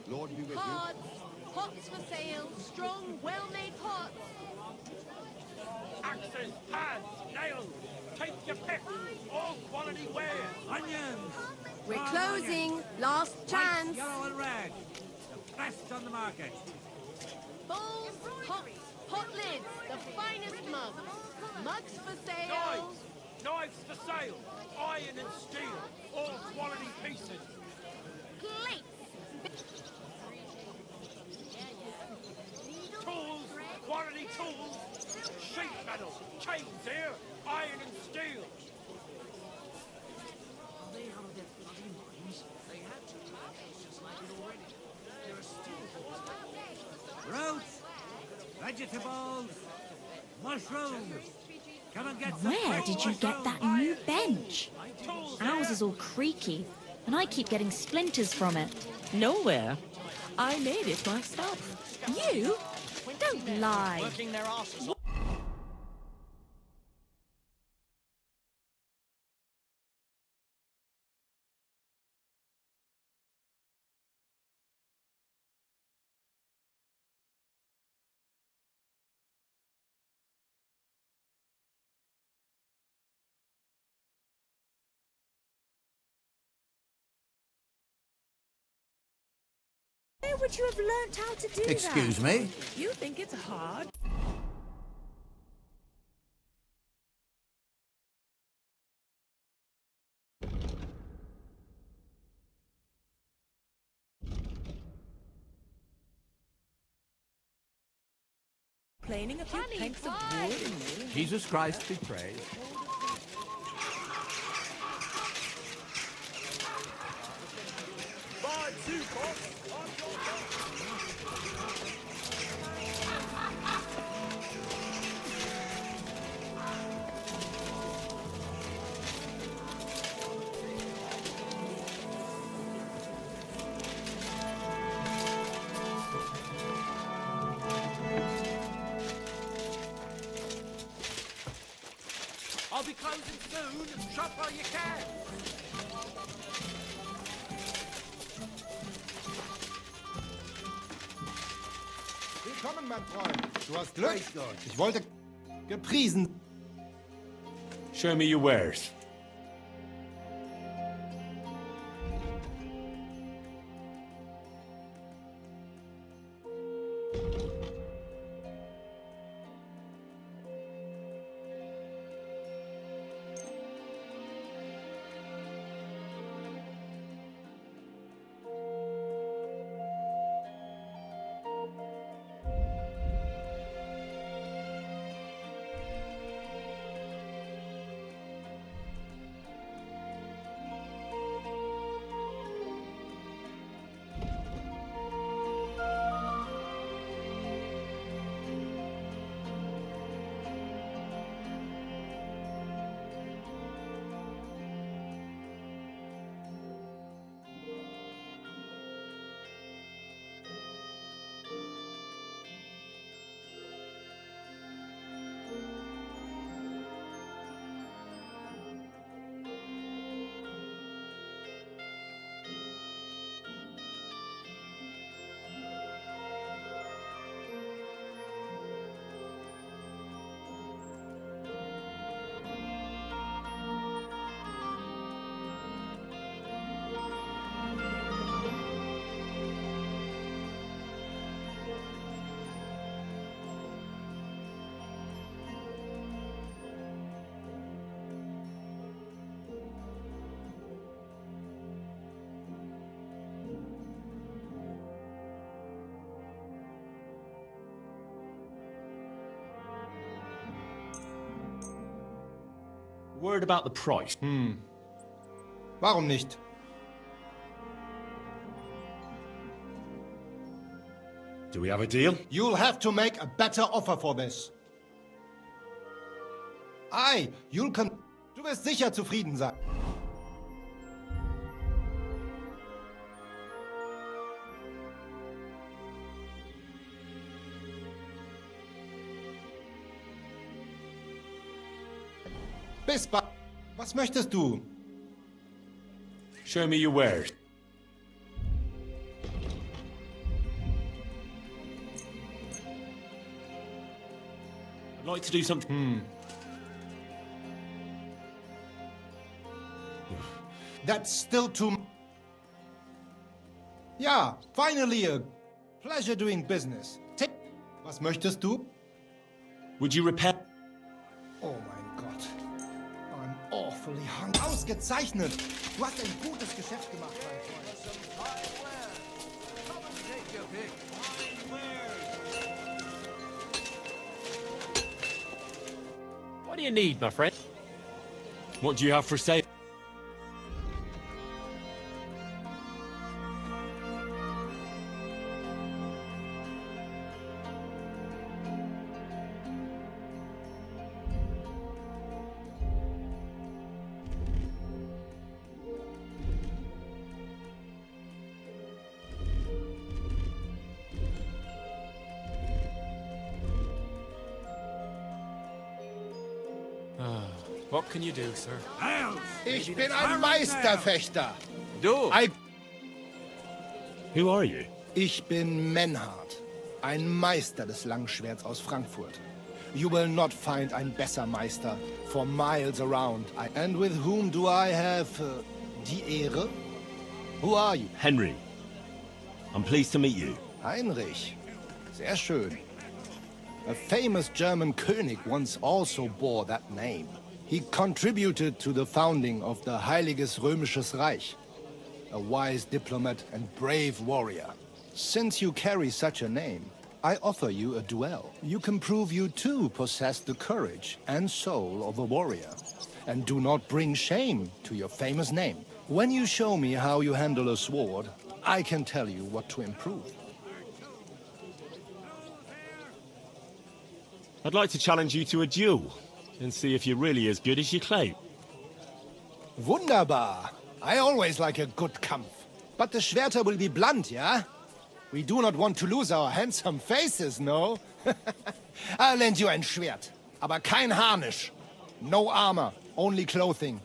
Lord be with Pots! Pots for sale. Strong, well-made pots. Axes, pads, nails. Take your pick. All quality ware. Onions. We're Raw closing. onions. Last White, chance. yellow and red. The best on the market. Bowls, pots, pot lids. The finest mugs. Mugs for sale. Knives. Knives for sale. Iron and steel. All quality pieces. Plates. Tools. Quality tools. Sheet metal. Chains here. Iron and steel. They out of their bloody minds? They had to touch us just like it already. There are still Roots. Vegetables. Mushrooms. Come and get some Where did you get that new bench? Ours is all creaky, and I keep getting splinters from it. Nowhere. I made it myself. You? Don't lie. working their asses off. Where would you have learnt how to do Excuse that? me? You think it's hard? Planing a few planks of wood in me. Jesus Christ be praised. Buy 2 pots. I'll be closing soon. Shop while you can. Willkommen, mein Freund. Du hast Glück. Ich wollte gepriesen. Show me your wares. Word about the price. Warum nicht? Do we have a deal? You'll have to make a better offer for this. Du wirst sicher zufrieden sein. Bis bald. Was möchtest du? Show me your wares. I'd like to do something. That's still too... Ja, finally a pleasure doing business. Was möchtest du? Would you repair? Oh mein Gott. I'm awfully hungry. Ausgezeichnet. Du hast ein gutes Geschäft gemacht, mein Freund. What do you need, my friend? What do you have for sale? What can you do, sir? Ich bin ein Meisterfechter. Du? Who are you? Ich bin Menhard, ein Meister des Langschwerts aus Frankfurt. You will not find ein besser Meister for miles around. And with whom do I have die Ehre? Who are you? Henry. I'm pleased to meet you. Heinrich. Sehr schön. A famous German König once also bore that name. He contributed to the founding of the Heiliges Römisches Reich. A wise diplomat and brave warrior. Since you carry such a name, I offer you a duel. You can prove you too possess the courage and soul of a warrior. And do not bring shame to your famous name. When you show me how you handle a sword, I can tell you what to improve. I'd like to challenge you to a duel and see if you're really as good as you claim. Wunderbar. I always like a good Kampf. But the Schwerter will be blunt, yeah? We do not want to lose our handsome faces, no? I'll lend you ein Schwert. Aber kein Harnisch. No armor, only clothing.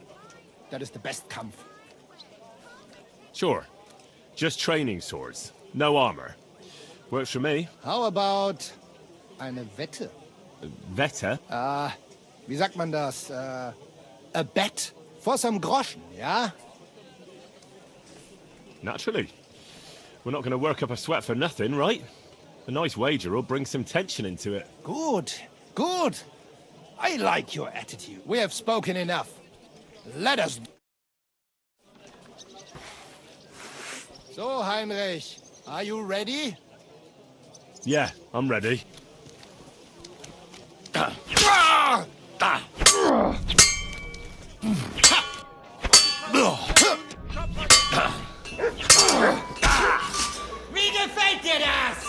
That is the best Kampf. Sure. Just training swords. No armor. Works for me. How about eine Wette? Wette? Wie sagt man das? A bet for some groschen, yeah? Naturally. We're not going to work up a sweat for nothing, right? A nice wager will bring some tension into it. Good, good. I like your attitude. We have spoken enough. Let us... So, Heinrich, are you ready? Yeah, I'm ready. Wie gefällt dir das?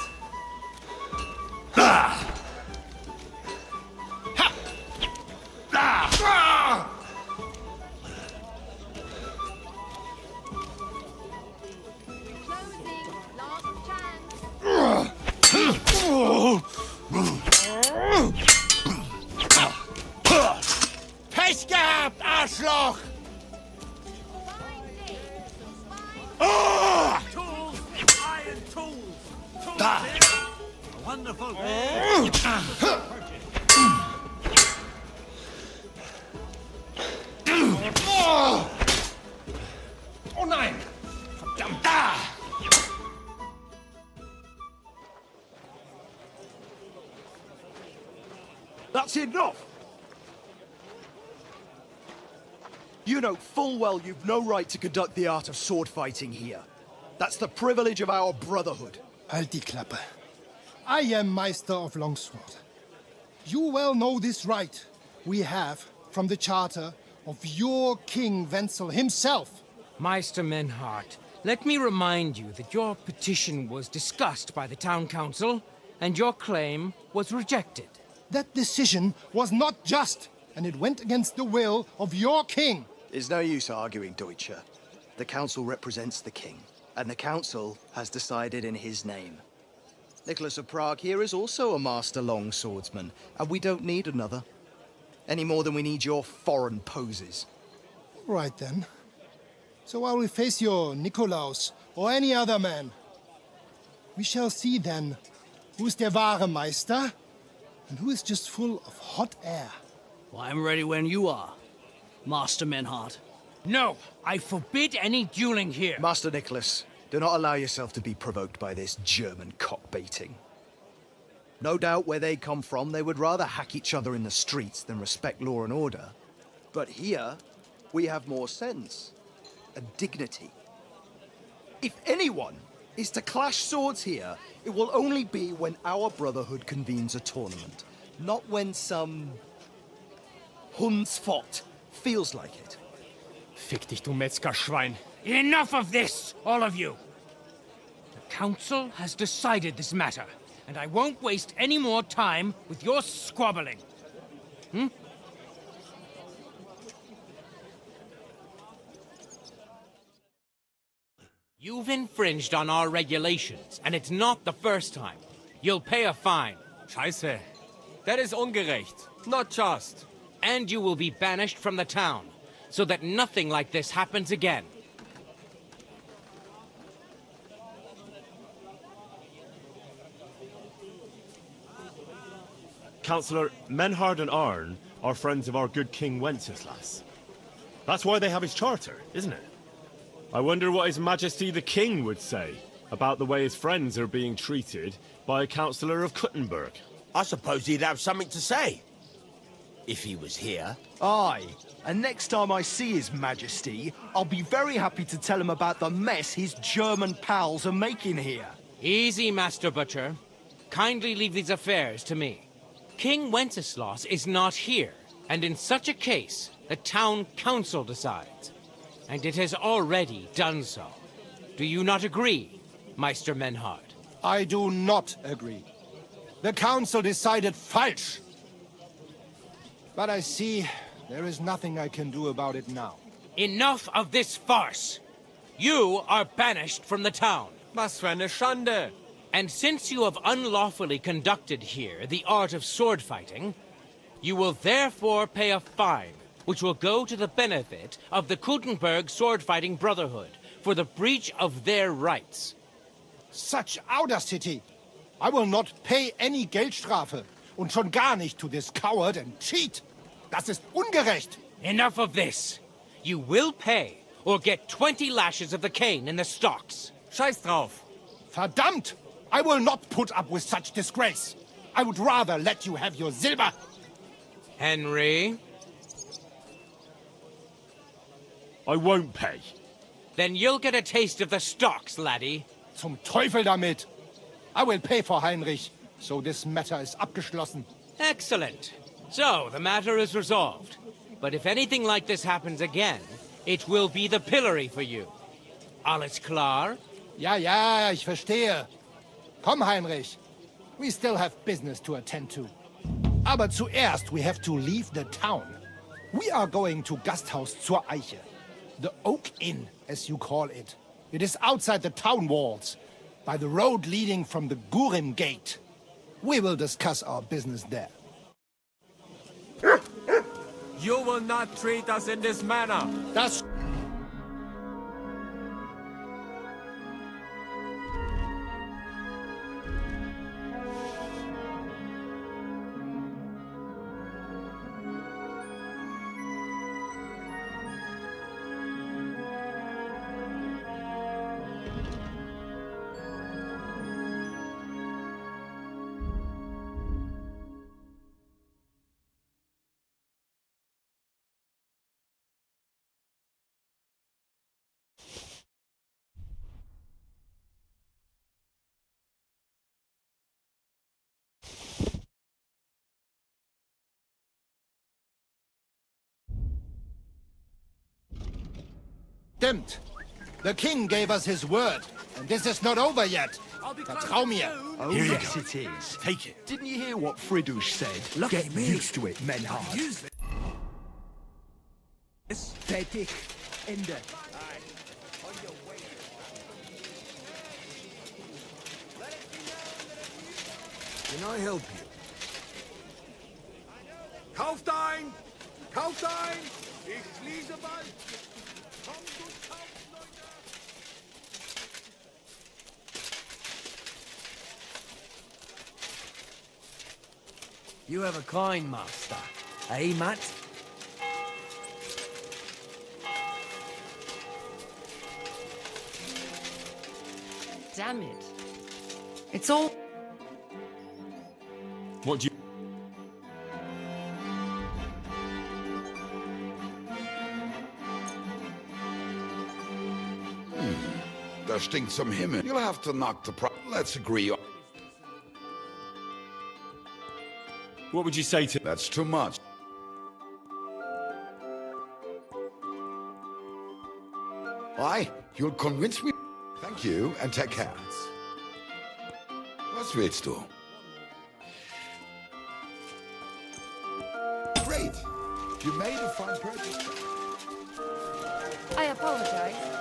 Closing. Last chance. Pech gehabt, Arschloch! Tools! Iron tools! Tools! A wonderful day. Oh nein! Verdammt! That's enough! You know full well you've no right to conduct the art of sword fighting here. That's the privilege of our brotherhood. Halt die Klappe. I am Meister of Longsword. You well know this right we have from the charter of your King Wenzel himself. Meister Menhart, let me remind you that your petition was discussed by the town council, and your claim was rejected. That decision was not just, and it went against the will of your king. There's no use arguing, Deutscher. The council represents the king, and the council has decided in his name. Nicholas of Prague here is also a master longswordsman, and we don't need another. Any more than we need your foreign poses. Right then. So I will face your Nikolaus or any other man. We shall see then who's der wahre Meister and who is just full of hot air. Well, I'm ready when you are, Master Menhart. No, I forbid any dueling here. Master Nicholas, do not allow yourself to be provoked by this German cock-baiting. No doubt where they come from, they would rather hack each other in the streets than respect law and order. But here, we have more sense and dignity. If anyone is to clash swords here, it will only be when our brotherhood convenes a tournament, not when some Hundsfott feels like it. Fick dich, du Metzgerschwein. Enough of this, all of you! The council has decided this matter, and I won't waste any more time with your squabbling. You've infringed on our regulations, and it's not the first time. You'll pay a fine. Scheiße. That is ungerecht. Not just. And you will be banished from the town, so that nothing like this happens again. Councillor, Menhard and Arn are friends of our good King Wenceslas. That's why they have his charter, isn't it? I wonder what His Majesty the King would say about the way his friends are being treated by a councillor of Kuttenberg. I suppose he'd have something to say. If he was here. Aye, and next time I see His Majesty, I'll be very happy to tell him about the mess his German pals are making here. Easy, Master Butcher. Kindly leave these affairs to me. King Wenceslas is not here, and in such a case, the town council decides. And it has already done so. Do you not agree, Meister Menhard? I do not agree. The council decided falsch. But I see there is nothing I can do about it now. Enough of this farce! You are banished from the town. Was für eine Schande! And since you have unlawfully conducted here the art of sword fighting, you will therefore pay a fine, which will go to the benefit of the Kuttenberg sword-fighting brotherhood for the breach of their rights. Such audacity! I will not pay any Geldstrafe, und schon gar nicht to this coward and cheat. Das ist ungerecht. Enough of this. You will pay, or get 20 lashes of the cane in the stocks. Scheiß drauf. Verdammt! I will not put up with such disgrace. I would rather let you have your silber. Henry? I won't pay. Then you'll get a taste of the stocks, laddie. Zum Teufel damit. I will pay for Heinrich, so this matter is abgeschlossen. Excellent. So, the matter is resolved. But if anything like this happens again, it will be the pillory for you. Alles klar? Ja, ja, ich verstehe. Komm, Heinrich. We still have business to attend to. Aber zuerst, we have to leave the town. We are going to Gasthaus zur Eiche. The Oak Inn, as you call it. It is outside the town walls, by the road leading from the Gurim Gate. We will discuss our business there. You will not treat us in this manner. Das... Stimmt. The king gave us his word, and this is not over yet. Vertrau mir. Oh, Here you yes, go. it is. Take it. Didn't you hear what Fridush said? Lucky Get me. used to it, Menhard. Use this. Fertig. Ende. Can I help you? Kauft ein! Kauft ein! Ich schließe bald! Kommt und kauft, Leute! You have a kind master, eh, Matt? Damn it. It's all... What do you... Das stinkt zum Himmel. You'll have to knock the Let's agree on... What would you say to... That's too much. Why? You'll convince me? Thank you, and take care. Was willst du? Great! You made a fine purchase. I apologize.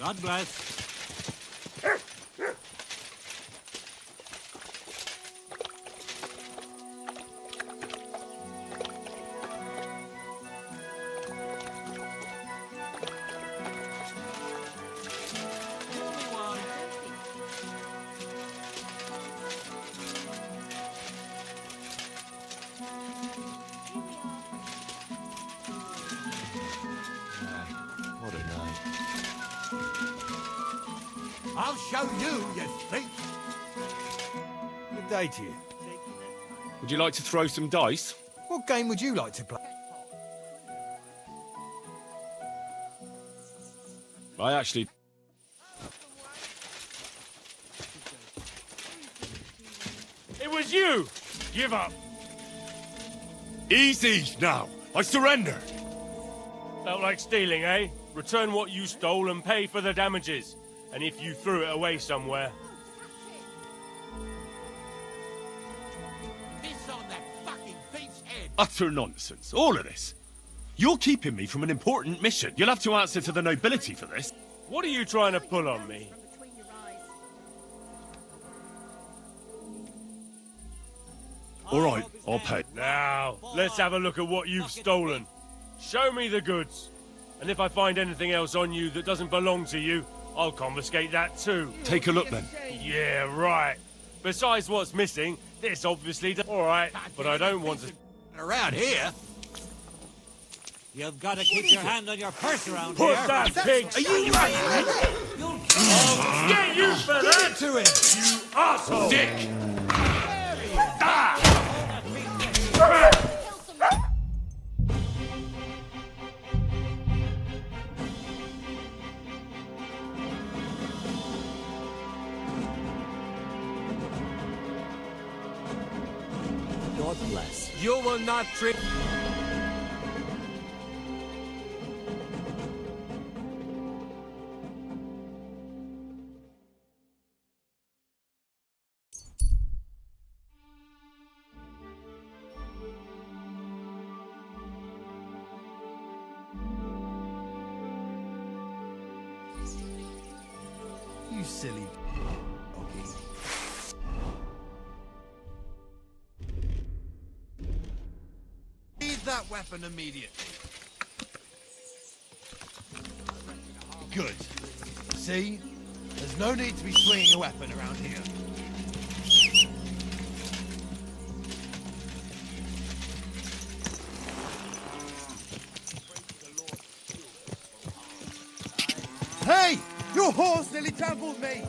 God bless. What a night. I'll show you, you thief! day to you. Would you like to throw some dice? What game would you like to play? I actually... It was you! Give up! Easy now! I surrender! Felt like stealing, eh? Return what you stole and pay for the damages. And if you threw it away somewhere... Piss on that fucking thief's head! Utter nonsense, all of this. You're keeping me from an important mission. You'll have to answer to the nobility for this. What are you trying to pull on me? All right, I'll pay. Now, let's have a look at what you've stolen. Show me the goods. And if I find anything else on you that doesn't belong to you, I'll confiscate that too. Take a look then. Yeah, right. Besides what's missing, this obviously... All right, but I don't want to... Around here? You've got to keep your hand on your purse around Put here. that pig... Are you I'll get you for that! to it! You asshole! Dick! God bless. You will not treat... You silly... Okay. Leave that weapon immediately. Good. See? There's no need to be swinging a weapon around here. Hey! Your horse nearly trampled me!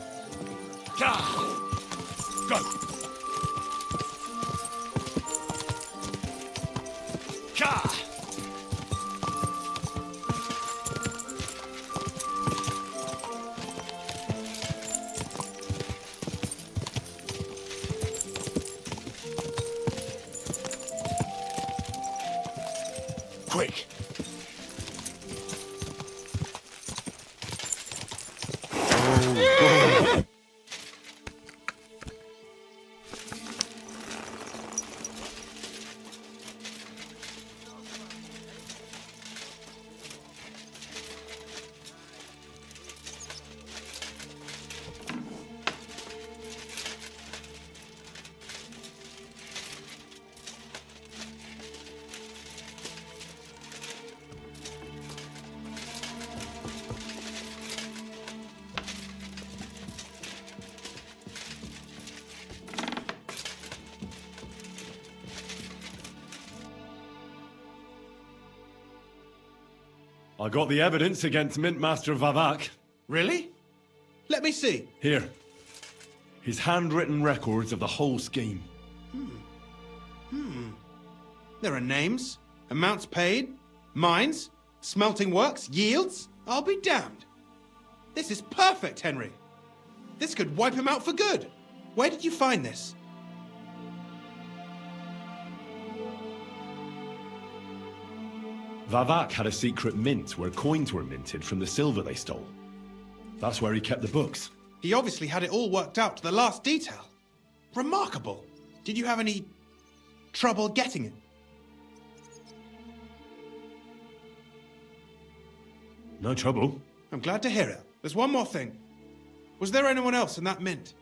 Go! Ka! Quick! I got the evidence against Mintmaster Vavak. Really? Let me see. Here. His handwritten records of the whole scheme. There are names, amounts paid, mines, smelting works, yields. I'll be damned. This is perfect, Henry. This could wipe him out for good. Where did you find this? Vavak had a secret mint where coins were minted from the silver they stole. That's where he kept the books. He obviously had it all worked out to the last detail. Remarkable. Did you have any trouble getting it? No trouble. I'm glad to hear it. There's one more thing. Was there anyone else in that mint?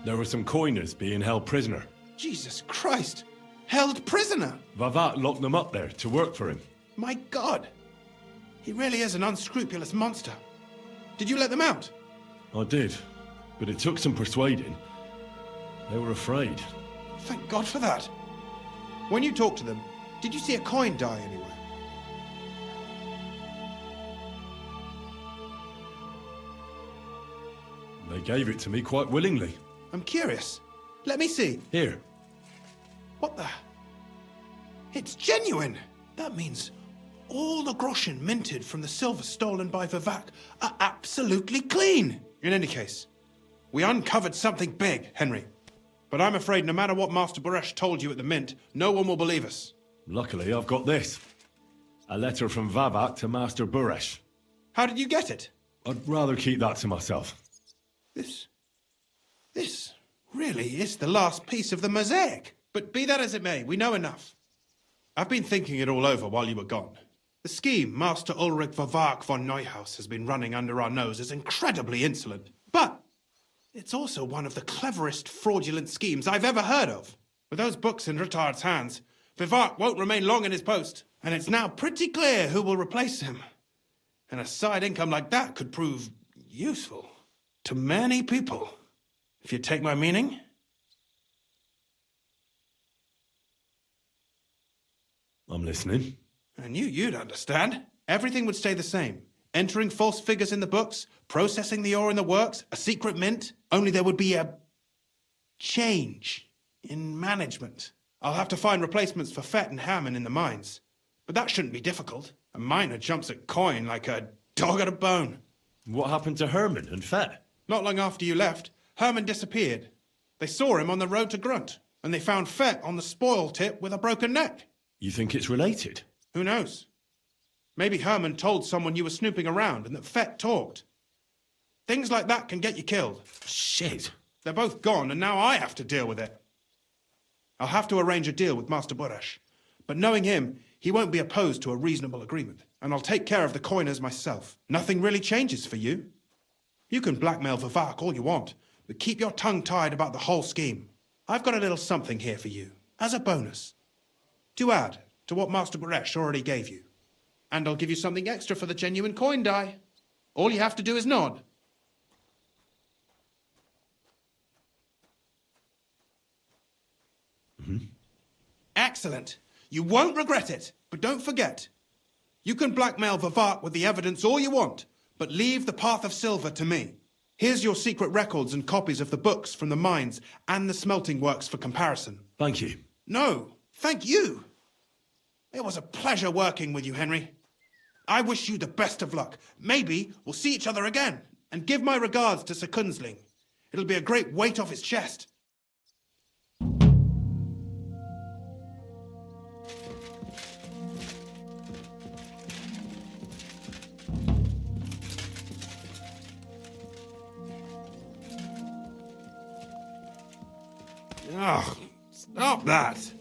There were some coiners being held prisoner. Jesus Christ! Held prisoner! Vavak locked them up there to work for him. My God! He really is an unscrupulous monster. Did you let them out? I did, but it took some persuading. They were afraid. Thank God for that. When you talked to them, did you see a coin die anywhere? They gave it to me quite willingly. I'm curious. Let me see. Here. What the? It's genuine! That means all the groschen minted from the silver stolen by Vivek are absolutely clean! In any case, we uncovered something big, Henry. But I'm afraid no matter what Master Baresh told you at the Mint, no one will believe us. Luckily, I've got this. A letter from Vavak to Master Baresh. How did you get it? I'd rather keep that to myself. This really is the last piece of the mosaic. But be that as it may, we know enough. I've been thinking it all over while you were gone. The scheme Master Ulrich Vavak von Neuhaus has been running under our nose is incredibly insolent. But it's also one of the cleverest fraudulent schemes I've ever heard of. With those books in Rittard's hands, Vivak won't remain long in his post, and it's now pretty clear who will replace him. And a side income like that could prove useful to many people, if you take my meaning. I'm listening. I knew you'd understand. Everything would stay the same. Entering false figures in the books, processing the ore in the works, a secret mint. Only there would be a change in management. I'll have to find replacements for Fett and Hammond in the mines. But that shouldn't be difficult. A miner jumps at coin like a dog at a bone. What happened to Herman and Fett? Not long after you left, Herman disappeared. They saw him on the road to Grunt, and they found Fett on the spoil tip with a broken neck. You think it's related? Who knows? Maybe Herman told someone you were snooping around and that Fett talked. Things like that can get you killed. Shit. They're both gone, and now I have to deal with it. I'll have to arrange a deal with Master Borash. But knowing him, he won't be opposed to a reasonable agreement. And I'll take care of the coiners myself. Nothing really changes for you. You can blackmail Vivak all you want, but keep your tongue tied about the whole scheme. I've got a little something here for you, as a bonus. To add to what Master Baresh already gave you. And I'll give you something extra for the genuine coin die. All you have to do is nod. Excellent. You won't regret it, but don't forget. You can blackmail Vivak with the evidence all you want, but leave the path of silver to me. Here's your secret records and copies of the books from the mines and the smelting works for comparison. Thank you. No, thank you. It was a pleasure working with you, Henry. I wish you the best of luck. Maybe we'll see each other again. And give my regards to Sir Kunzling. It'll be a great weight off his chest. Ugh, stop that.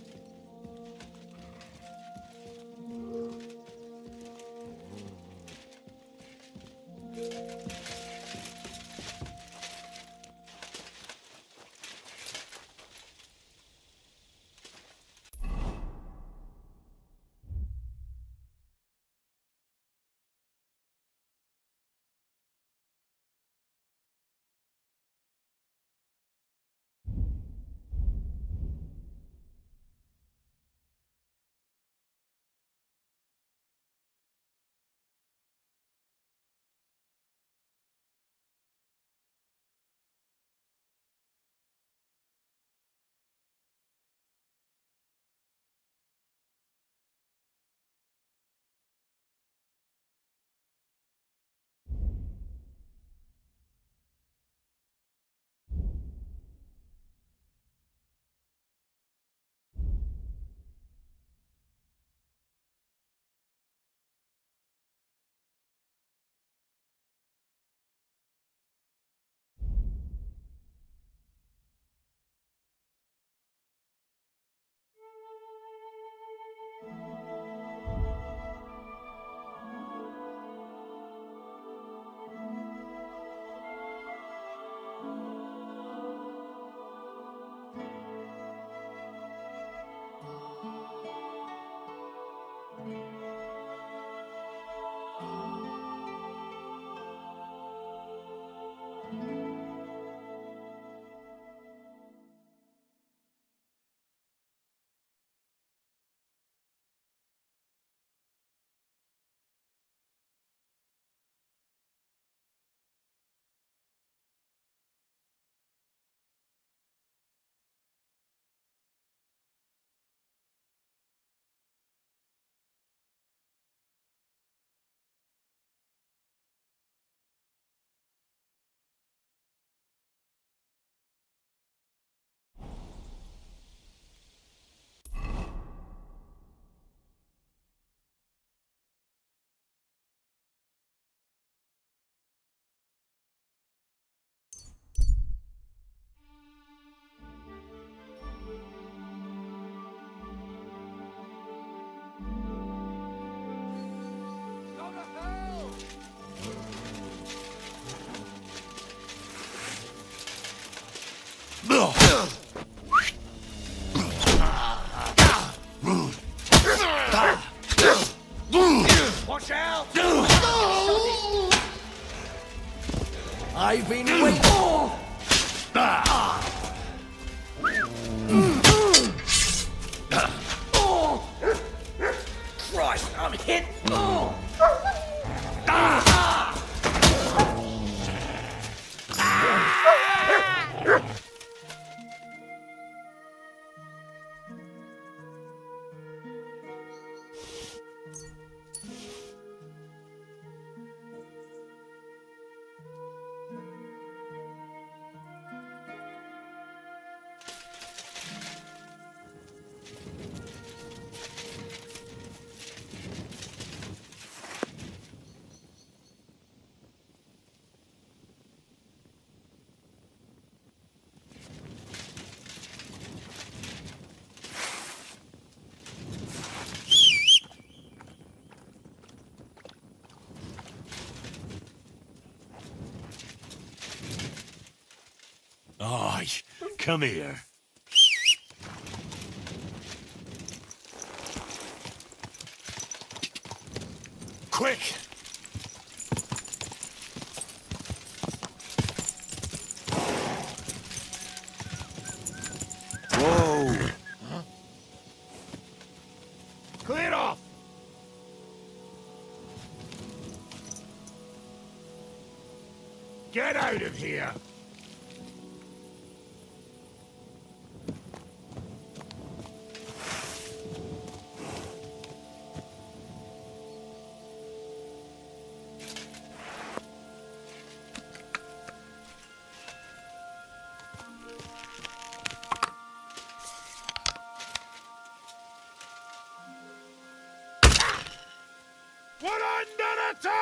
Watch out! I've been waiting. Christ, I'm hit! Aye, come here. Quick! Whoa! Huh? Clear off! Get out of here! We're under attack!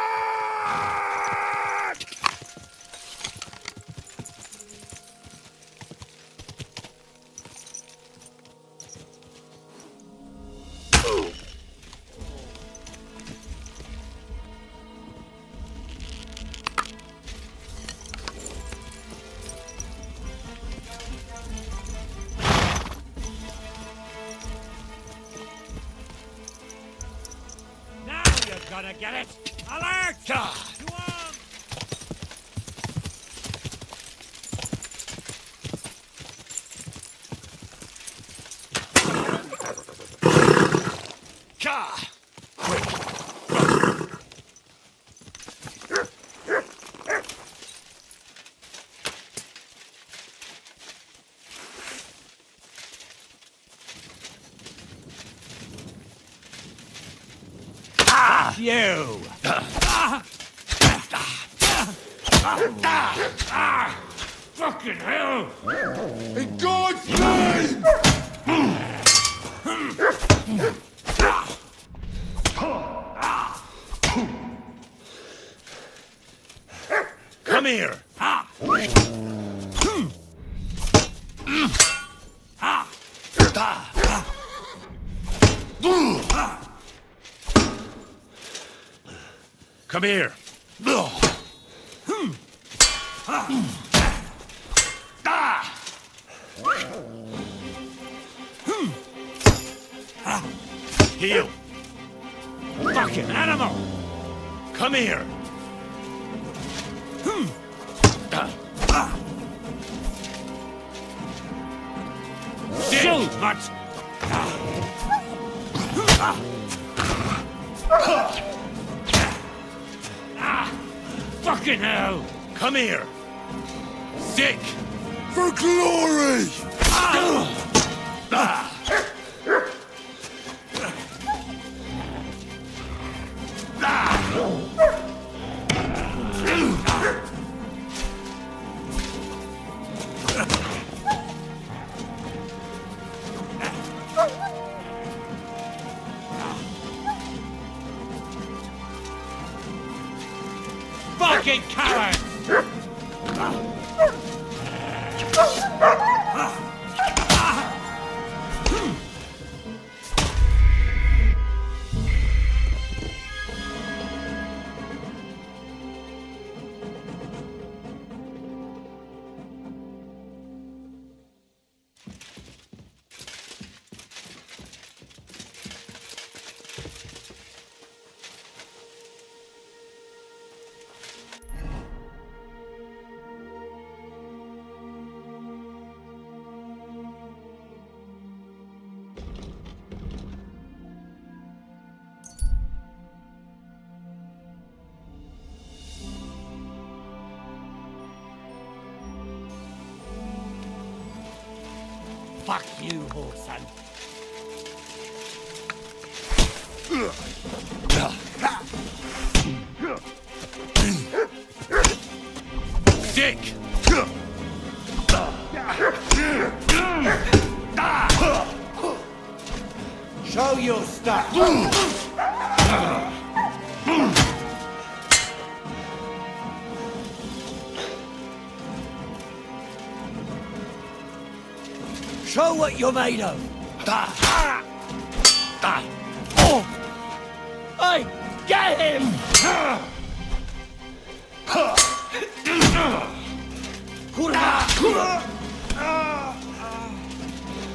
Now you're gonna get it! Alert! To arms! You! Fucking hell! In God's name! Come here! Come here! Heal! Fucking animal! Come here! Shoot, much! Fucking hell! Come here! Sick! For glory! Fucking coward! Fuck you, whoreson. Dick! Show your stuff! Show what you're made of! Hey, get him!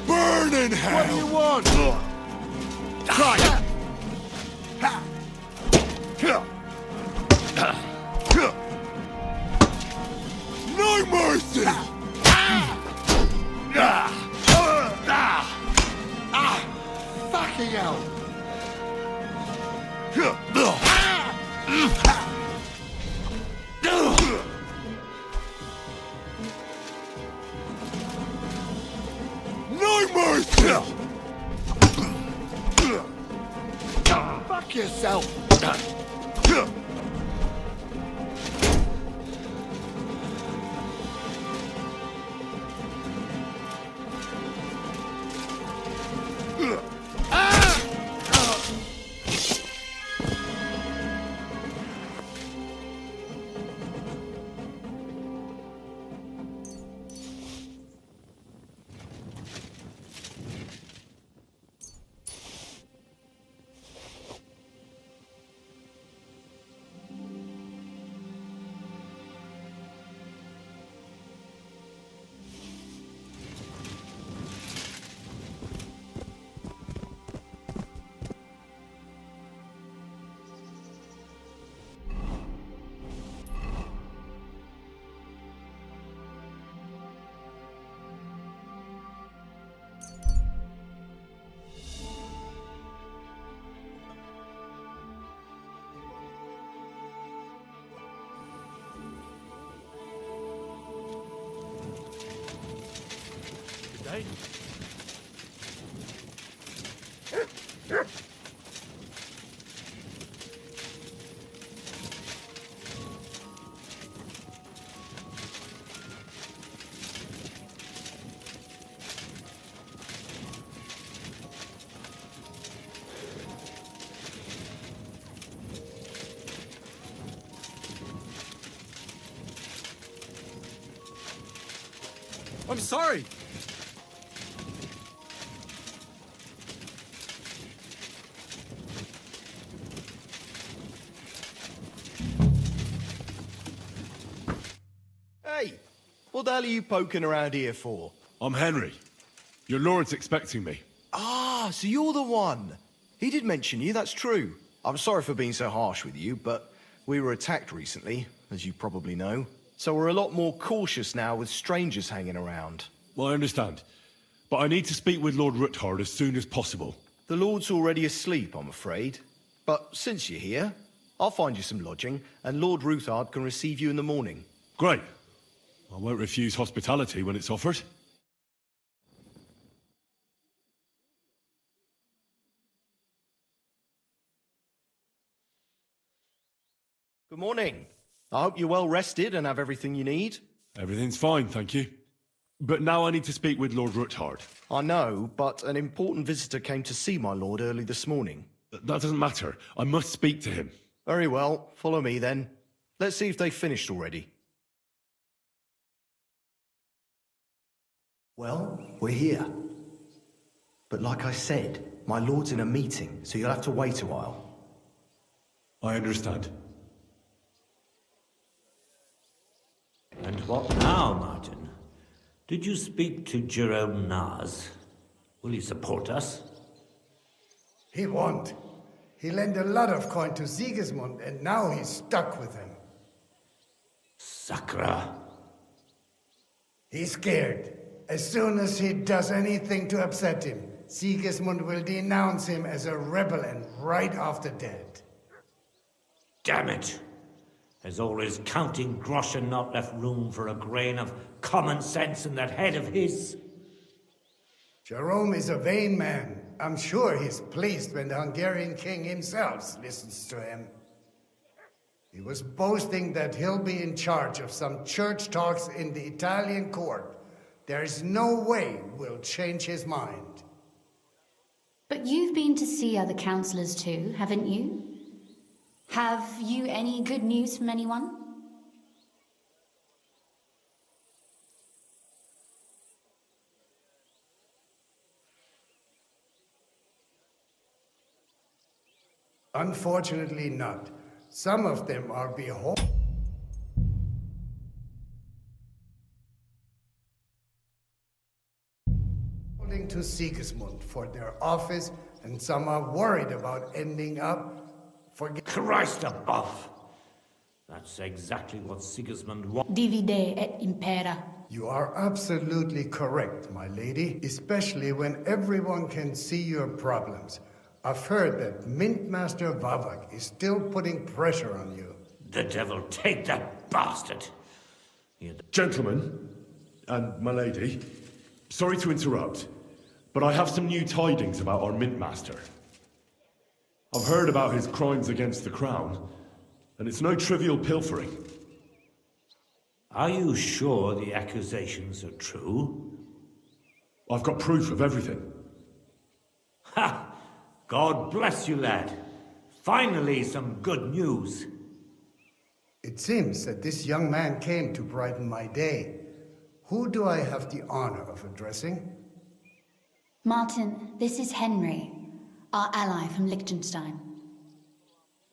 Burn in hell! What do you want? Try it! No mercy! Fucking hell! No mercy! Fuck yourself! I'm sorry! Hey, what the hell are you poking around here for? I'm Henry. Your lord's expecting me. Ah, so you're the one. He did mention you, that's true. I'm sorry for being so harsh with you, but we were attacked recently, as you probably know. So we're a lot more cautious now with strangers hanging around. Well, I understand. But I need to speak with Lord Ruthard as soon as possible. The Lord's already asleep, I'm afraid. But since you're here, I'll find you some lodging, and Lord Ruthard can receive you in the morning. Great. I won't refuse hospitality when it's offered. Good morning. I hope you're well rested and have everything you need. Everything's fine, thank you. But now I need to speak with Lord Ruthard. I know, but an important visitor came to see my lord early this morning. That doesn't matter. I must speak to him. Very well. Follow me then. Let's see if they've finished already. Well, we're here. But like I said, my lord's in a meeting, so you'll have to wait a while. I understand. And what now, Martin? Did you speak to Jerome Nars? Will he support us? He won't. He lent a lot of coin to Sigismund, and now he's stuck with him. Sakra. He's scared. As soon as he does anything to upset him, Sigismund will denounce him as a rebel and right after dead. Damn it! Has all his counting groschen not left room for a grain of common sense in that head of his? Jerome is a vain man. I'm sure he's pleased when the Hungarian king himself listens to him. He was boasting that he'll be in charge of some church talks in the Italian court. There's no way we'll change his mind. But you've been to see other councillors too, haven't you? Have you any good news from anyone? Unfortunately not. Some of them are beholden to Sigismund for their office, and some are worried about ending up Christ above! That's exactly what Sigismund wants. Divide et impera. You are absolutely correct, my lady, especially when everyone can see your problems. I've heard that Mintmaster Vavak is still putting pressure on you. The devil take that bastard! Gentlemen, and my lady, sorry to interrupt, but I have some new tidings about our Mintmaster. I've heard about his crimes against the crown, and it's no trivial pilfering. Are you sure the accusations are true? I've got proof of everything. Ha! God bless you, lad. Finally, some good news. It seems that this young man came to brighten my day. Who do I have the honor of addressing? Martin, this is Henry, our ally from Liechtenstein.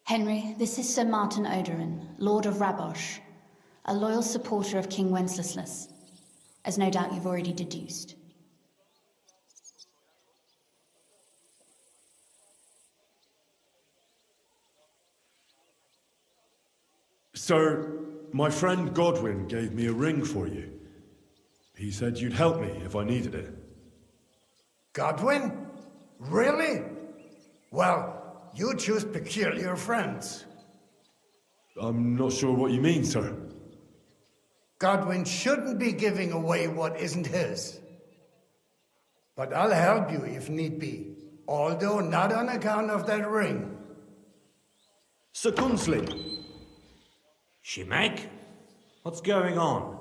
Henry, this is Sir Martin Oderin, Lord of Rabosh, a loyal supporter of King Wenceslas, as no doubt you've already deduced. Sir, my friend Godwin gave me a ring for you. He said you'd help me if I needed it. Godwin? Really? Well, you choose peculiar friends. I'm not sure what you mean, sir. Godwin shouldn't be giving away what isn't his. But I'll help you if need be, although not on account of that ring. Sir Gunsley. Shimek? What's going on?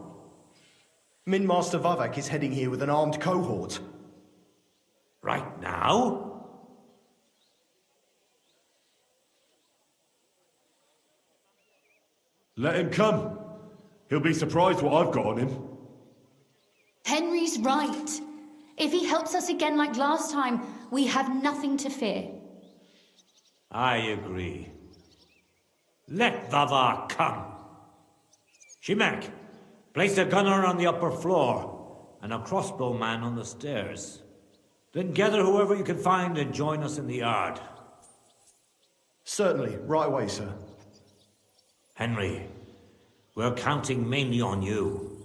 Mintmaster Vavak is heading here with an armed cohort. Right now? Let him come. He'll be surprised what I've got on him. Henry's right. If he helps us again like last time, we have nothing to fear. I agree. Let Vavar come. Shimek, place a gunner on the upper floor and a crossbowman on the stairs. Then gather whoever you can find and join us in the yard. Certainly, right away, sir. Henry, we're counting mainly on you.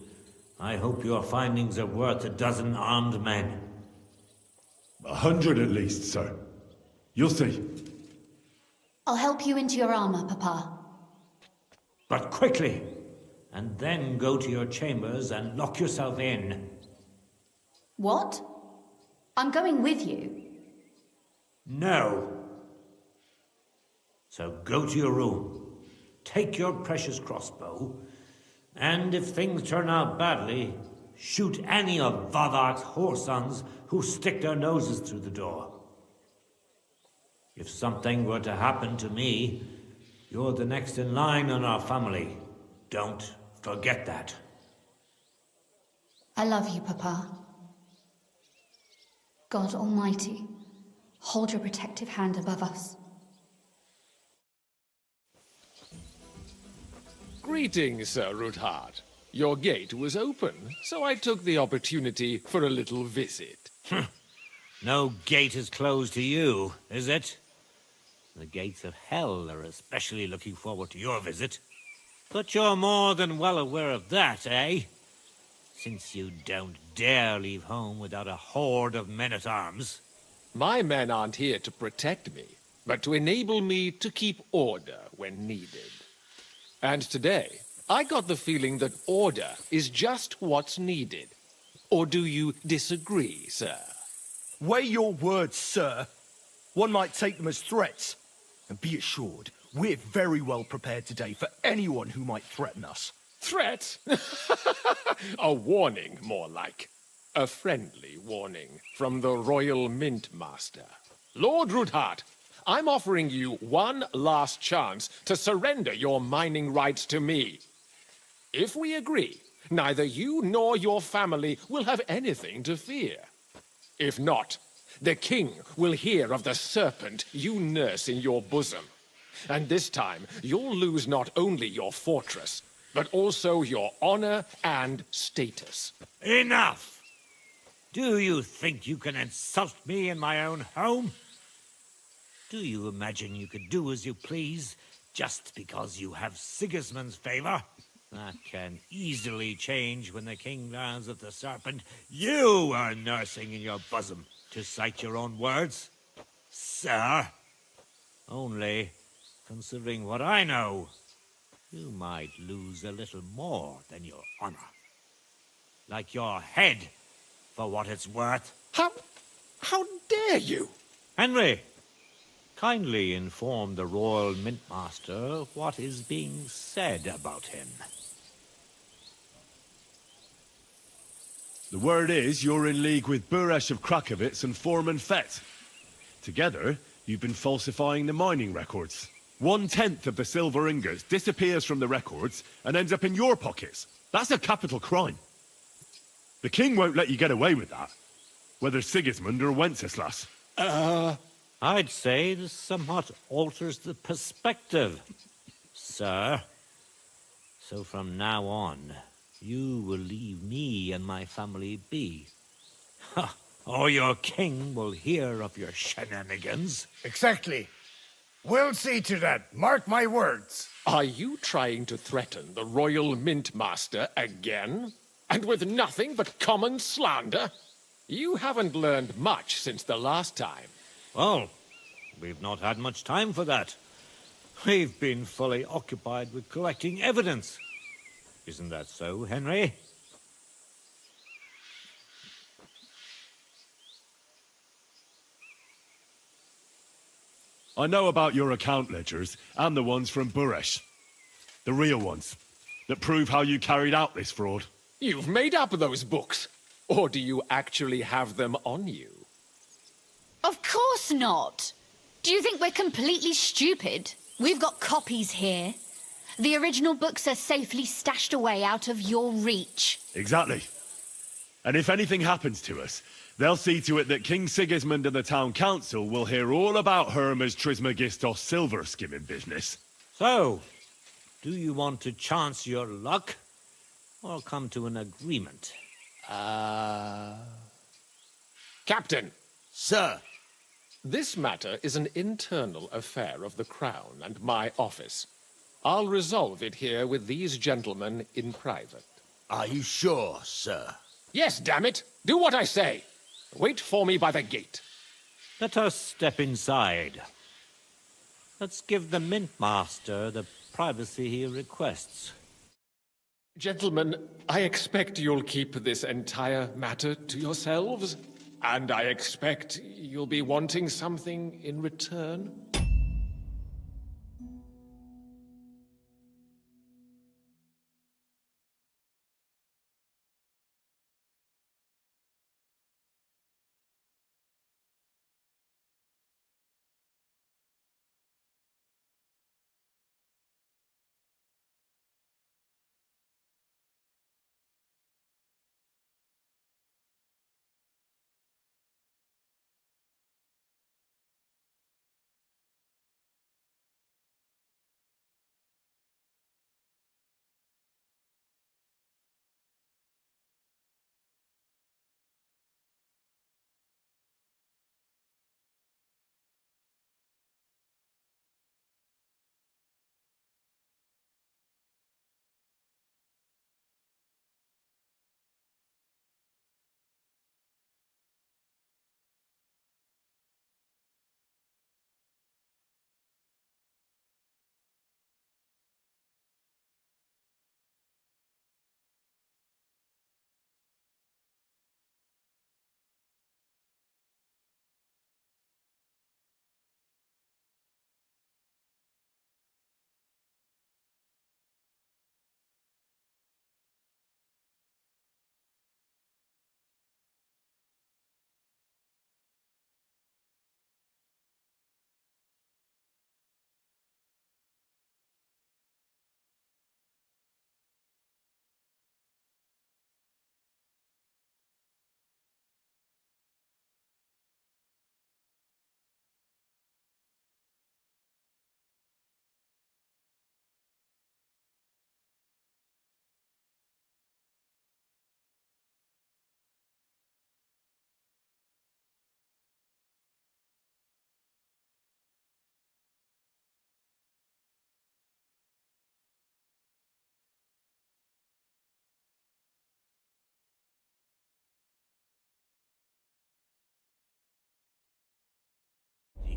I hope your findings are worth 12 armed men. 100 at least, sir. You'll see. I'll help you into your armor, Papa. But quickly, and then go to your chambers and lock yourself in. What? I'm going with you. No. So go to your room, take your precious crossbow, and if things turn out badly, shoot any of Vavark's whoresons who stick their noses through the door. If something were to happen to me, you're the next in line in our family. Don't forget that. I love you, Papa. God Almighty, hold your protective hand above us. Greetings, Sir Ruthard. Your gate was open, so I took the opportunity for a little visit. No gate is closed to you, is it? The gates of hell are especially looking forward to your visit. But you're more than well aware of that, eh? Since you don't dare leave home without a horde of men-at-arms. My men aren't here to protect me, but to enable me to keep order when needed. And today, I got the feeling that order is just what's needed. Or do you disagree, sir? Weigh your words, sir. One might take them as threats. And be assured, we're very well prepared today for anyone who might threaten us. Threat? A warning, more like. A friendly warning from the Royal Mint Master. Lord Rudhart, I'm offering you one last chance to surrender your mining rights to me. If we agree, neither you nor your family will have anything to fear. If not, the king will hear of the serpent you nurse in your bosom. And this time, you'll lose not only your fortress, but also your honor and status. Enough! Do you think you can insult me in my own home? Do you imagine you could do as you please just because you have Sigismund's favor? That can easily change when the king learns of the serpent you are nursing in your bosom, to cite your own words, sir. Only, considering what I know, you might lose a little more than your honor. Like your head, for what it's worth. How dare you? Henry, kindly inform the Royal Mint Master what is being said about him. The word is you're in league with Buresh of Krakowitz and Foreman Fett. Together, you've been falsifying the mining records. 1/10 of the silver ingots disappears from the records and ends up in your pockets. That's a capital crime. The king won't let you get away with that, whether Sigismund or Wenceslas. I'd say this somewhat alters the perspective, sir. So from now on, you will leave me and my family be. Or your king will hear of your shenanigans. Exactly. We'll see to that. Mark my words. Are you trying to threaten the Royal Mint Master again? And with nothing but common slander? You haven't learned much since the last time. Well, we've not had much time for that. We've been fully occupied with collecting evidence. Isn't that so, Henry? I know about your account ledgers and the ones from Buresh. The real ones, that prove how you carried out this fraud. You've made up those books. Or do you actually have them on you? Of course not. Do you think we're completely stupid? We've got copies here. The original books are safely stashed away out of your reach. Exactly. And if anything happens to us, they'll see to it that King Sigismund and the town council will hear all about Hermes Trismegistos silver skimming business. So, do you want to chance your luck? Or come to an agreement? Captain! Sir! This matter is an internal affair of the Crown and my office. I'll resolve it here with these gentlemen in private. Are you sure, sir? Yes, damn it! Do what I say! Wait for me by the gate. Let us step inside. Let's give the Mint Master the privacy he requests. Gentlemen, I expect you'll keep this entire matter to yourselves. And I expect you'll be wanting something in return.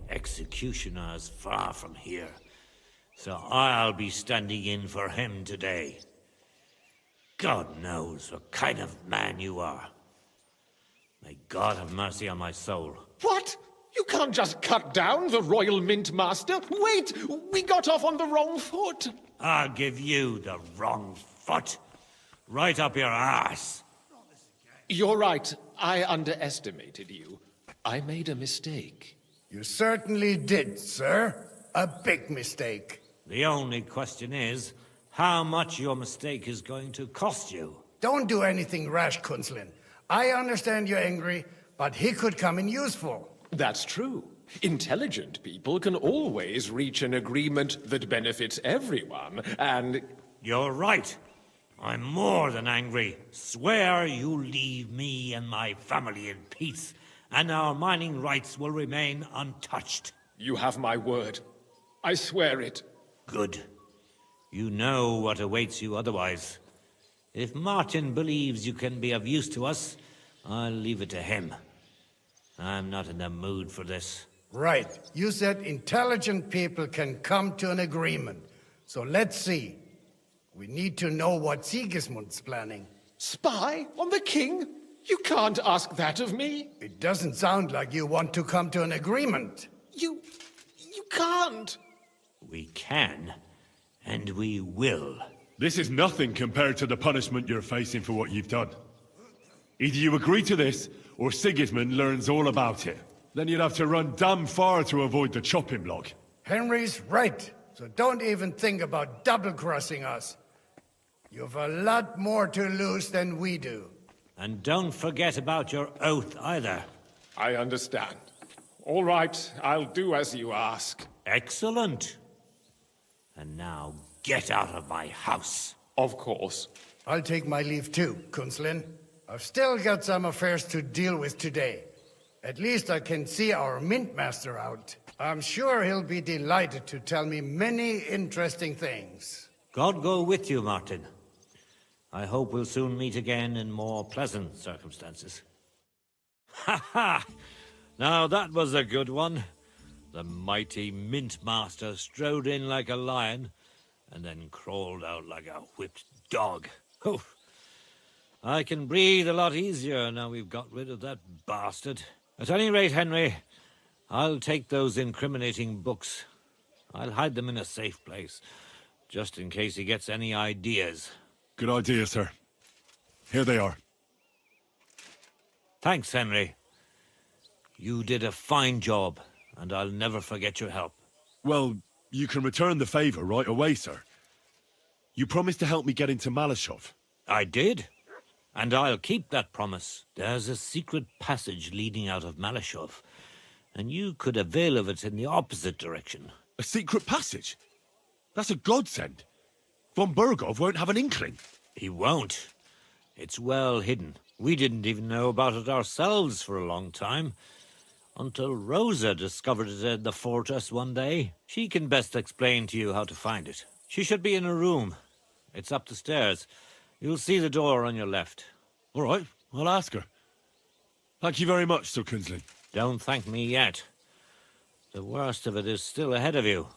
executioner is far from here, so I'll be standing in for him today. God knows what kind of man you are. May God have mercy on my soul. What? You can't just cut down the Royal Mint Master. Wait! We got off on the wrong foot. I'll give you the wrong foot. Right up your ass. You're right. I underestimated you. I made a mistake. You certainly did, sir. A big mistake. The only question is, how much your mistake is going to cost you. Don't do anything rash, Kunzlin. I understand you're angry, but he could come in useful. That's true. Intelligent people can always reach an agreement that benefits everyone, and... You're right. I'm more than angry. Swear you leave me and my family in peace, and our mining rights will remain untouched. You have my word. I swear it. Good. You know what awaits you otherwise. If Martin believes you can be of use to us, I'll leave it to him. I'm not in the mood for this. Right. You said intelligent people can come to an agreement. So let's see. We need to know what Sigismund's planning. Spy on the king? You can't ask that of me. It doesn't sound like you want to come to an agreement. You can't. We can, and we will. This is nothing compared to the punishment you're facing for what you've done. Either you agree to this, or Sigismund learns all about it. Then you'd have to run damn far to avoid the chopping block. Henry's right, so don't even think about double-crossing us. You've a lot more to lose than we do. And don't forget about your oath either. I understand. All right, I'll do as you ask. Excellent. And now, get out of my house. Of course. I'll take my leave too, Kunzlin. I've still got some affairs to deal with today. At least I can see our Mint Master out. I'm sure he'll be delighted to tell me many interesting things. God go with you, Martin. I hope we'll soon meet again in more pleasant circumstances. Ha ha! Now that was a good one. The mighty Mint Master strode in like a lion, and then crawled out like a whipped dog. Oof. I can breathe a lot easier now we've got rid of that bastard. At any rate, Henry, I'll take those incriminating books. I'll hide them in a safe place, just in case he gets any ideas. Good idea, sir. Here they are. Thanks, Henry. You did a fine job, and I'll never forget your help. Well, you can return the favor right away, sir. You promised to help me get into Malashov. I did. And I'll keep that promise. There's a secret passage leading out of Malashov, and you could avail of it in the opposite direction. A secret passage? That's a godsend. Von Bergov won't have an inkling. He won't. It's well hidden. We didn't even know about it ourselves for a long time, until Rosa discovered it in the fortress one day. She can best explain to you how to find it. She should be in a room. It's up the stairs. You'll see the door on your left. All right, I'll ask her. Thank you very much, Sir Kunzlin. Don't thank me yet. The worst of it is still ahead of you.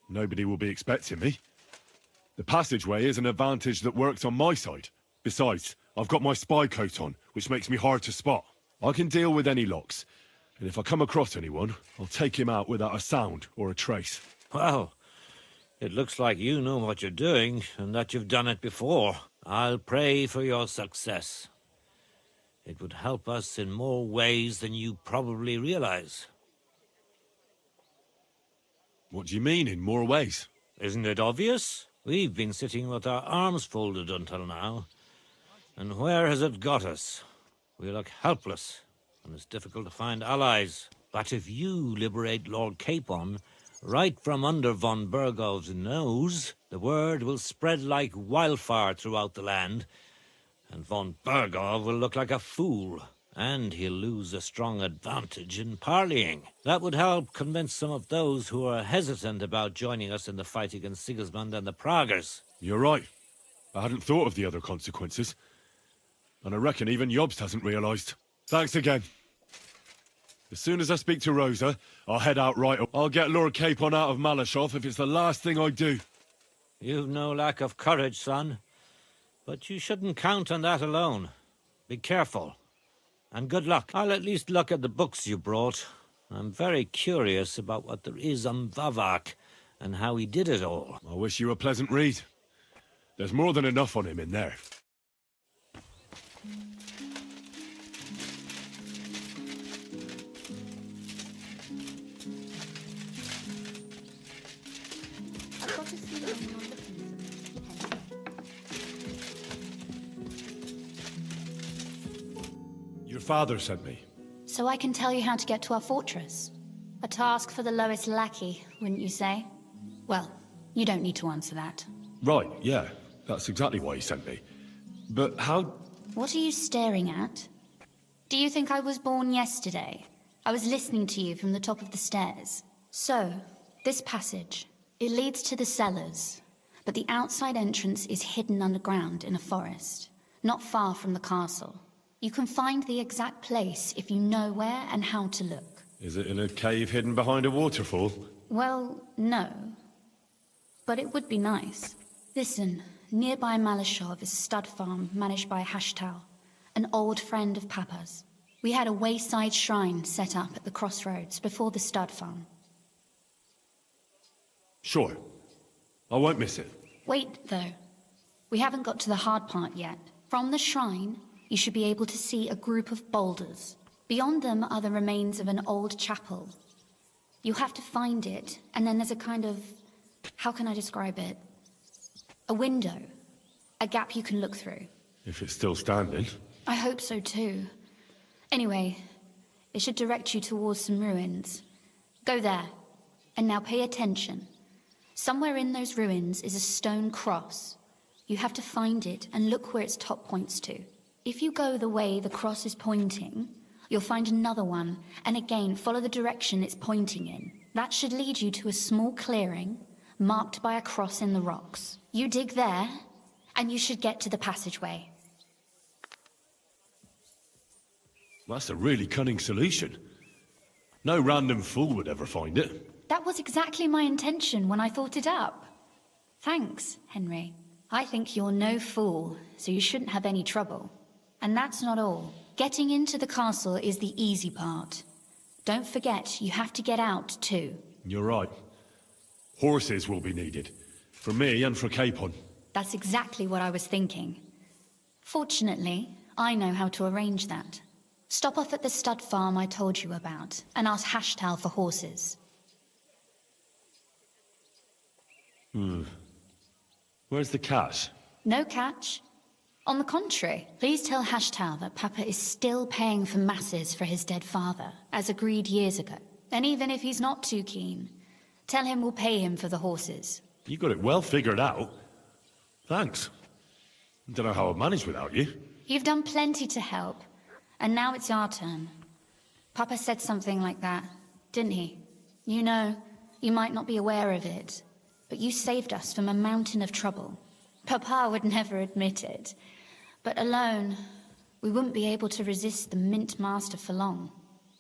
Nobody will be expecting me. The passageway is an advantage that works on my side. Besides, I've got my spy coat on, which makes me hard to spot. I can deal with any locks, and if I come across anyone, I'll take him out without a sound or a trace. Well, it looks like you know what you're doing, and that you've done it before. I'll pray for your success. It would help us in more ways than you probably realize. What do you mean, in more ways? Isn't it obvious? We've been sitting with our arms folded until now. And where has it got us? We look helpless, and it's difficult to find allies. But if you liberate Lord Capon, right from under von Bergov's nose, the word will spread like wildfire throughout the land, and von Bergov will look like a fool, And he'll lose a strong advantage in parleying. That would help convince some of those who are hesitant about joining us in the fight against Sigismund and the Praguers. You're right. I hadn't thought of the other consequences. And I reckon even Jobst hasn't realized. Thanks again. As soon as I speak to Rosa, I'll head out right. I'll get Lord Capon out of Malashov if it's the last thing I do. You've no lack of courage, son. But you shouldn't count on that alone. Be careful. And good luck. I'll at least look at the books you brought. I'm very curious about what there is on Vavak and how he did it all. I wish you a pleasant read. There's more than enough on him in there. I've got a feeling you're looking for me, Henry. Your father sent me. So I can tell you how to get to our fortress. A task for the lowest lackey, wouldn't you say? Well, you don't need to answer that. Right, yeah. That's exactly why he sent me. But how... What are you staring at? Do you think I was born yesterday? I was listening to you from the top of the stairs. So, this passage, it leads to the cellars, but the outside entrance is hidden underground in a forest, not far from the castle. You can find the exact place if you know where and how to look. Is it in a cave hidden behind a waterfall? Well, no. But it would be nice. Listen, nearby Malashov is a stud farm managed by Hashtal, an old friend of Papa's. We had a wayside shrine set up at the crossroads before the stud farm. Sure. I won't miss it. Wait, though. We haven't got to the hard part yet. From the shrine, you should be able to see a group of boulders. Beyond them are the remains of an old chapel. You have to find it, and then there's a kind of... how can I describe it? A window. A gap you can look through. If it's still standing. I hope so too. Anyway, it should direct you towards some ruins. Go there. And now pay attention. Somewhere in those ruins is a stone cross. You have to find it and look where its top points to. If you go the way the cross is pointing, you'll find another one, and again follow the direction it's pointing in. That should lead you to a small clearing, marked by a cross in the rocks. You dig there, and you should get to the passageway. That's a really cunning solution. No random fool would ever find it. That was exactly my intention when I thought it up. Thanks, Henry. I think you're no fool, so you shouldn't have any trouble. And that's not all. Getting into the castle is the easy part. Don't forget, you have to get out too. You're right. Horses will be needed. For me and for Capon. That's exactly what I was thinking. Fortunately, I know how to arrange that. Stop off at the stud farm I told you about, and ask Hashtal for horses. Where's the cash? No catch. On the contrary, please tell Hashtal that Papa is still paying for masses for his dead father, as agreed years ago. And even if he's not too keen, tell him we'll pay him for the horses. You got it well figured out. Thanks. Don't know how I'd manage without you. You've done plenty to help, and now it's our turn. Papa said something like that, didn't he? You know, you might not be aware of it, but you saved us from a mountain of trouble. Papa would never admit it, but alone, we wouldn't be able to resist the Mint Master for long.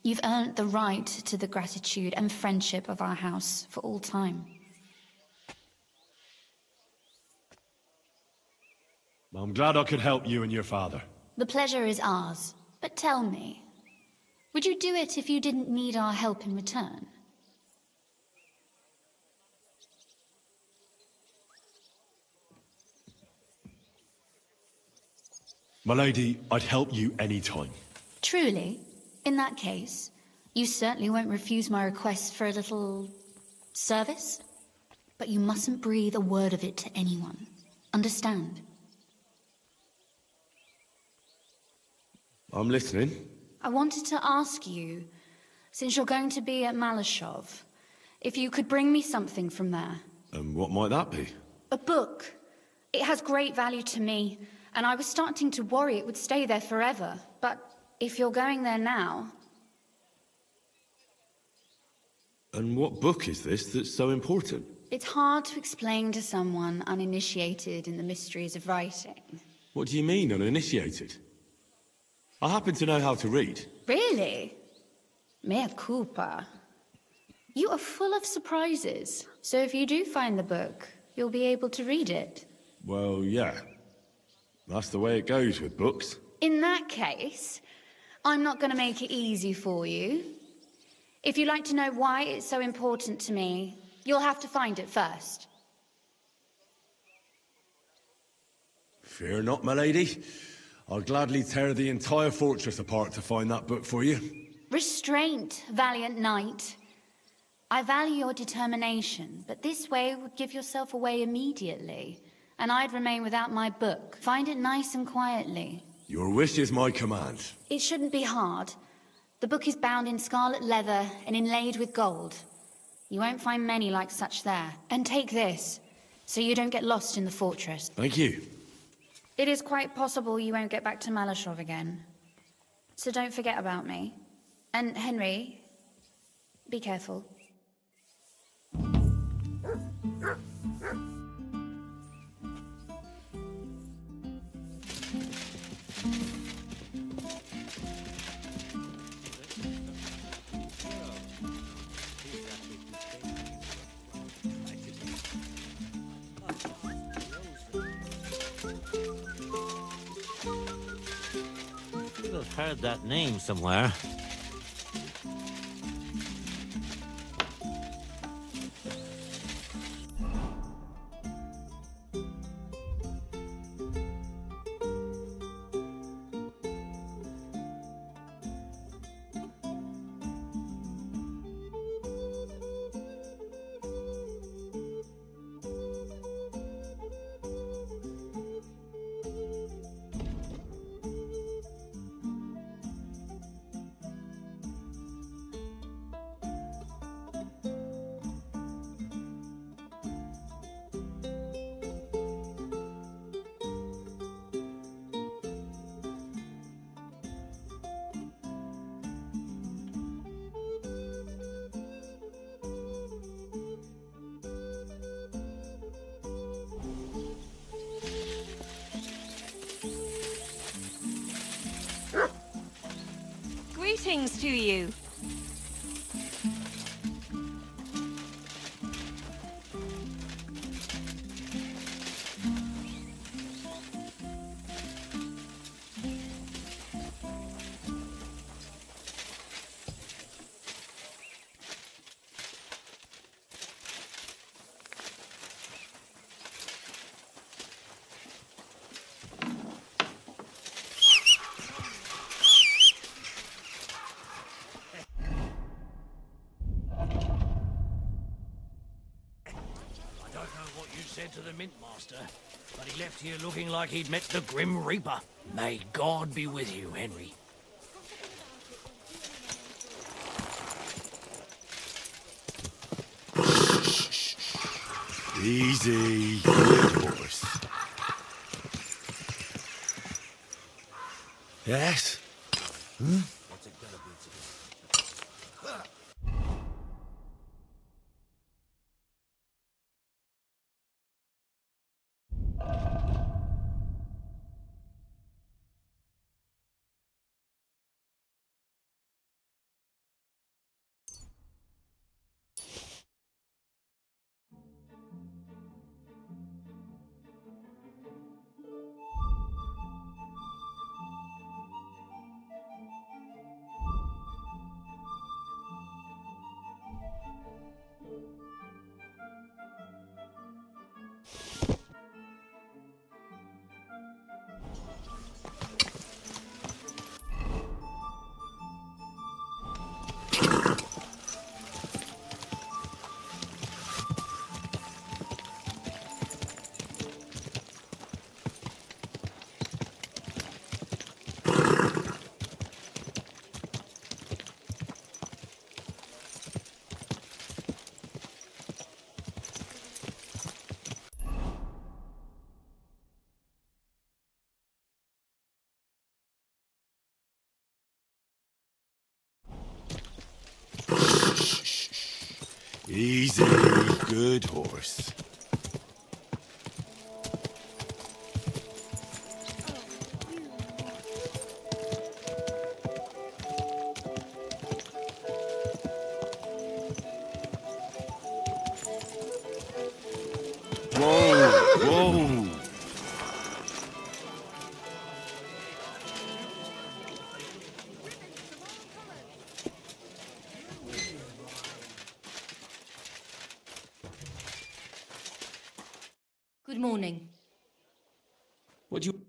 You've earned the right to the gratitude and friendship of our house for all time. I'm glad I could help you and your father. The pleasure is ours, but tell me, would you do it if you didn't need our help in return? My lady, I'd help you any time. Truly? In that case, you certainly won't refuse my request for a little... service? But you mustn't breathe a word of it to anyone. Understand? I'm listening. I wanted to ask you, since you're going to be at Malashov, if you could bring me something from there. And what might that be? A book. It has great value to me, and I was starting to worry it would stay there forever, but If you're going there now, And what book is this that's so important? it's hard to explain to someone uninitiated in the mysteries of writing. What do you mean, uninitiated? I happen to know how to read. Really? Mea culpa. You are full of surprises, so if you do find the book, you'll be able to read it. Well, yeah. That's the way it goes with books. In that case, I'm not going to make it easy for you. If you'd like to know why it's so important to me, you'll have to find it first. Fear not, my lady. I'll gladly tear the entire fortress apart to find that book for you. Restraint, valiant knight. I value your determination, but this way would give yourself away immediately, and I'd remain without my book. Find it nice and quietly. Your wish is my command. It shouldn't be hard. The book is bound in scarlet leather and inlaid with gold. You won't find many like such there. And take this, so you don't get lost in the fortress. Thank you. It is quite possible you won't get back to Malashov again. So don't forget about me. And Henry, be careful. I've heard that name somewhere. Greetings to you. To the Mint Master, but he left here looking like he'd met the Grim Reaper. May God be with you, Henry. Easy, good horse. Yes? Hmm? What's it gonna be today? Easy. Good horse. Whoa, whoa. Good morning. What do you...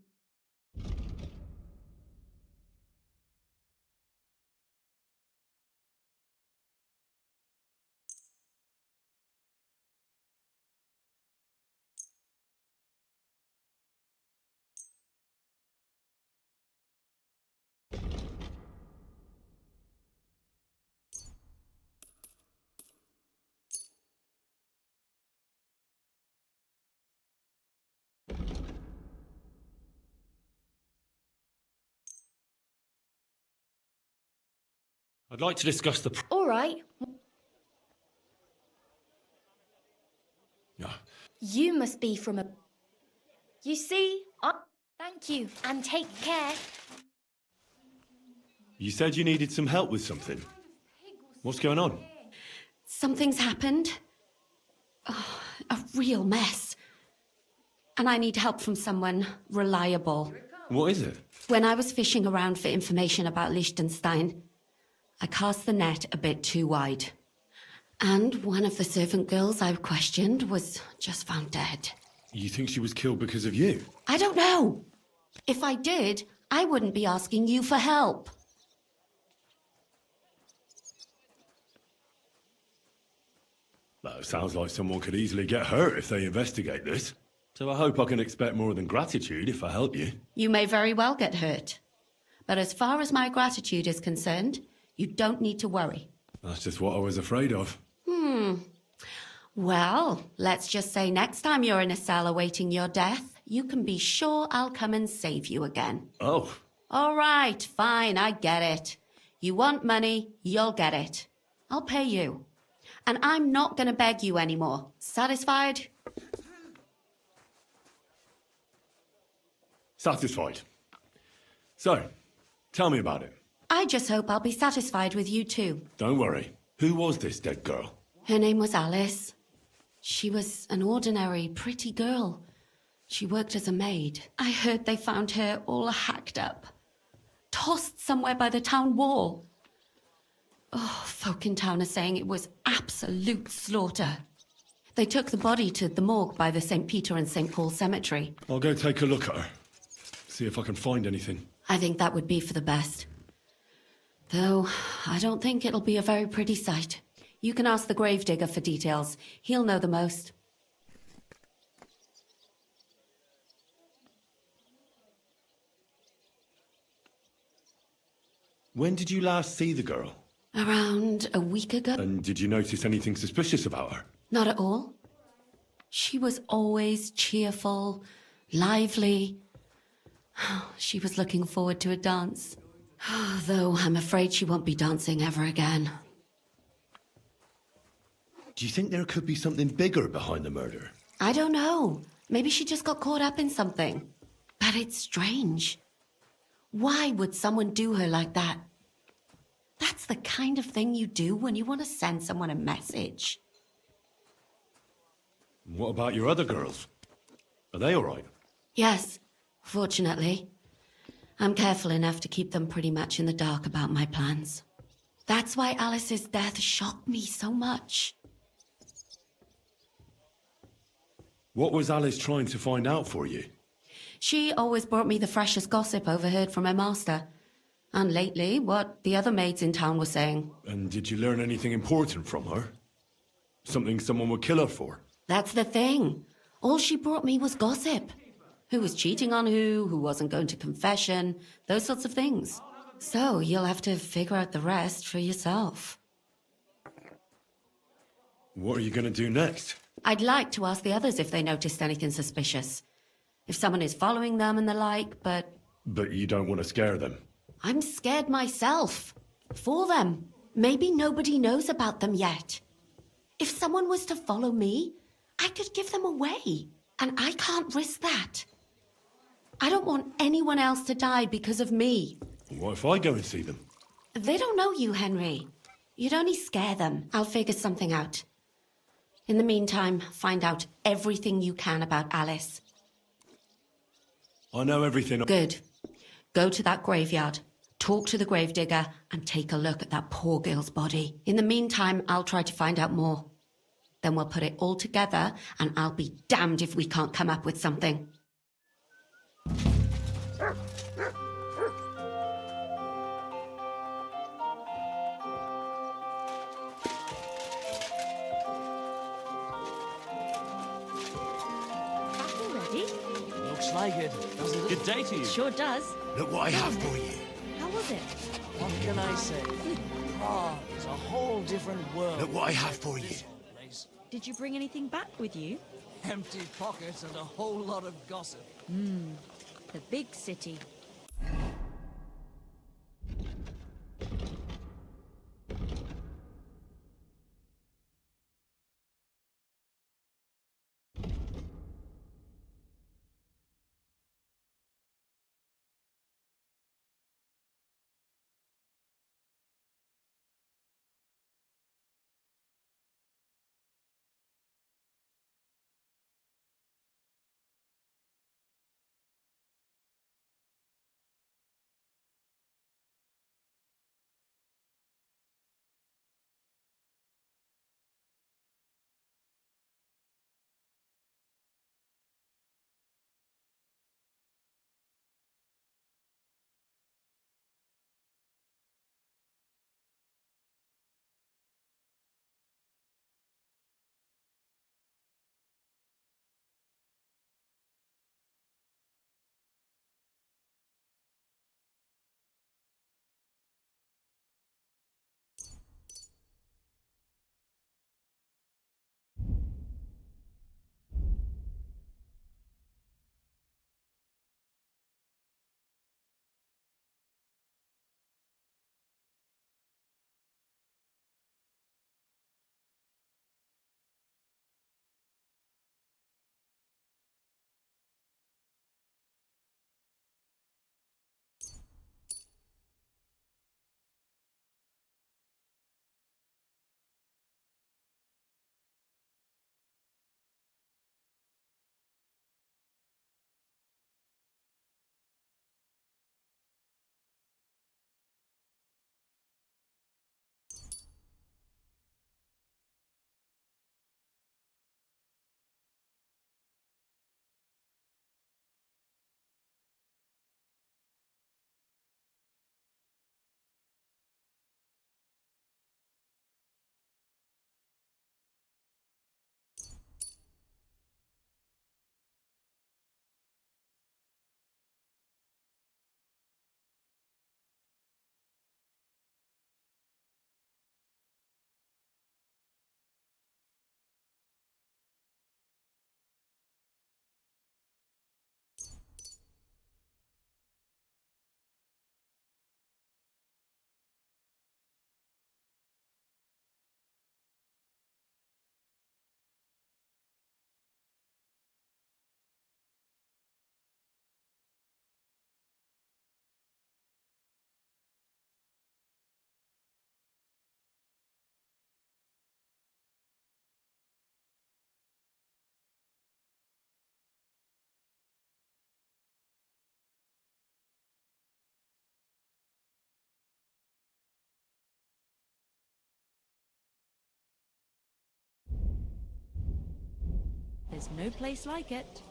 I'd like to discuss the... All right. Yeah. You must be from a... You see? Thank you, and take care. You said you needed some help with something. What's going on? Something's happened. Oh, a real mess. And I need help from someone reliable. What is it? When I was fishing around for information about Liechtenstein, I cast the net a bit too wide. And one of the servant girls I questioned was just found dead. You think she was killed because of you? I don't know. If I did, I wouldn't be asking you for help. That sounds like someone could easily get hurt if they investigate this. So I hope I can expect more than gratitude if I help you. You may very well get hurt. But as far as my gratitude is concerned, you don't need to worry. That's just what I was afraid of. Well, let's just say next time you're in a cell awaiting your death, you can be sure I'll come and save you again. Oh. All right, fine, I get it. You want money, you'll get it. I'll pay you. And I'm not going to beg you anymore. Satisfied? Satisfied. So, tell me about it. I just hope I'll be satisfied with you too. Don't worry. Who was this dead girl? Her name was Alice. She was an ordinary, pretty girl. She worked as a maid. I heard they found her all hacked up, tossed somewhere by the town wall. Oh, folk in town are saying it was absolute slaughter. They took the body to the morgue by the St. Peter and St. Paul cemetery. I'll go take a look at her. See if I can find anything. I think that would be for the best. Though, I don't think it'll be a very pretty sight. You can ask the gravedigger for details. He'll know the most. When did you last see the girl? Around a week ago. And did you notice anything suspicious about her? Not at all. She was always cheerful, lively. She was looking forward to a dance. Though I'm afraid she won't be dancing ever again. Do you think there could be something bigger behind the murder? I don't know. Maybe she just got caught up in something. But it's strange. Why would someone do her like that? That's the kind of thing you do when you want to send someone a message. What about your other girls? Are they all right? Yes, fortunately. I'm careful enough to keep them pretty much in the dark about my plans. That's why Alice's death shocked me so much. What was Alice trying to find out for you? She always brought me the freshest gossip overheard from her master. And lately, what the other maids in town were saying. And did you learn anything important from her? Something someone would kill her for? That's the thing. All she brought me was gossip. Who was cheating on who wasn't going to confession, those sorts of things. So you'll have to figure out the rest for yourself. What are you going to do next? I'd like to ask the others if they noticed anything suspicious. If someone is following them and the like, but... But you don't want to scare them? I'm scared myself. For them. Maybe nobody knows about them yet. If someone was to follow me, I could give them away. And I can't risk that. I don't want anyone else to die because of me. What if I go and see them? They don't know you, Henry. You'd only scare them. I'll figure something out. In the meantime, find out everything you can about Alice. I know everything. Good. Go to that graveyard, talk to the gravedigger, and take a look at that poor girl's body. In the meantime, I'll try to find out more. Then we'll put it all together, and I'll be damned if we can't come up with something. Looks like it, doesn't it? Good day to you. Sure does. Look what I have for you. How was it? What can I say? It's a whole different world. Look what I have for you. Did you bring anything back with you? Empty pockets and a whole lot of gossip. The big city. There's no place like it.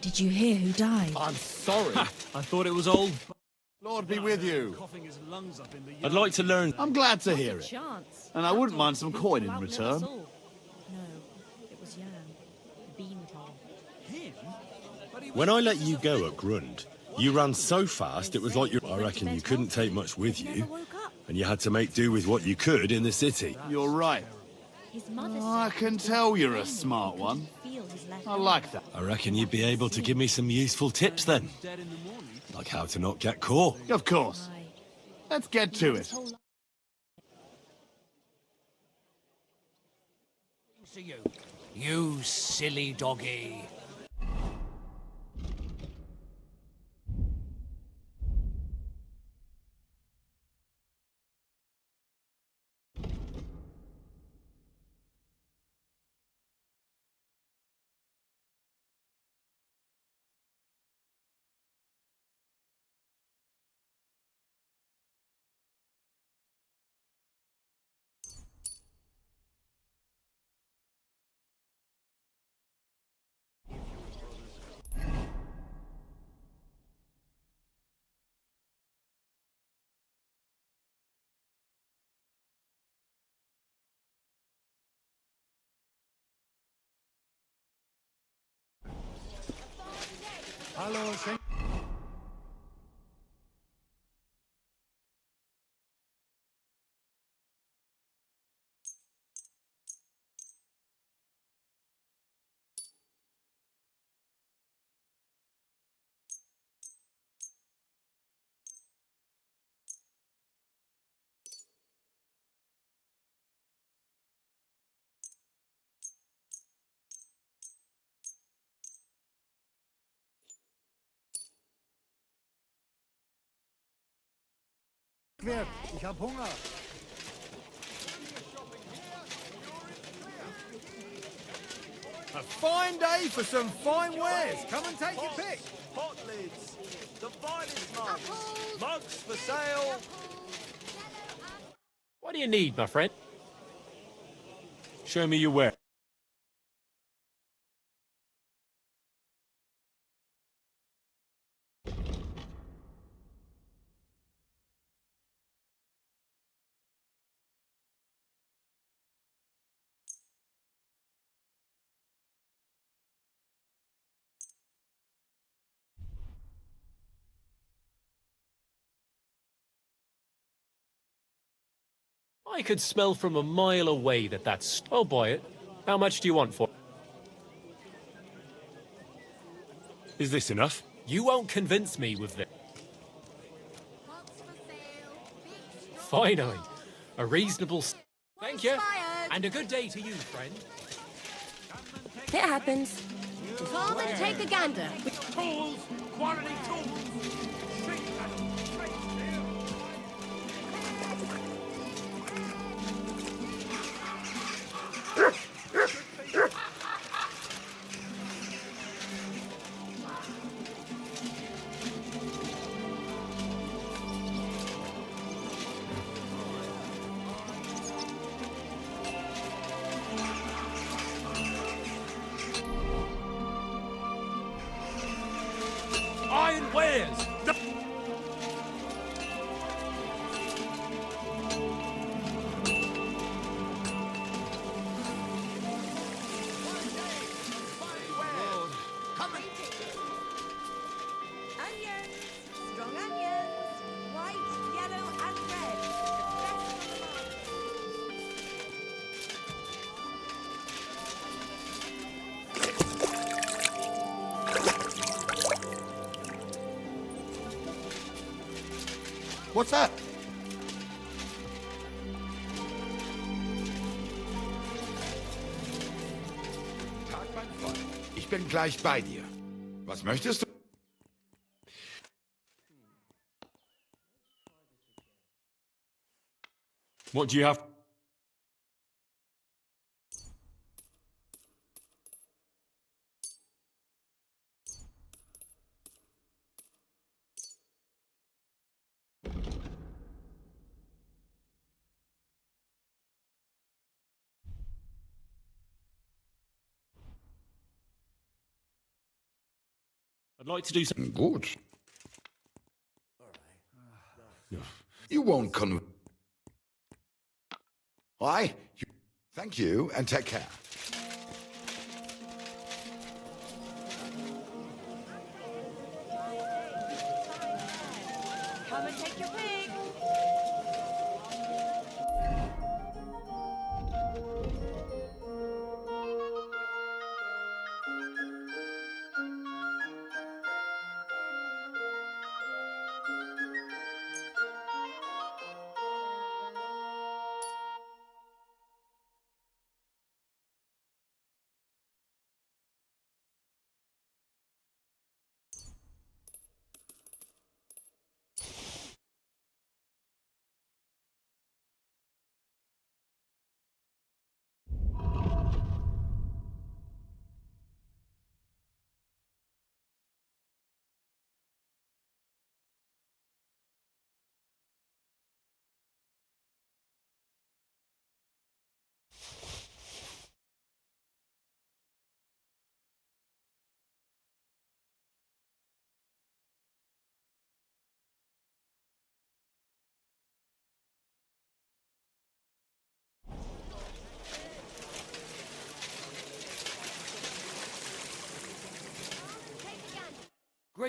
Did you hear who died? I'm sorry. I thought it was old. Lord be with you. Coughing his lungs up in the I'd like to learn. I'm glad to hear it. Chance. And I wouldn't mind some coin in return. No, it was Jan, the beanpole. Him? When I let you go at Grund, you ran so fast it was like I reckon you couldn't take much with you, and you had to make do with what you could in the city. You're right. His mother I can tell you're a smart one. I like that. I reckon you'd be able to give me some useful tips then. like how to not get caught. Of course. Let's get to it. To you, you silly doggy. Hallo, ich hab Hunger. A fine day for some fine wares. Come and take your pick. Pot lids, the finest mugs, mugs for sale. What do you need, my friend? Show me your ware. I could smell from a mile away that that's... I'll buy it. How much do you want for it? Is this enough? You won't convince me with this. Finally, a reasonable... Thank you. And a good day to you, friend. It happens. Come and take a gander. Tools! Quality tools! Iron wares! Onions, strong onions, white, yellow, and red. What's that? Tag mein Freund. Ich bin gleich bei dir. Was möchtest du? What do you have? I'd like to do something. Gut. You won't Why? Thank you, and take care. Come and take your pick.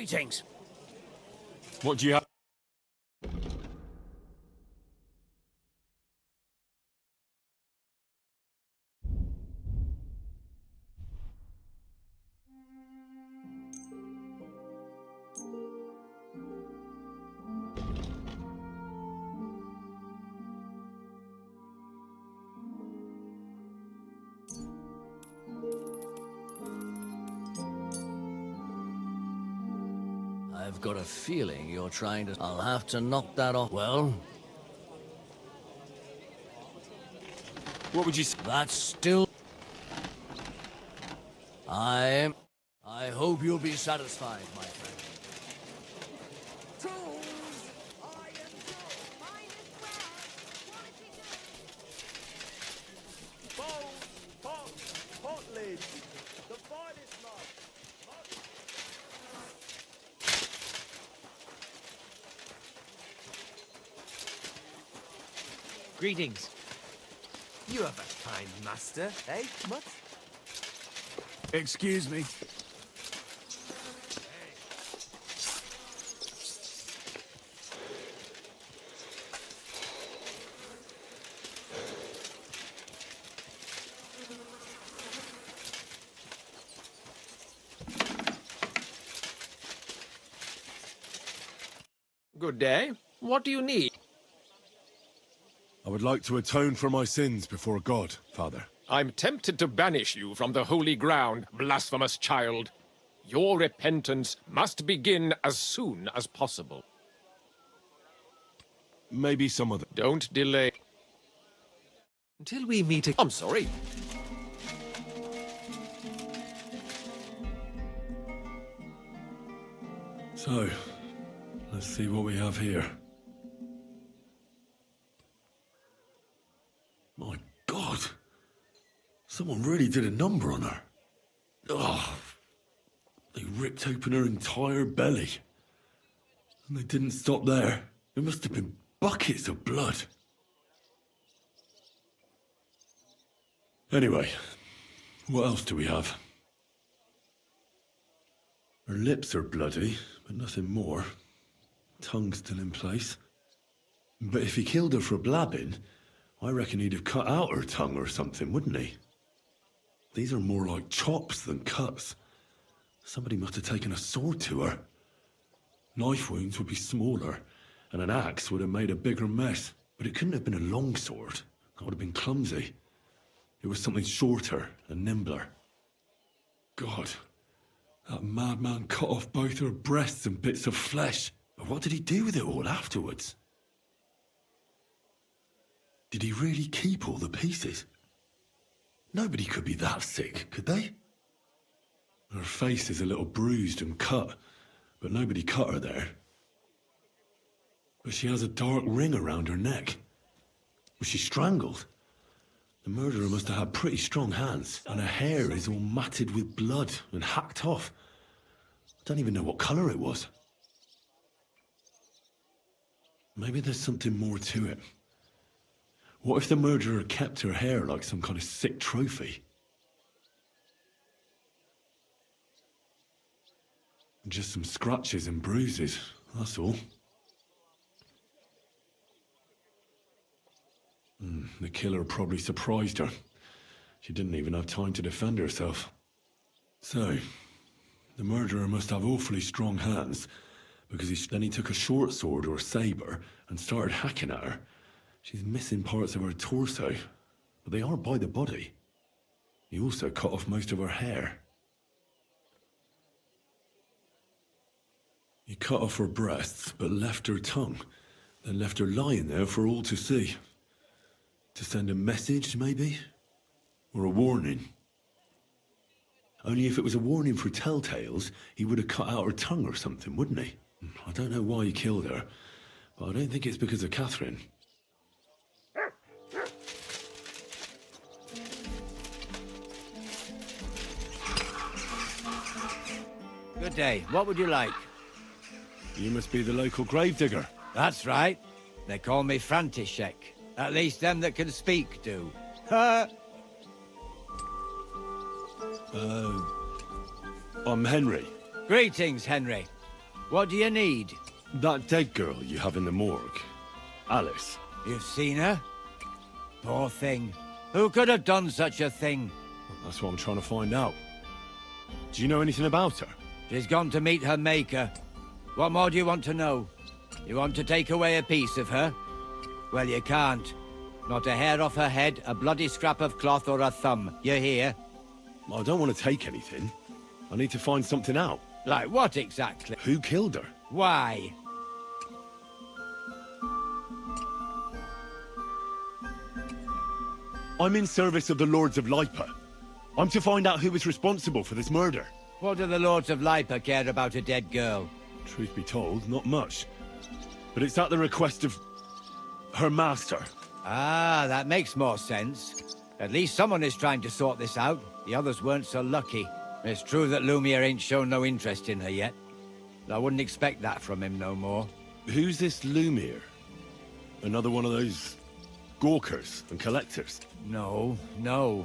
Greetings. What do you have? I've got a feeling you're trying to... I'll have to knock that off. Well... What would you say? That's still... I hope you'll be satisfied, my friend. Greetings. You have a kind master, eh, Mutt? Excuse me. Good day. What do you need? I would like to atone for my sins before God, Father. I'm tempted to banish you from the holy ground, blasphemous child. Your repentance must begin as soon as possible. Maybe some other... Don't delay. Until we meet again. I'm sorry. So, let's see what we have here. My God! Someone really did a number on her. Oh, they ripped open her entire belly. And they didn't stop there. There must have been buckets of blood. Anyway, what else do we have? Her lips are bloody, but nothing more. Tongue still in place. But if he killed her for blabbing, I reckon he'd have cut out her tongue or something, wouldn't he? These are more like chops than cuts. Somebody must have taken a sword to her. Knife wounds would be smaller, and an axe would have made a bigger mess. But it couldn't have been a long sword. That would have been clumsy. It was something shorter and nimbler. God, that madman cut off both her breasts and bits of flesh. But what did he do with it all afterwards? Did he really keep all the pieces? Nobody could be that sick, could they? Her face is a little bruised and cut, but nobody cut her there. But she has a dark ring around her neck. Was she strangled? The murderer must have had pretty strong hands, and her hair is all matted with blood and hacked off. I don't even know what colour it was. Maybe there's something more to it. What if the murderer kept her hair like some kind of sick trophy? Just some scratches and bruises, that's all. The killer probably surprised her. She didn't even have time to defend herself. So, the murderer must have awfully strong hands, because then he took a short sword or saber and started hacking at her. She's missing parts of her torso, but they are by the body. He also cut off most of her hair. He cut off her breasts, but left her tongue, then left her lying there for all to see. To send a message, maybe? Or a warning? Only if it was a warning for telltales, he would have cut out her tongue or something, wouldn't he? I don't know why he killed her, but I don't think it's because of Catherine. Good day. What would you like? You must be the local gravedigger. That's right. They call me František. At least them that can speak do. I'm Henry. Greetings, Henry. What do you need? That dead girl you have in the morgue. Alice. You've seen her? Poor thing. Who could have done such a thing? That's what I'm trying to find out. Do you know anything about her? She's gone to meet her maker. What more do you want to know? You want to take away a piece of her? Well, you can't. Not a hair off her head, a bloody scrap of cloth, or a thumb. You hear? I don't want to take anything. I need to find something out. Like what exactly? Who killed her? Why? I'm in service of the Lords of Lipa. I'm to find out who was responsible for this murder. What do the Lords of Lipa care about a dead girl? Truth be told, not much. But it's at the request of her master. Ah, that makes more sense. At least someone is trying to sort this out. The others weren't so lucky. It's true that Lumiere ain't shown no interest in her yet. I wouldn't expect that from him no more. Who's this Lumiere? Another one of those gawkers and collectors? No, no.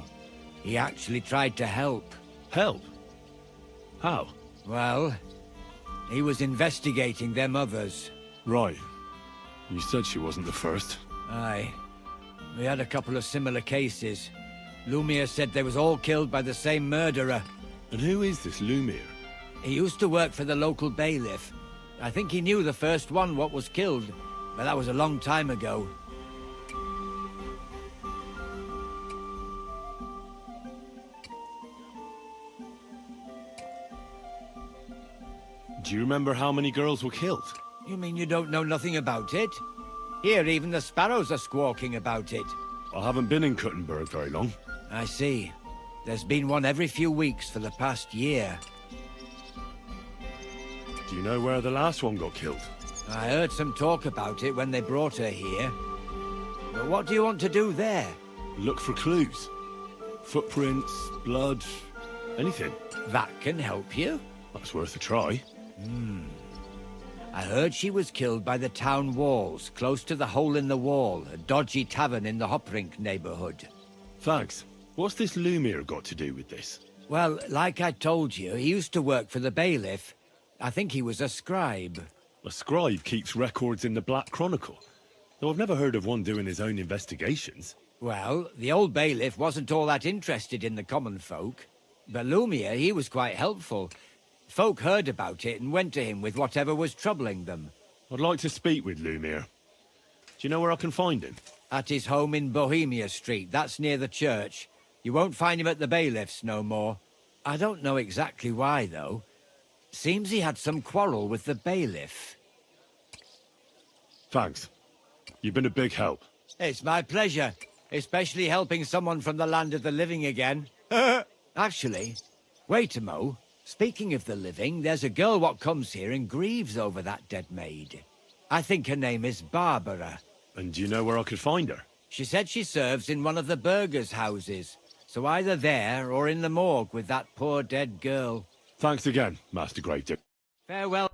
He actually tried to help. Help? How? Well, he was investigating them others. Right. You said she wasn't the first. Aye. We had a couple of similar cases. Lumiere said they was all killed by the same murderer. And who is this Lumiere? He used to work for the local bailiff. I think he knew the first one what was killed, but that was a long time ago. Do you remember how many girls were killed? You mean you don't know nothing about it? Here, even the sparrows are squawking about it. I haven't been in Kuttenberg very long. I see. There's been one every few weeks for the past year. Do you know where the last one got killed? I heard some talk about it when they brought her here. But what do you want to do there? Look for clues. Footprints, blood, anything. That can help you? That's worth a try. I heard she was killed by the town walls, close to the Hole in the Wall, a dodgy tavern in the Hoprink neighborhood. Thanks. What's this Lumiere got to do with this? Well, like I told you, he used to work for the bailiff. I think he was a scribe. A scribe keeps records in the Black Chronicle, though I've never heard of one doing his own investigations. Well, the old bailiff wasn't all that interested in the common folk. But Lumiere, he was quite helpful. Folk heard about it and went to him with whatever was troubling them. I'd like to speak with Lumiere. Do you know where I can find him? At his home in Bohemia Street. That's near the church. You won't find him at the bailiff's no more. I don't know exactly why, though. Seems he had some quarrel with the bailiff. Thanks. You've been a big help. It's my pleasure. Especially helping someone from the land of the living again. Actually, wait a mo. Speaking of the living, there's a girl what comes here and grieves over that dead maid. I think her name is Barbara. And do you know where I could find her? She said she serves in one of the burgers' houses. So either there or in the morgue with that poor dead girl. Thanks again, Master Gravedigger. Farewell.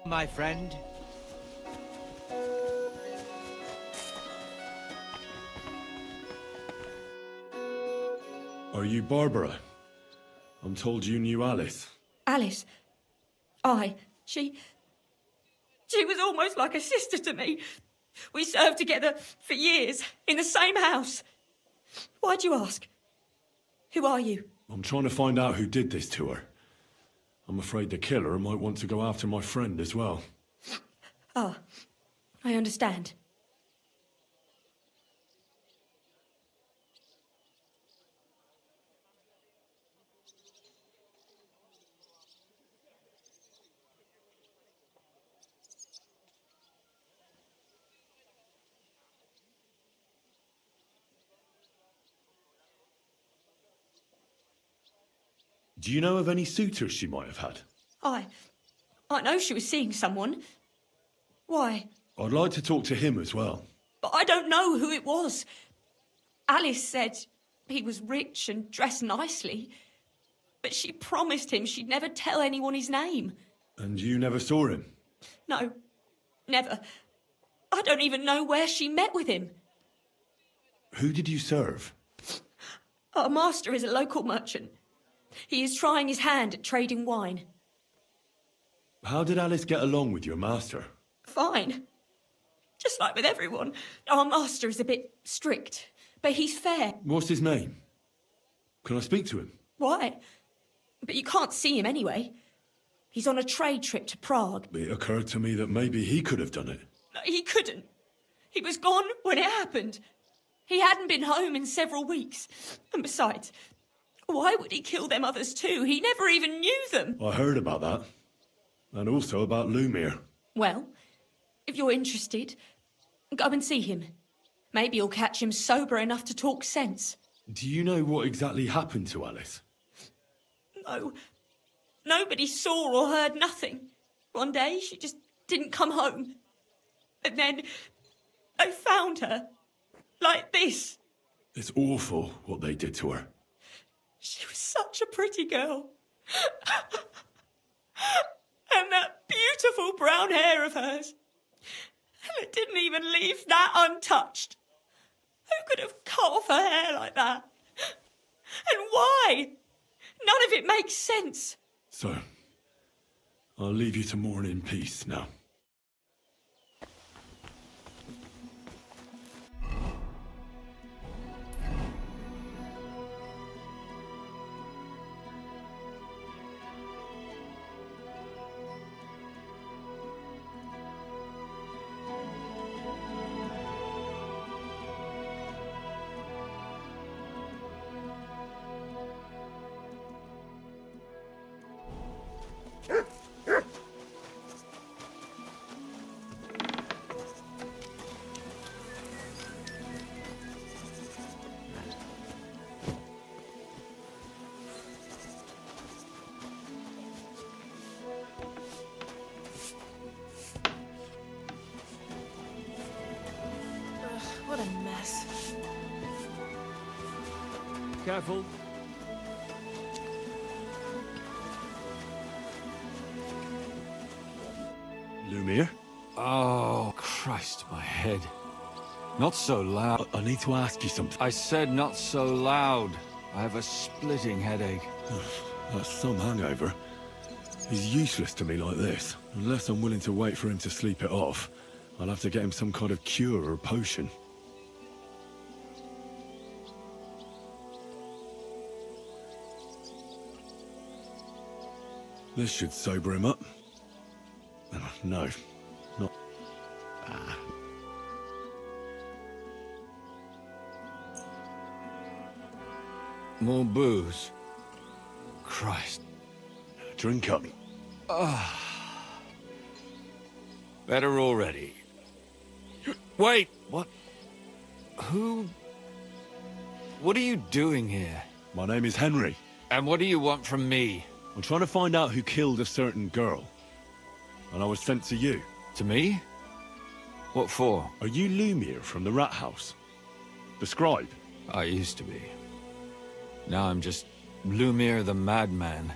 My friend. Are you Barbara? I'm told you knew Alice. Alice? Aye. She was almost like a sister to me. We served together for years, in the same house. Why'd you ask? Who are you? I'm trying to find out who did this to her. I'm afraid the killer might want to go after my friend as well. Ah, I understand. Do you know of any suitors she might have had? I know she was seeing someone. Why? I'd like to talk to him as well. But I don't know who it was. Alice said he was rich and dressed nicely. But she promised him she'd never tell anyone his name. And you never saw him? No, never. I don't even know where she met with him. Who did you serve? Our master is a local merchant. He is trying his hand at trading wine. How did Alice get along with your master? Fine. Just like with everyone. Our master is a bit strict, but he's fair. What's his name? Can I speak to him? Why? But you can't see him anyway. He's on a trade trip to Prague. It occurred to me that maybe he could have done it. No, he couldn't. He was gone when it happened. He hadn't been home in several weeks. And besides, why would he kill them others too? He never even knew them. I heard about that. And also about Lumir. Well, if you're interested, go and see him. Maybe you'll catch him sober enough to talk sense. Do you know what exactly happened to Alice? No. Nobody saw or heard nothing. One day, she just didn't come home. And then they found her. Like this. It's awful what they did to her. She was such a pretty girl. And that beautiful brown hair of hers. And it didn't even leave that untouched. Who could have cut off her hair like that? And why? None of it makes sense. So, I'll leave you to mourn in peace now. What a mess. Careful. Lumir? Oh, Christ, my head. Not so loud. I need to ask you something. I said not so loud. I have a splitting headache. That's some hangover. He's useless to me like this. Unless I'm willing to wait for him to sleep it off, I'll have to get him some kind of cure or potion. This should sober him up. No, not... More booze. Christ. Drink up. Better already. Wait, what? Who... What are you doing here? My name is Henry. And what do you want from me? I'm trying to find out who killed a certain girl. And I was sent to you. To me? What for? Are you Lumir from the Rat House? The scribe? I used to be. Now I'm just Lumir the Madman.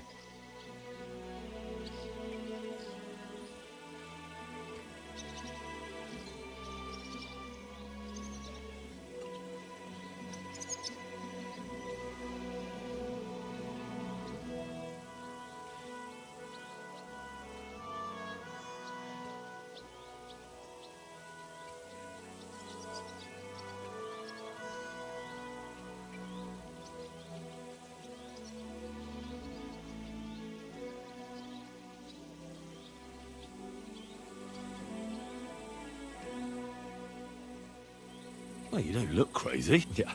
Well, you don't look crazy. Yeah.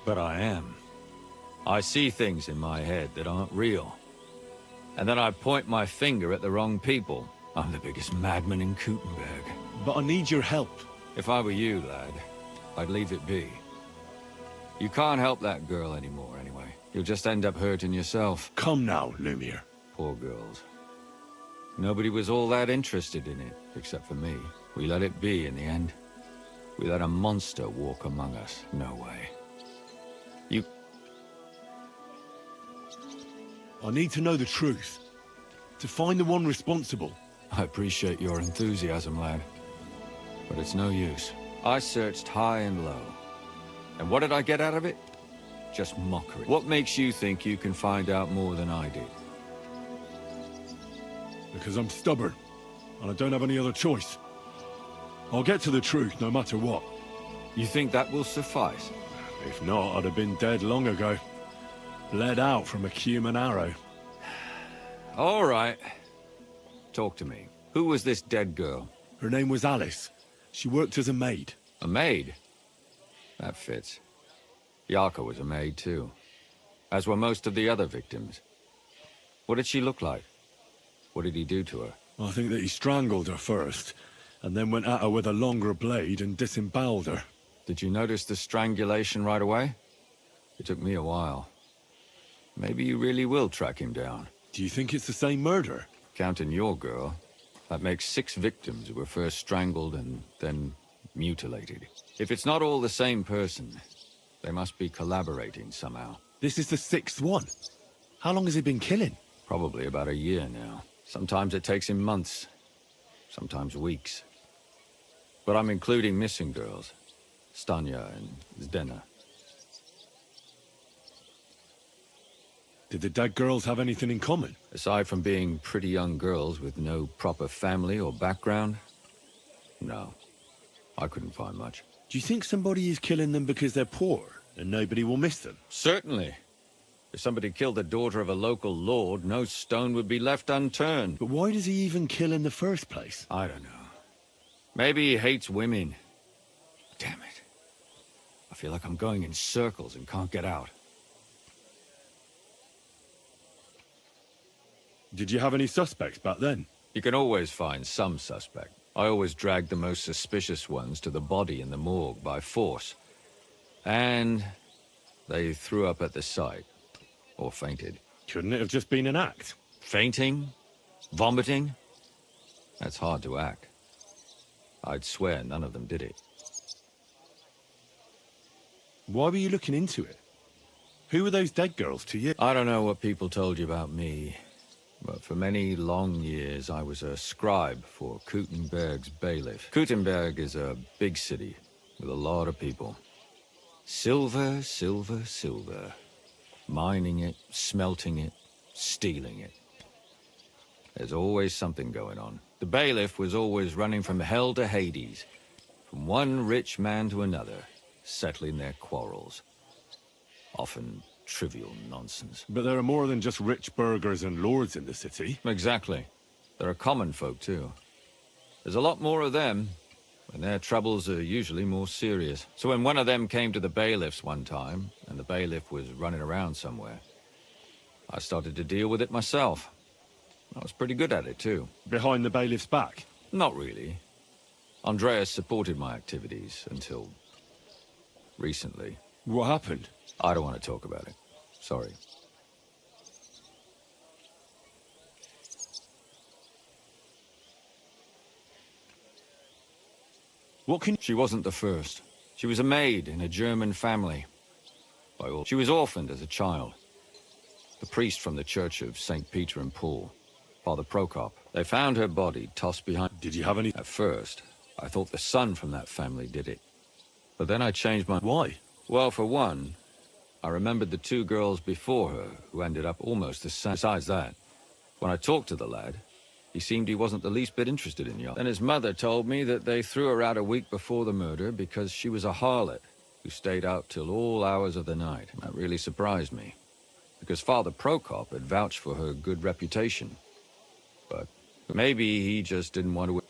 But I am. I see things in my head that aren't real. And then I point my finger at the wrong people. I'm the biggest madman in Kuttenberg. But I need your help. If I were you, lad, I'd leave it be. You can't help that girl anymore, anyway. You'll just end up hurting yourself. Come now, Lumir. Poor girls. Nobody was all that interested in it, except for me. We let it be in the end. We let a monster walk among us. No way. I need to know the truth. To find the one responsible. I appreciate your enthusiasm, lad. But it's no use. I searched high and low. And what did I get out of it? Just mockery. What makes you think you can find out more than I did? Because I'm stubborn, and I don't have any other choice. I'll get to the truth no matter what. You think that will suffice? If not, I'd have been dead long ago. Bled out from a human arrow. All right. Talk to me. Who was this dead girl? Her name was Alice. She worked as a maid. A maid? That fits. Yarka was a maid too. As were most of the other victims. What did she look like? What did he do to her? I think that he strangled her first, and then went at her with a longer blade and disemboweled her. Did you notice the strangulation right away? It took me a while. Maybe you really will track him down. Do you think it's the same murder? Counting your girl, that makes 6 victims who were first strangled and then mutilated. If it's not all the same person, they must be collaborating somehow. This is the 6th one. How long has he been killing? Probably about a year now. Sometimes it takes him months, sometimes weeks. But I'm including missing girls, Stanya and Zdena. Did the dead girls have anything in common? Aside from being pretty young girls with no proper family or background, no. I couldn't find much. Do you think somebody is killing them because they're poor and nobody will miss them? Certainly. If somebody killed the daughter of a local lord, no stone would be left unturned. But why does he even kill in the first place? I don't know. Maybe he hates women. Damn it. I feel like I'm going in circles and can't get out. Did you have any suspects back then? You can always find some suspect. I always dragged the most suspicious ones to the body in the morgue by force. And they threw up at the sight. Or fainted. Couldn't it have just been an act? Fainting? Vomiting? That's hard to act. I'd swear none of them did it. Why were you looking into it? Who were those dead girls to you? I don't know what people told you about me, but for many long years I was a scribe for Kuttenberg's bailiff. Kuttenberg is a big city with a lot of people. Silver, silver, silver. Mining it, smelting it, stealing it. There's always something going on. The bailiff was always running from hell to Hades, from one rich man to another, settling their quarrels. Often trivial nonsense. But there are more than just rich burghers and lords in the city. Exactly. There are common folk too. There's a lot more of them, and their troubles are usually more serious. So when one of them came to the bailiff's one time, and the bailiff was running around somewhere, I started to deal with it myself. I was pretty good at it too. Behind the bailiff's back? Not really. Andreas supported my activities until recently. What happened? I don't want to talk about it. Sorry. What can... She wasn't the first. She was a maid in a German family. She was orphaned as a child. The priest from the church of St. Peter and Paul, Father Prokop, they found her body tossed behind... Did you have any... At first, I thought the son from that family did it. But then I changed my... Why? Well, for one, I remembered the 2 girls before her who ended up almost the same. Besides that, when I talked to the lad, he seemed he wasn't the least bit interested in Yarka. Then his mother told me that they threw her out a week before the murder because she was a harlot who stayed out till all hours of the night. That really surprised me, because Father Prokop had vouched for her good reputation. But maybe he just didn't want to...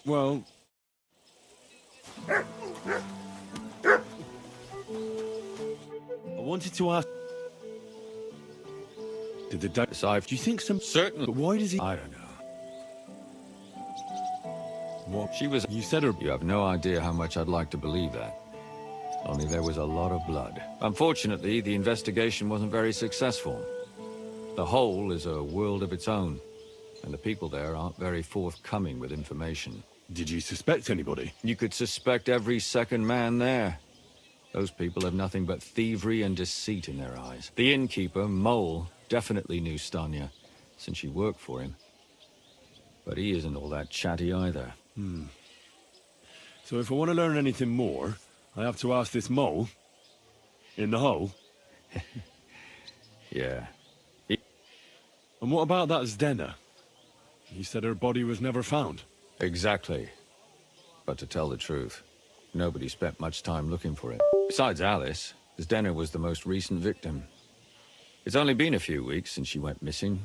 Well... I wanted to ask... Did the dad... Aside, do you think some... Certain... But why does he... I don't know. What? She was... You said her... You have no idea how much I'd like to believe that. Only there was a lot of blood. Unfortunately, the investigation wasn't very successful. The Hole is a world of its own, and the people there aren't very forthcoming with information. Did you suspect anybody? You could suspect every second man there. Those people have nothing but thievery and deceit in their eyes. The innkeeper, Mole, definitely knew Stanya, since she worked for him. But he isn't all that chatty either. So if I want to learn anything more, I have to ask this mole in the hole? Yeah. And what about that Zdena? You said her body was never found. Exactly. But to tell the truth, nobody spent much time looking for it. Besides Alice, Zdena was the most recent victim. It's only been a few weeks since she went missing,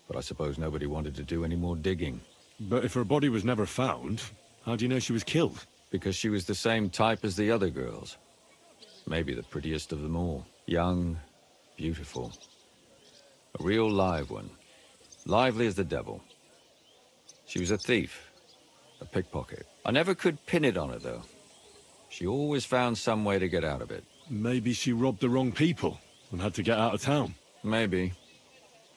but I suppose nobody wanted to do any more digging. But if her body was never found, how do you know she was killed? Because she was the same type as the other girls. Maybe the prettiest of them all. Young, beautiful. A real live one. Lively as the devil. She was a thief. A pickpocket. I never could pin it on her, though. She always found some way to get out of it. Maybe she robbed the wrong people and had to get out of town. Maybe.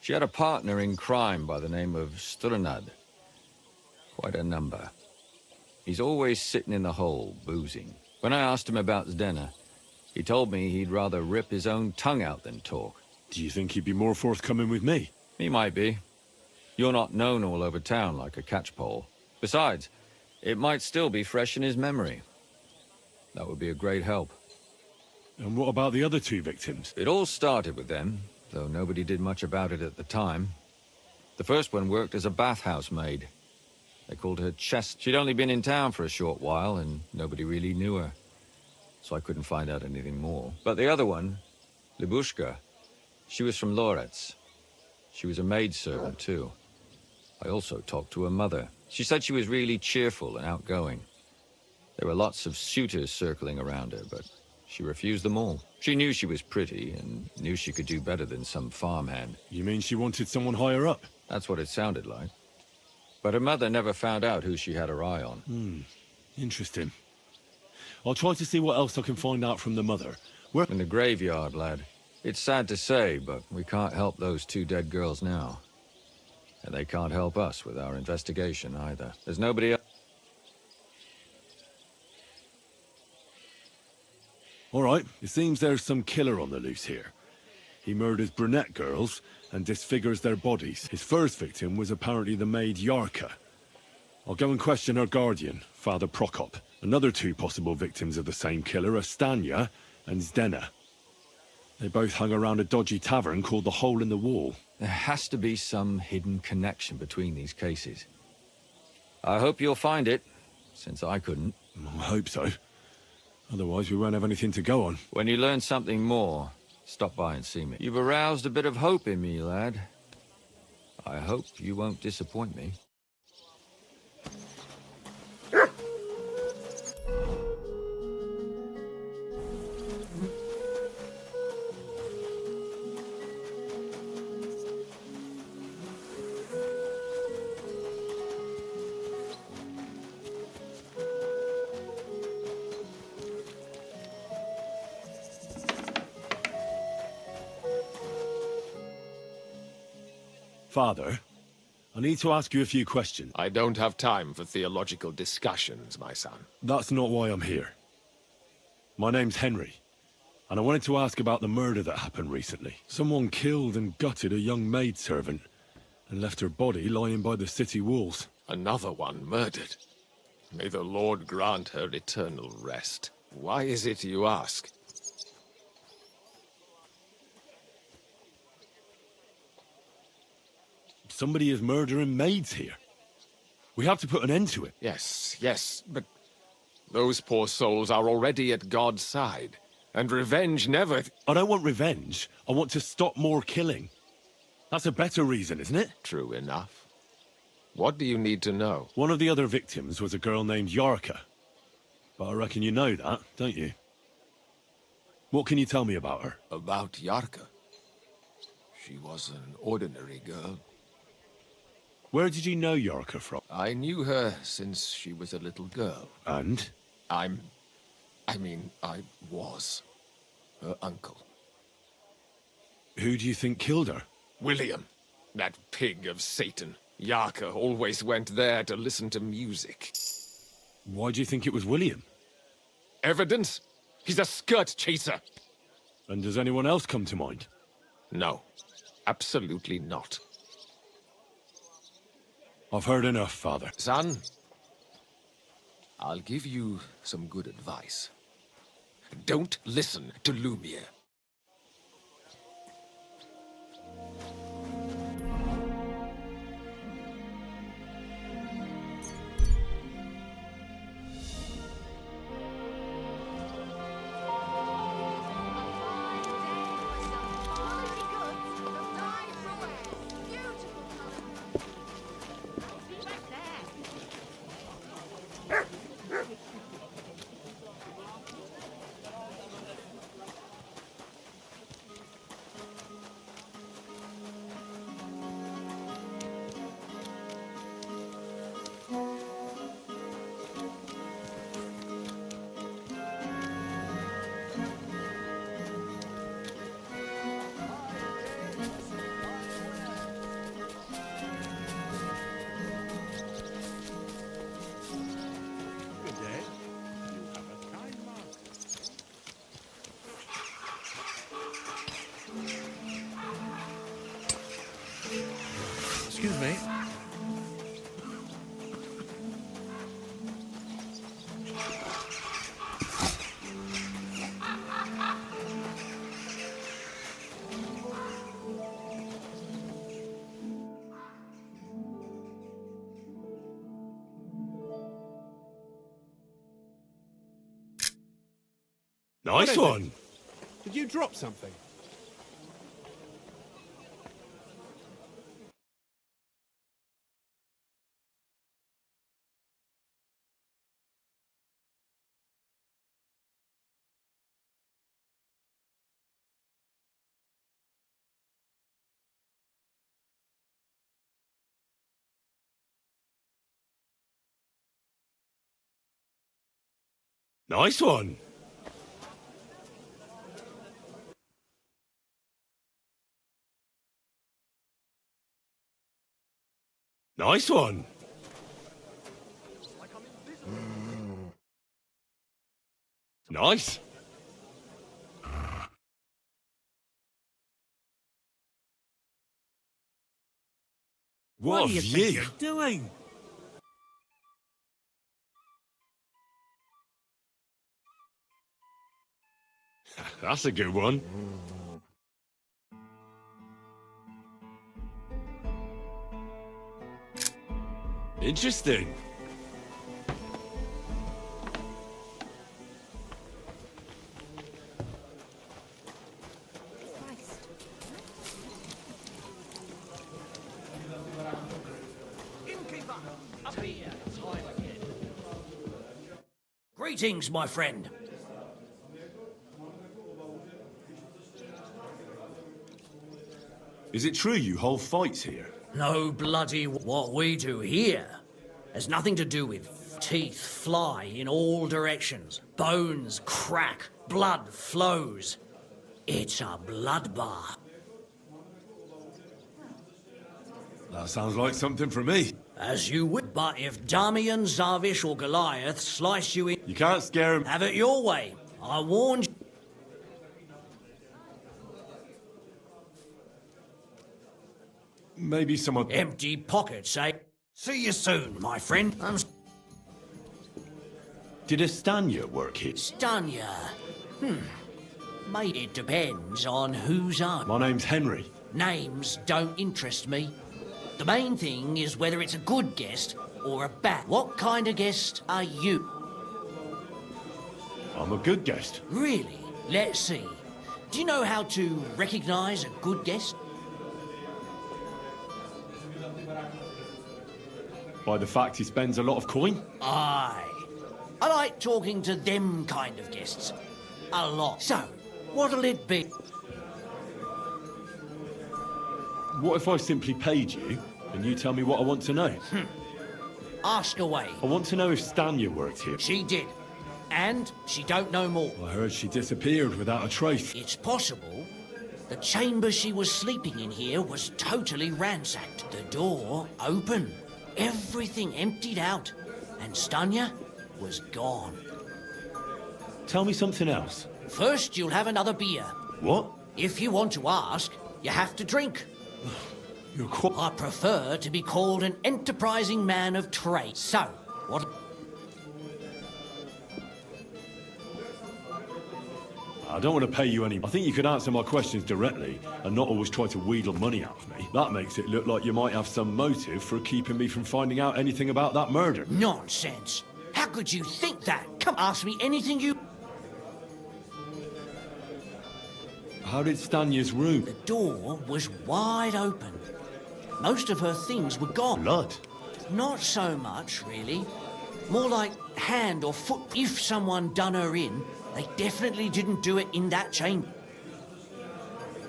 She had a partner in crime by the name of Strunad. Quite a number. He's always sitting in the hole, boozing. When I asked him about Zdena, he told me he'd rather rip his own tongue out than talk. Do you think he'd be more forthcoming with me? He might be. You're not known all over town like a catchpole. Besides, it might still be fresh in his memory. That would be a great help. And what about the other two victims? It all started with them, though nobody did much about it at the time. The first one worked as a bathhouse maid. They called her Chest. She'd only been in town for a short while, and nobody really knew her. So I couldn't find out anything more. But the other one, Libushka, she was from Loretz. She was a maidservant, too. I also talked to her mother. She said she was really cheerful and outgoing. There were lots of suitors circling around her, but she refused them all. She knew she was pretty and knew she could do better than some farmhand. You mean she wanted someone higher up? That's what it sounded like. But her mother never found out who she had her eye on. Interesting. I'll try to see what else I can find out from the mother. Where? In the graveyard, lad. It's sad to say, but we can't help those two dead girls now. And they can't help us with our investigation either. There's nobody else. All right, it seems there's some killer on the loose here. He murders brunette girls and disfigures their bodies. His first victim was apparently the maid Yarka. I'll go and question her guardian, Father Prokop. Another two possible victims of the same killer are Stanya and Zdena. They both hung around a dodgy tavern called the Hole in the Wall. There has to be some hidden connection between these cases. I hope you'll find it, since I couldn't. I hope so. Otherwise we won't have anything to go on. When you learn something more, stop by and see me. You've aroused a bit of hope in me, lad. I hope you won't disappoint me. Father, I need to ask you a few questions. I don't have time for theological discussions, my son. That's not why I'm here. My name's Henry, and I wanted to ask about the murder that happened recently. Someone killed and gutted a young maidservant and left her body lying by the city walls. Another one murdered. May the Lord grant her eternal rest. Why is it you ask? Somebody is murdering maids here. We have to put an end to it. Yes, but those poor souls are already at God's side, and revenge never... I don't want revenge. I want to stop more killing. That's a better reason, isn't it? True enough. What do you need to know? One of the other victims was a girl named Yarka. But I reckon you know that, don't you? What can you tell me about her? About Yarka? She was an ordinary girl. Where did you know Yarka from? I knew her since she was a little girl. And? I was her uncle. Who do you think killed her? William, that pig of Satan. Yarka always went there to listen to music. Why do you think it was William? Evidence? He's a skirt chaser. And does anyone else come to mind? No, absolutely not. I've heard enough, Father. Son, I'll give you some good advice. Don't listen to Lumiere. Excuse me. Nice one. Did you drop something? Nice one. Nice one. Nice. What do you think view. you're doing? That's a good one. Interesting. Greetings, my friend. Is it true you hold fights here? No bloody what we do here has nothing to do with teeth fly in all directions, bones crack, blood flows. It's a bloodbath. That sounds like something for me. As you would, but if Damian, Zavish or Goliath slice you in... You can't scare him. Have it your way. I warned you. Maybe someone... Empty pockets, eh? See you soon, my friend. Did a Stanya work here? Stanya? Mate, it depends on who's up. My name's Henry. Names don't interest me. The main thing is whether it's a good guest or a bad. What kind of guest are you? I'm a good guest. Really? Let's see. Do you know how to recognise a good guest? By the fact he spends a lot of coin? Aye. I like talking to them kind of guests. A lot. So, what'll it be? What if I simply paid you and you tell me what I want to know? Ask away. I want to know if Stanya worked here. She did. And she don't know more. I heard she disappeared without a trace. It's possible. The chamber she was sleeping in here was totally ransacked. The door open. Everything emptied out. And Stanya was gone. Tell me something else. First, you'll have another beer. What? If you want to ask, you have to drink. You're quite... I prefer to be called an enterprising man of trade. So, what... I don't want to pay you any... I think you could answer my questions directly and not always try to wheedle money out of me. That makes it look like you might have some motive for keeping me from finding out anything about that murder. Nonsense. How could you think that? Come ask me anything you... How did Stanya's room? The door was wide open. Most of her things were gone. Blood? Not so much, really. More like hand or foot. If someone done her in, they definitely didn't do it in that chamber.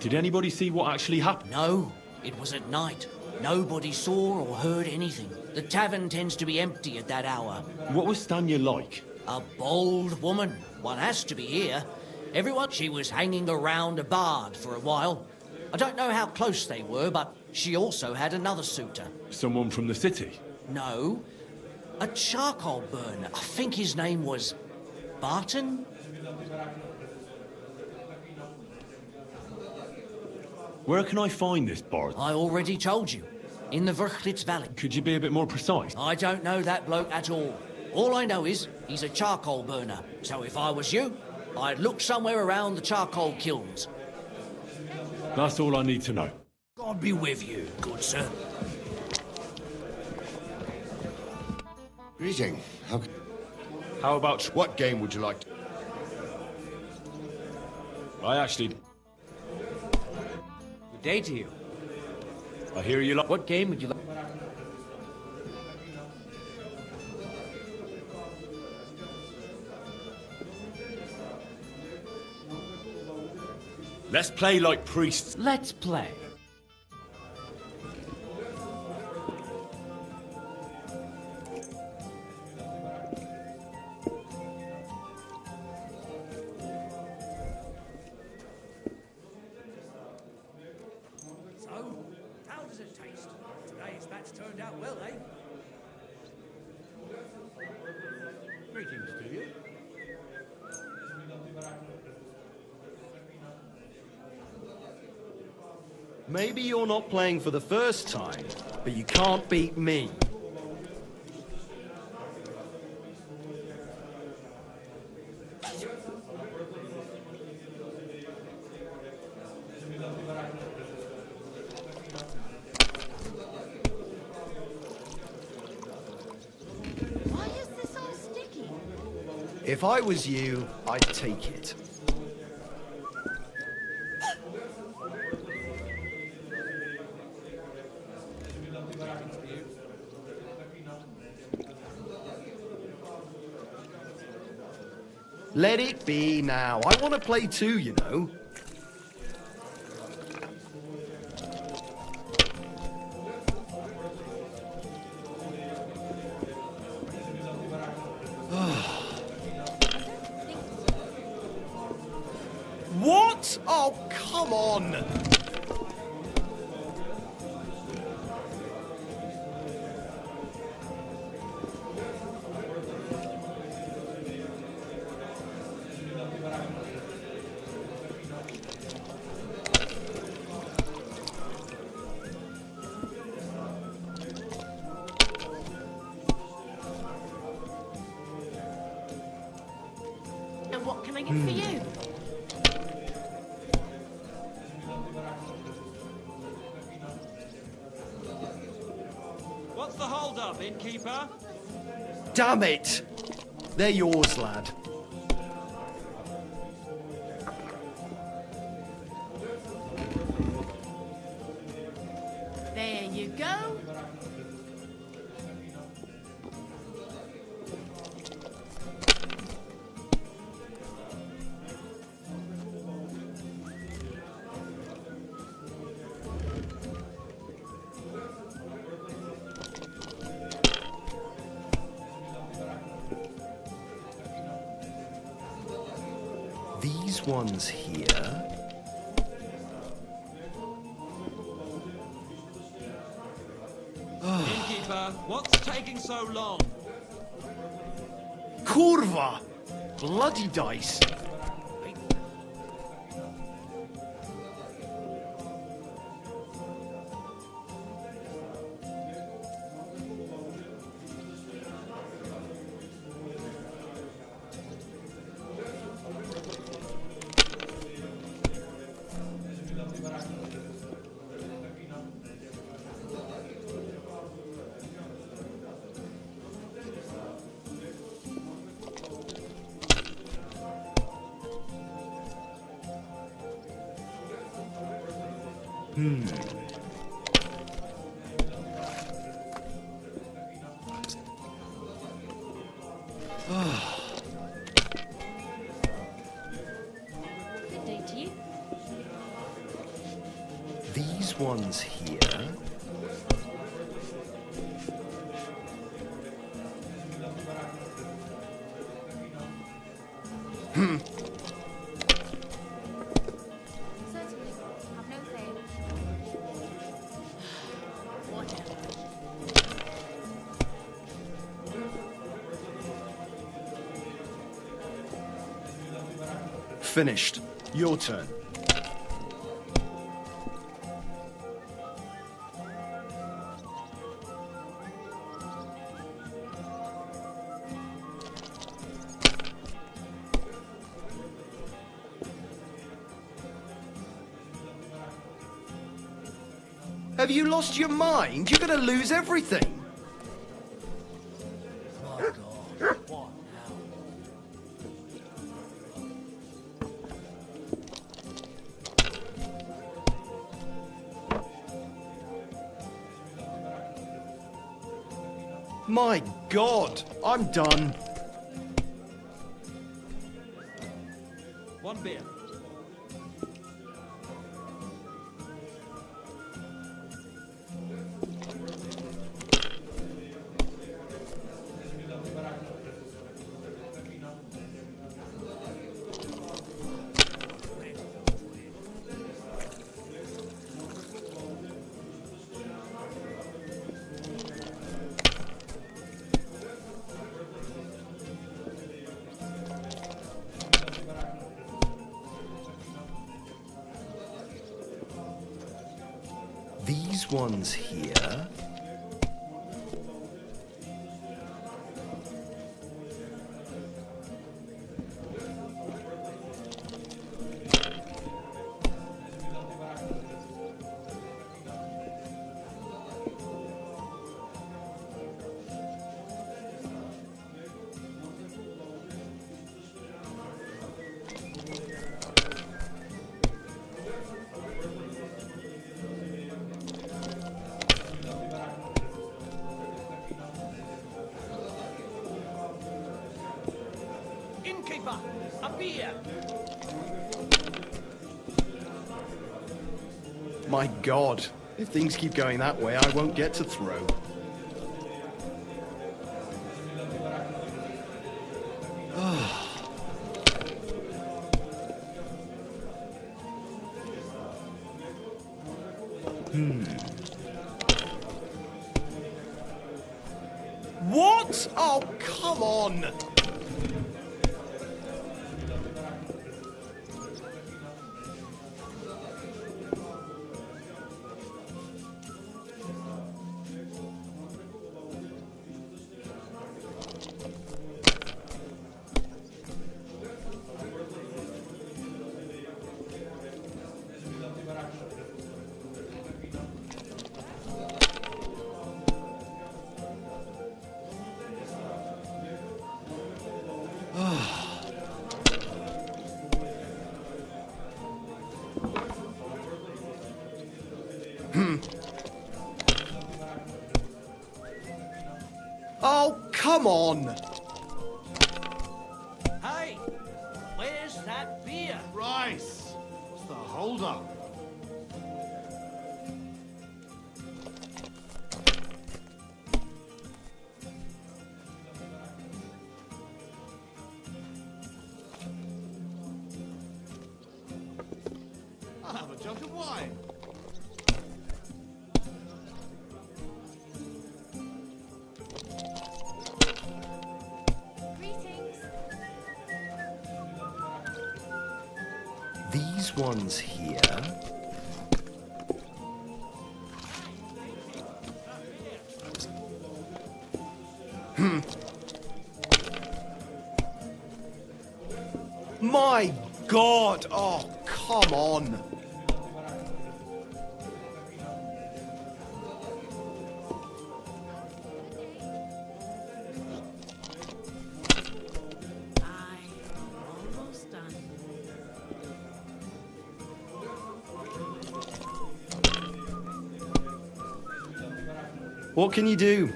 Did anybody see what actually happened? No, it was at night. Nobody saw or heard anything. The tavern tends to be empty at that hour. What was Stanya like? A bold woman. One has to be here. Everyone, she was hanging around a bard for a while. I don't know how close they were, but she also had another suitor. Someone from the city? No, a charcoal burner. I think his name was Barton? Where can I find this bard? I already told you. In the Verchlitz Valley. Could you be a bit more precise? I don't know that bloke at all. All I know is he's a charcoal burner. So if I was you, I'd look somewhere around the charcoal kilns. That's all I need to know. God be with you, good sir. Greeting. How about... What game would you like to... I actually... Good day to you. I hear you like... What game would you like? Let's play like priests. Let's play. So, how does it taste? Today's match turned out well, eh? Greetings to you. Maybe you're not playing for the first time, but you can't beat me. Why is this all sticky? If I was you, I'd take it. Let it be now. I want to play too, you know. What? Oh, come on! And what can I get for you? What's the hold-up, innkeeper? Damn it! They're yours, lad. There you go. These ones here. Innkeeper, what's taking so long? Kurva! Bloody dice. Good day to you. These ones here. Certainly. Have no fail. Whatever. Finished. Your turn. Have you lost your mind? You're gonna lose everything. My God, I'm done. One beer. These ones here. Innkeeper, a beer. My God, if things keep going that way, I won't get to throw. What? Oh, come on! Oh, come on! Hey, where's that beer? Rice. What's the hold up? I'll have a jug of wine. Greetings. these ones here. My God! Oh, come on! Almost done. What can you do?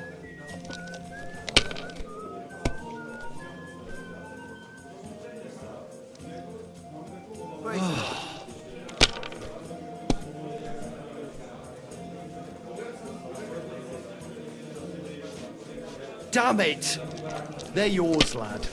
Damn it! They're yours, lad.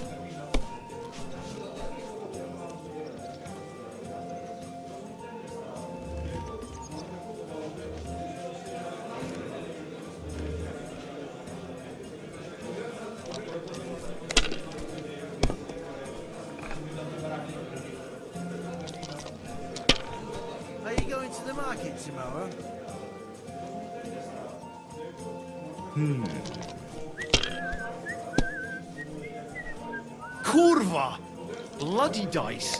Are you going to the market tomorrow? Kurva! Bloody dice.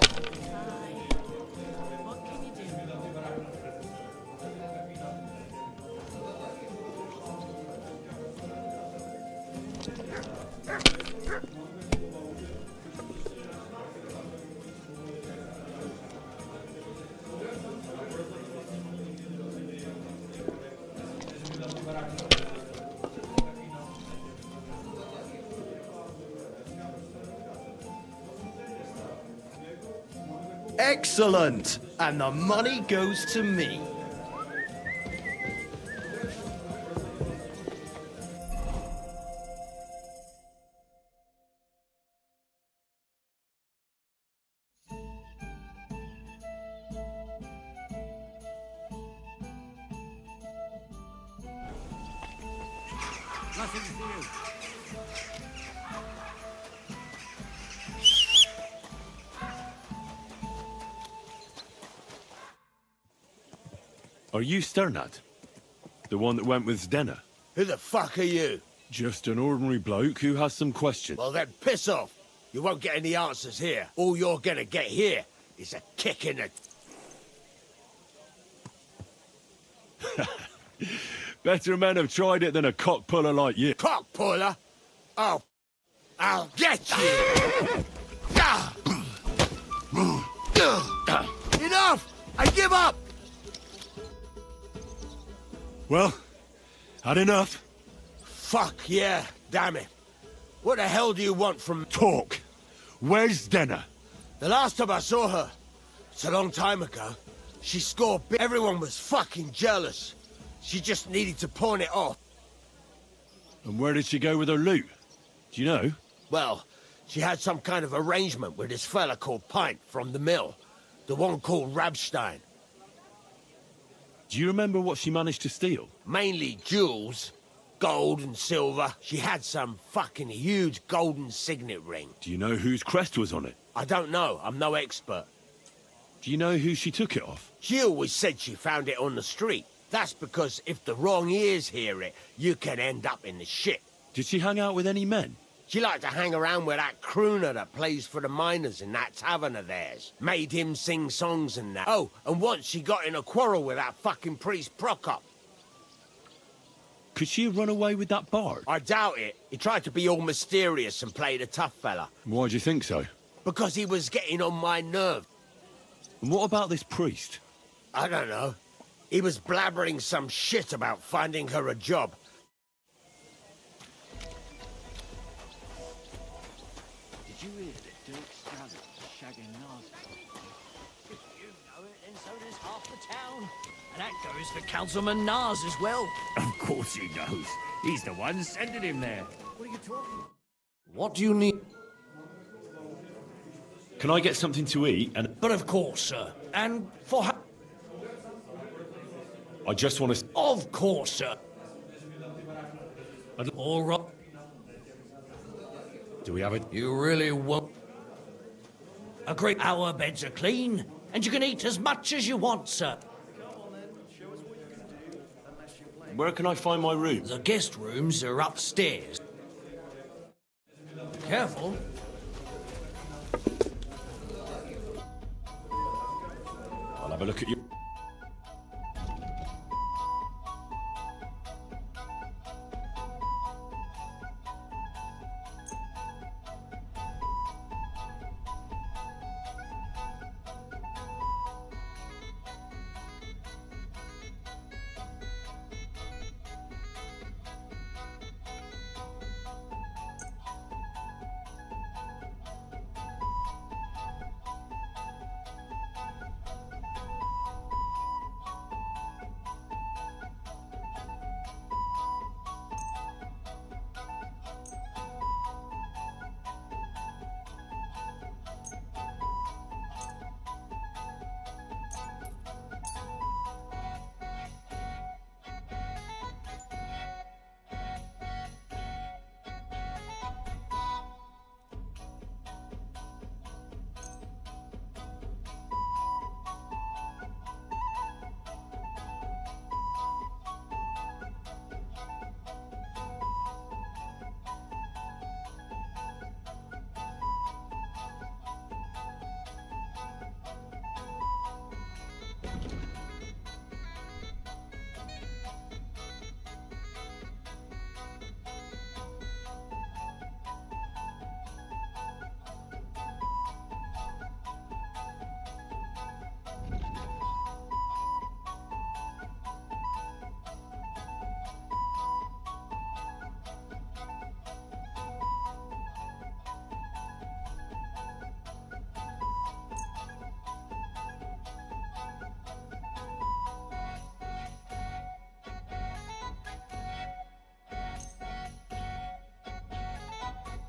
Excellent! And the money goes to me. Nothing for you. Are you Sternad? The one that went with Zdenna? Who the fuck are you? Just an ordinary bloke who has some questions. Well then, piss off. You won't get any answers here. All you're gonna get here is a kick in the... Better men have tried it than a cock puller like you. Cock puller? Oh, I'll get you! Enough! I give up! Well, had enough. Fuck yeah, damn it. What the hell do you want from... Talk. Where's Zdenna? The last time I saw her, it's a long time ago, she scored big. Everyone was fucking jealous. She just needed to pawn it off. And where did she go with her loot? Do you know? Well, she had some kind of arrangement with this fella called Pint from the mill. The one called Rabstein. Do you remember what she managed to steal? Mainly jewels. Gold and silver. She had some fucking huge golden signet ring. Do you know whose crest was on it? I don't know. I'm no expert. Do you know who she took it off? She always said she found it on the street. That's because if the wrong ears hear it, you can end up in the shit. Did she hang out with any men? She liked to hang around with that crooner that plays for the miners in that tavern of theirs. Made him sing songs and that. Oh, and once she got in a quarrel with that fucking priest Prokop. Could she have run away with that bard? I doubt it. He tried to be all mysterious and play the tough fella. Why do you think so? Because he was getting on my nerve. And what about this priest? I don't know. He was blabbering some shit about finding her a job. Did you hear that Dirk Strathern is shagging Nars? If you know it, then so does half the town. And that goes for Councilman Nars as well. Of course he knows. He's the one sending him there. What are you talking about? What do you need? Can I get something to eat and... But of course, sir. And for how... I just want to... Of course, sir. All right. Do we have it? You really won't... Agree our beds are clean, and you can eat as much as you want, sir. Where can I find my room? The guest rooms are upstairs. Careful. I'll have a look at you.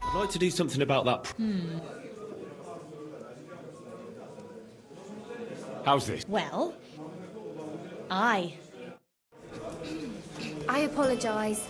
I'd like to do something about that. How's this? Well, I apologise.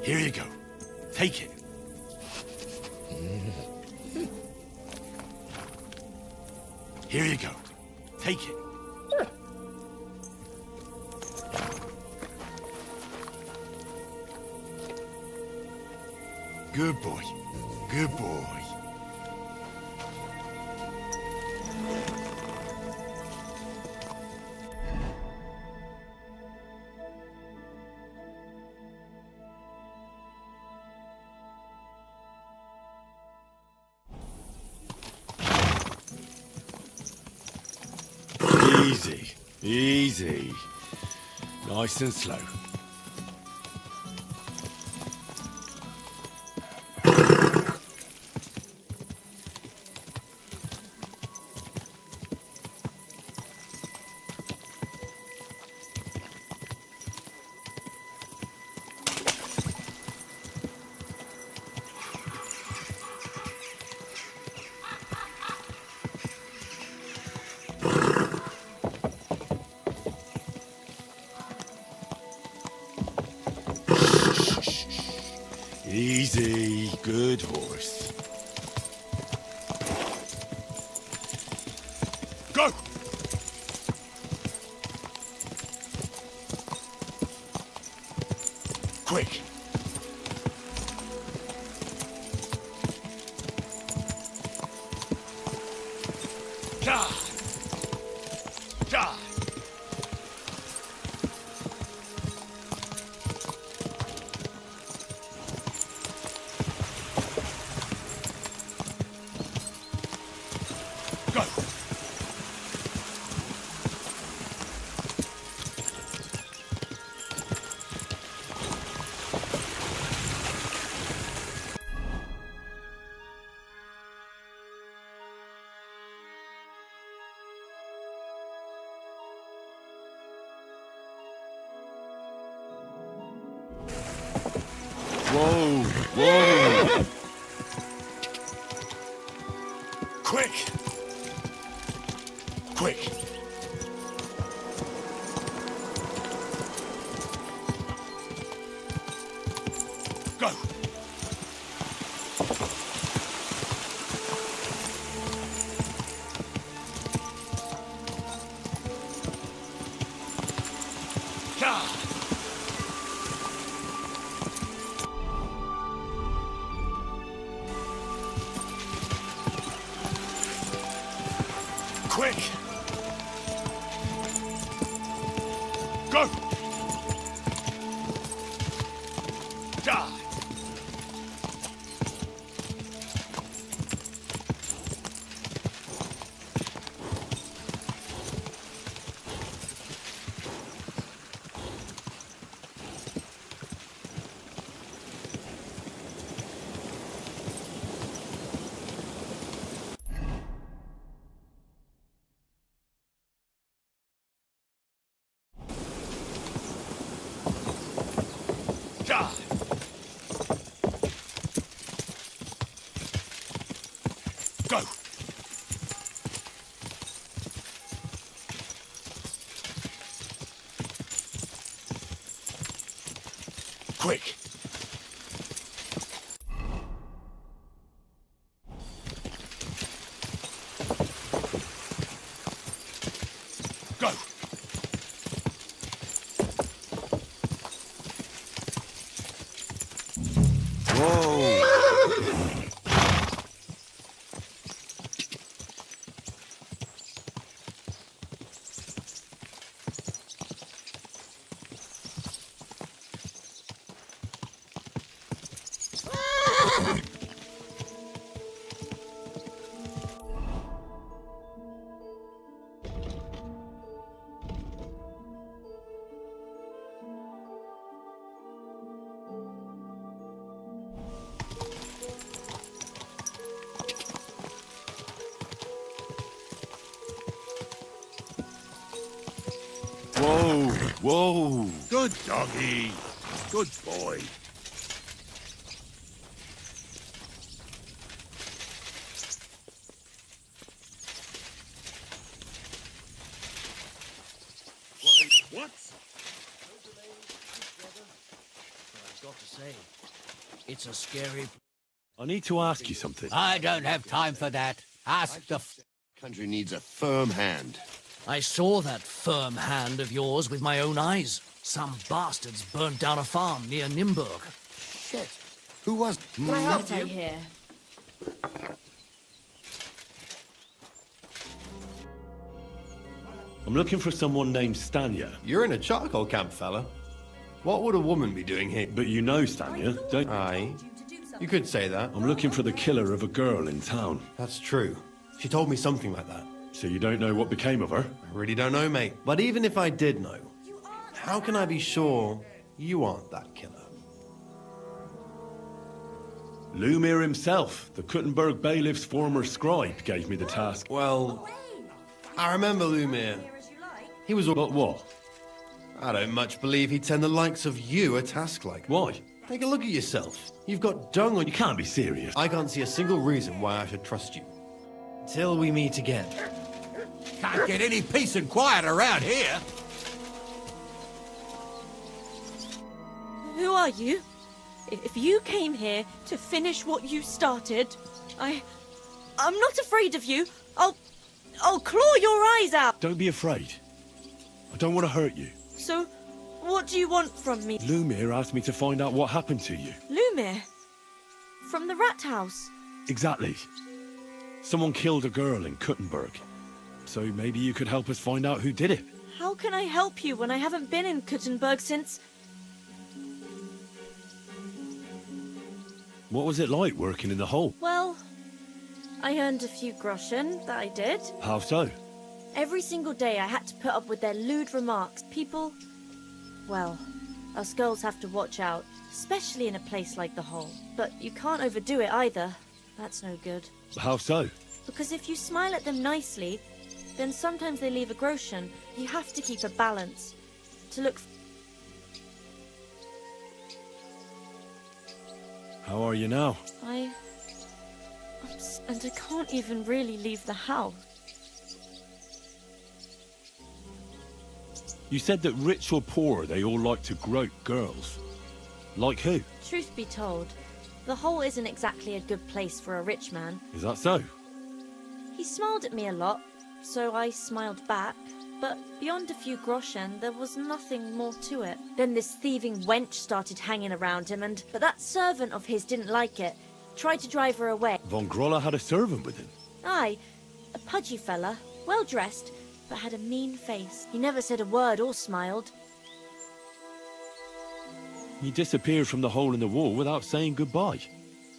Here you go. Take it. Here you go. Take it. Good boy. Good boy. Easy. Easy. Nice and slow. Easy. Good horse. Go! Quick! God! God! Go! Whoa! Whoa! Quick! Quick! Go! God! Quick! Go! Die! Die! Go! Quick! Go! Whoa! Whoa! Whoa! Good doggy. Good boy. What? I've got to say, it's a scary... I need to ask you something. I don't have time for that. Ask the... Country needs a firm hand. I saw that firm hand of yours with my own eyes. Some bastards burnt down a farm near Nimburg. Shit. Who was... Can I help What I you? hear. I'm looking for someone named Stanya. You're in a charcoal camp, fella. What would a woman be doing here? But you know Stanya, don't Aye. You could say that. I'm looking for the killer of a girl in town. That's true. She told me something like that. So you don't know what became of her? I really don't know, mate. But even if I did know, how can I be sure you aren't that killer? Lumir himself, the Kuttenberg bailiff's former scribe, gave me the task. Well, I remember Lumir. He was... But what? I don't much believe he'd send the likes of you a task like that. Why? Take a look at yourself. You've got dung on... You can't be serious. I can't see a single reason why I should trust you. Till we meet again. Can't get any peace and quiet around here. Who are you? If you came here to finish what you started, I'm not afraid of you. I'll claw your eyes out. Don't be afraid. I don't want to hurt you. So, what do you want from me? Lumir asked me to find out what happened to you. Lumir? From the rat house? Exactly. Someone killed a girl in Kuttenberg. So maybe you could help us find out who did it. How can I help you when I haven't been in Kuttenberg since... What was it like working in the hole? Well, I earned a few groschen, that I did. How so? Every single day I had to put up with their lewd remarks. People... Well, us girls have to watch out, especially in a place like the hole. But you can't overdo it either. That's no good. How so? Because if you smile at them nicely, then sometimes they leave a groschen. You have to keep a balance. To look... How are you now? And I can't even really leave the house. You said that rich or poor, they all like to grope girls. Like who? Truth be told, the hole isn't exactly a good place for a rich man. Is that so? He smiled at me a lot, so I smiled back. But beyond a few groschen, there was nothing more to it. Then this thieving wench started hanging around him, but that servant of his didn't like it. Tried to drive her away. Von Grolla had a servant with him. Aye, a pudgy fella, well dressed, but had a mean face. He never said a word or smiled. He disappeared from the hole in the wall without saying goodbye.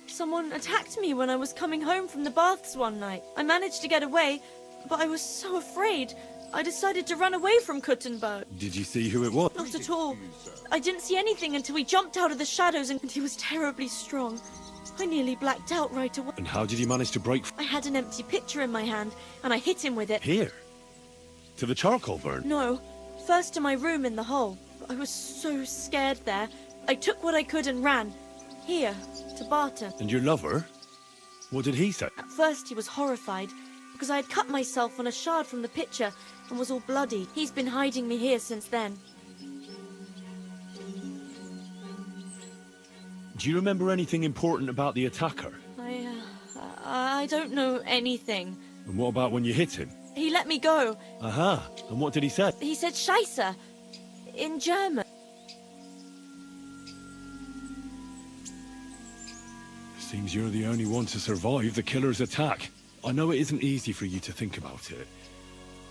Someone attacked me when I was coming home from the baths one night. I managed to get away, but I was so afraid. I decided to run away from Kuttenberg. Did you see who it was? Not at all. I didn't see anything until he jumped out of the shadows and he was terribly strong. I nearly blacked out right away. And how did you manage to break... I had an empty pitcher in my hand and I hit him with it. Here? To the charcoal burn? No, first to my room in the hole. I was so scared there. I took what I could and ran. Here, to Barton. And your lover? What did he say? At first he was horrified, because I had cut myself on a shard from the pitcher and was all bloody. He's been hiding me here since then. Do you remember anything important about the attacker? I don't know anything. And what about when you hit him? He let me go. Aha! And what did he say? He said Scheisse, in German. Seems you're the only one to survive the killer's attack. I know it isn't easy for you to think about it,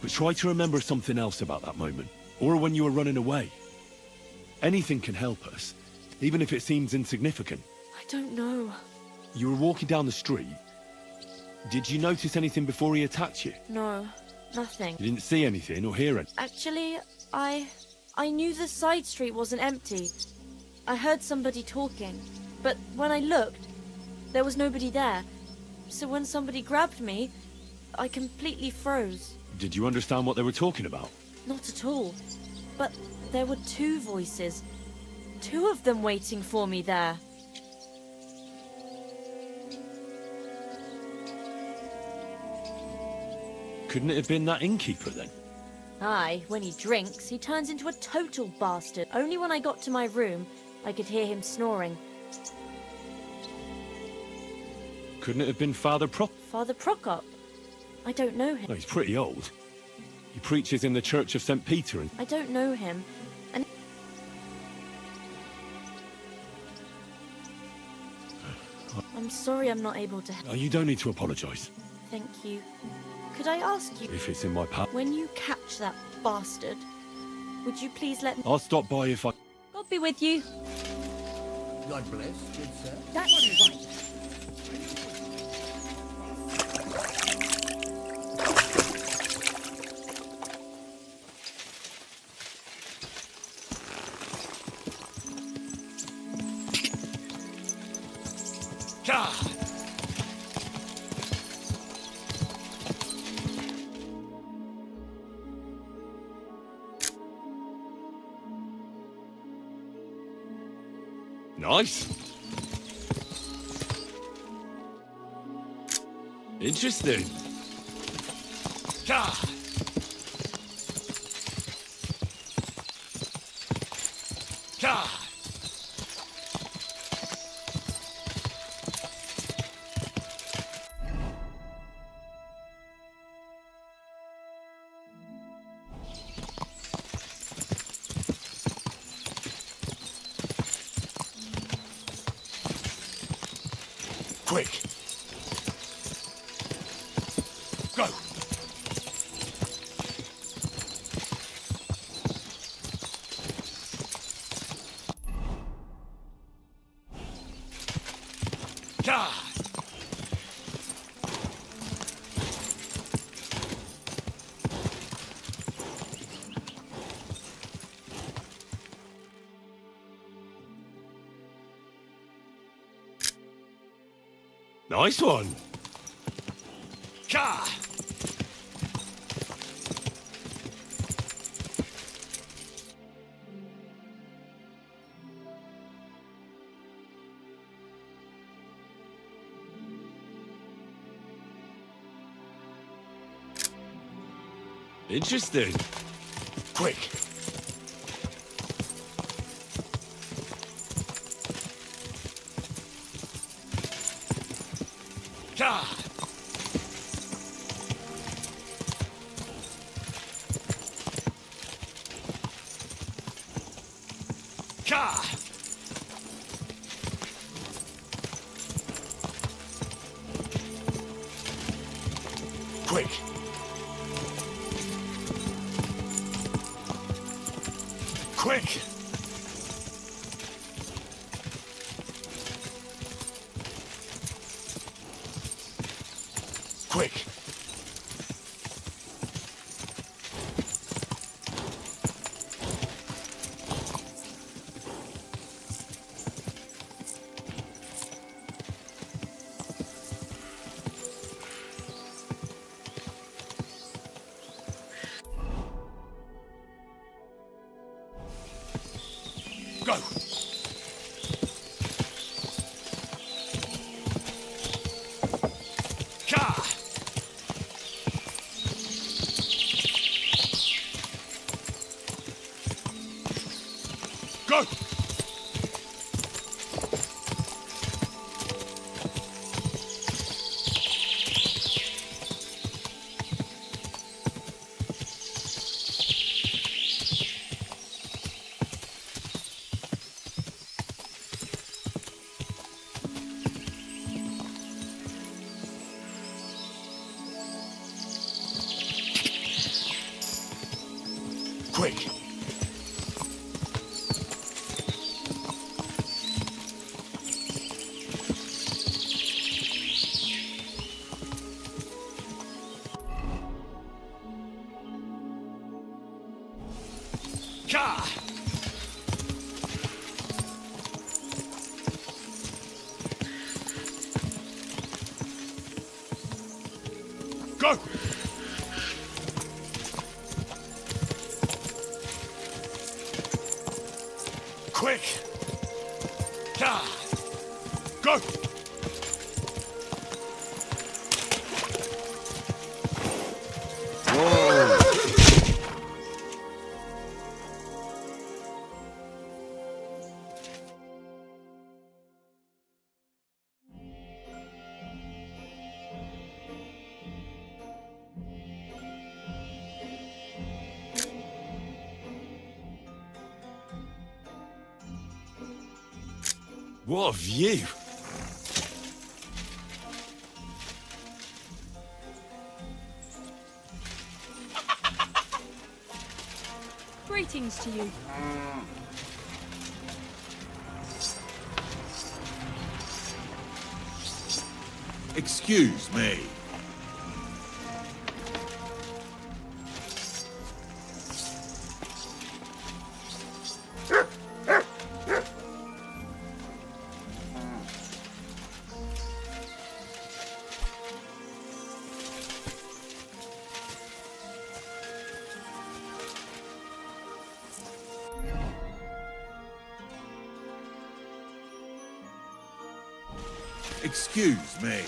but try to remember something else about that moment, or when you were running away. Anything can help us, even if it seems insignificant. I don't know. You were walking down the street. Did you notice anything before he attacked you? No, nothing. You didn't see anything or hear anything? Actually, I knew the side street wasn't empty. I heard somebody talking, but when I looked, there was nobody there. So when somebody grabbed me, I completely froze. Did you understand what they were talking about? Not at all. But there were two voices. Two of them waiting for me there. Couldn't it have been that innkeeper then? Aye, when he drinks, he turns into a total bastard. Only when I got to my room, I could hear him snoring. Couldn't it have been Father Father Prokop? I don't know him. No, he's pretty old. He preaches in the Church of St. Peter and... I don't know him. And... I'm sorry I'm not able to Oh, you don't need to apologise. Thank you. Could I ask you, If it's in my power. when you catch that bastard, would you please let me... I'll stop by if I... God be with you. God bless, good sir. That's right. Nice. Interesting. Quick. Go. God. Nice one. Ka. Interesting. Quick. Ka. Ka. Quick. Quick. Quick. Go. Ka. Go. Quick. Ka. Go. Quick. Ka. Go. Whoa. What a view. Greetings to you. Excuse me. Excuse me.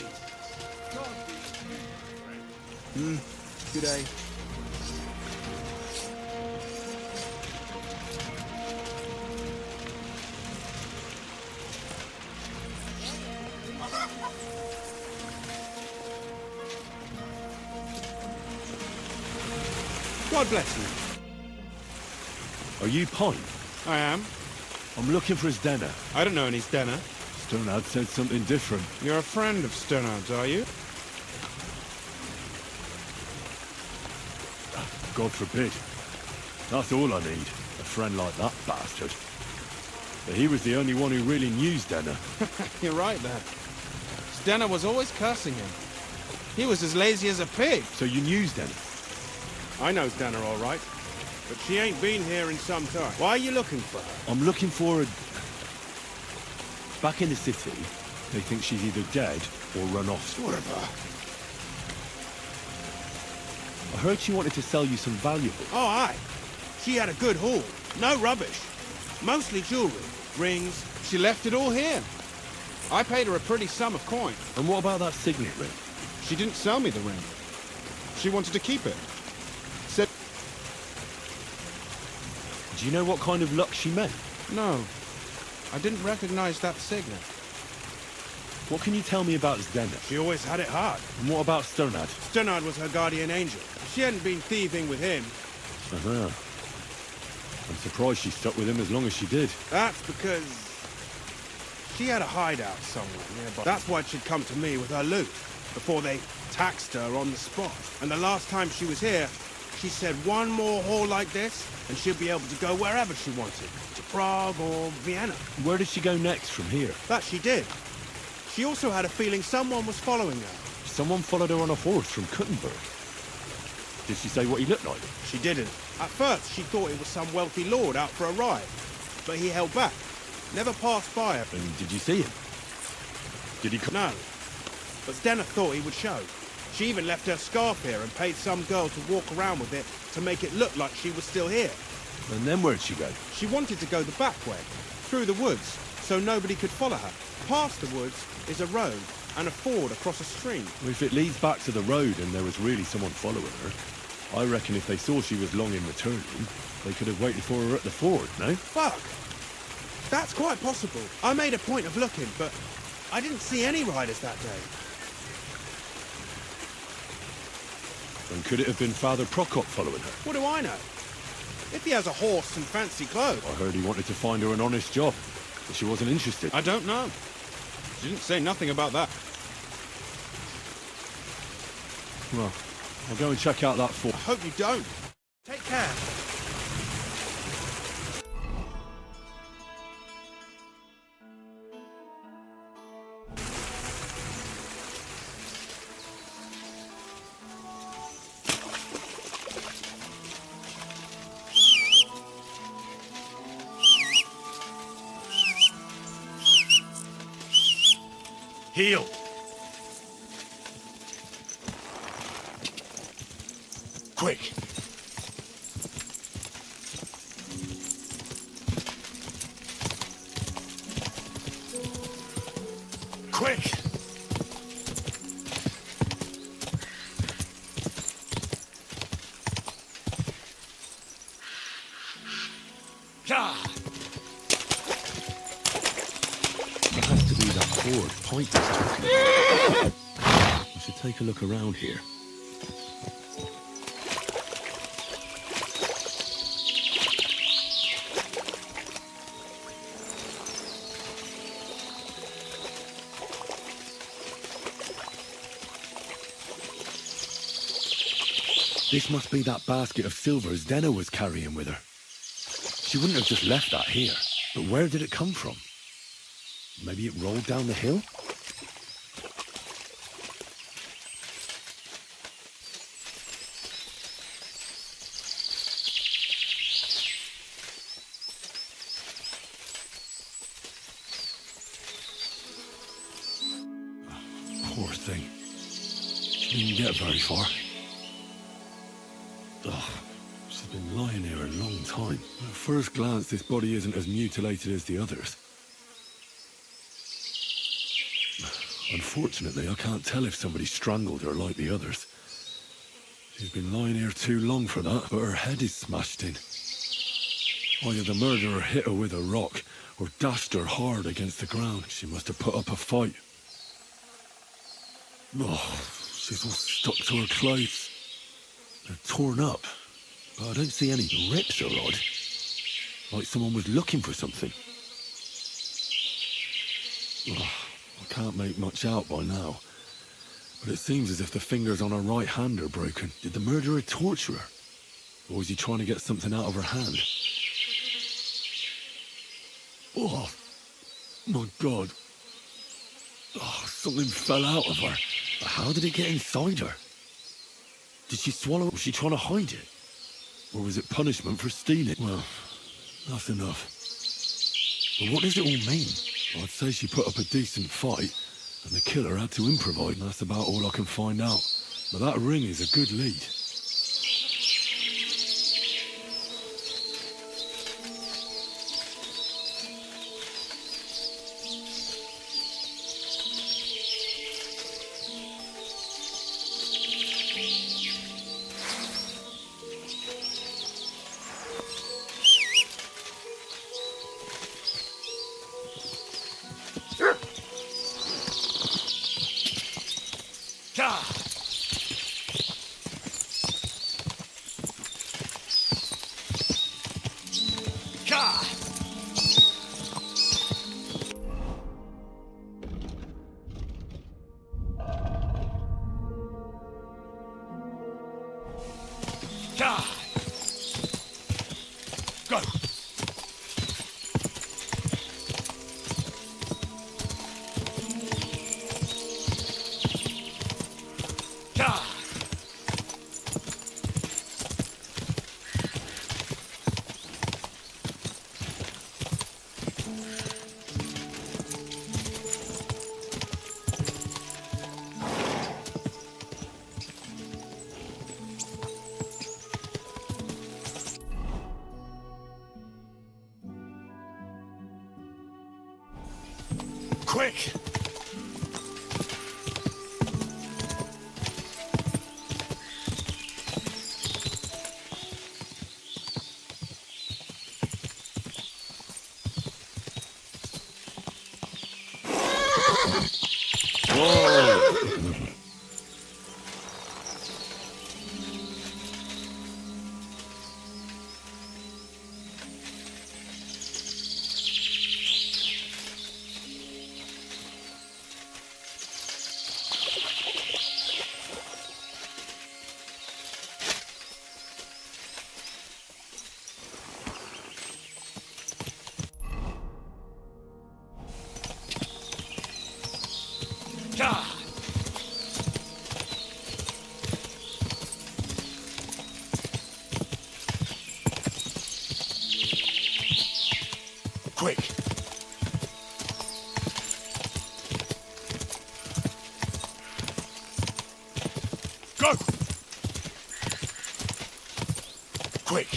Good day. God bless you. Are you Pine? I am. I'm looking for his Denner. I don't know any Stenner. Sternad said something different. You're a friend of Sternard's, are you? God forbid. That's all I need. A friend like that bastard. But he was the only one who really knew Denner. You're right there. Stenner was always cursing him. He was as lazy as a pig. So you knew Denner? I know Stenner all right. But she ain't been here in some time. Why are you looking for her? I'm looking for a... Back in the city, they think she's either dead or run off. Whatever. I heard she wanted to sell you some valuables. Oh, aye. She had a good haul. No rubbish. Mostly jewelry. Rings. She left it all here. I paid her a pretty sum of coin. And what about that signet ring? She didn't sell me the ring. She wanted to keep it. Said... Do you know what kind of luck she meant? No. I didn't recognize that signet. What can you tell me about Zdenna? She always had it hard. And what about Sternad? Sternad was her guardian angel. She hadn't been thieving with him. Uh-huh. I'm surprised she stuck with him as long as she did. That's because... she had a hideout somewhere nearby. That's why she'd come to me with her loot, before they taxed her on the spot. And the last time she was here, she said one more haul like this, and she'd be able to go wherever she wanted. To Prague or Vienna. Where did she go next from here? That she did. She also had a feeling someone was following her. Someone followed her on a horse from Kuttenberg. Did she say what he looked like? She didn't. At first, she thought it was some wealthy lord out for a ride. But he held back. Never passed by her. And did you see him? Did he come? No. But Stenna thought he would show. She even left her scarf here and paid some girl to walk around with it to make it look like she was still here. And then where'd she go? She wanted to go the back way, through the woods, so nobody could follow her. Past the woods is a road and a ford across a stream. Well, if it leads back to the road and there was really someone following her, I reckon if they saw she was long in returning, they could have waited for her at the ford, no? Fuck! That's quite possible. I made a point of looking, but I didn't see any riders that day. And could it have been Father Prokop following her? What do I know? If he has a horse and fancy clothes. I heard he wanted to find her an honest job, but she wasn't interested. I don't know. She didn't say nothing about that. Well, I'll go and check out that fort. I hope you don't. Take care. Heal! Quick! Quick! Ah! It has to be that cord Pint was talking about. I should take a look around here. This must be that basket of silver Zdenna was carrying with her. She wouldn't have just left that here. But where did it come from? Maybe it rolled down the hill? Poor thing. She didn't get very far. Ugh. She's been lying here a long time. At first glance, this body isn't as mutilated as the others. Unfortunately, I can't tell if somebody strangled her like the others. She's been lying here too long for that, but her head is smashed in. Either the murderer hit her with a rock, or dashed her hard against the ground. She must have put up a fight. Oh, she's all stuck to her clothes. They're torn up, but I don't see any rips or odd. Like someone was looking for something. Oh, I can't make much out by now, but it seems as if the fingers on her right hand are broken. Did the murderer torture her? Or was he trying to get something out of her hand? Oh, my God. Oh, something fell out of her. But how did it get inside her? Did she swallow it? Was she trying to hide it? Or was it punishment for stealing? Well, that's enough. But what does it all mean? I'd say she put up a decent fight, and the killer had to improvise, and that's about all I can find out. But that ring is a good lead. Go! Quick! Quick! Go! Quick!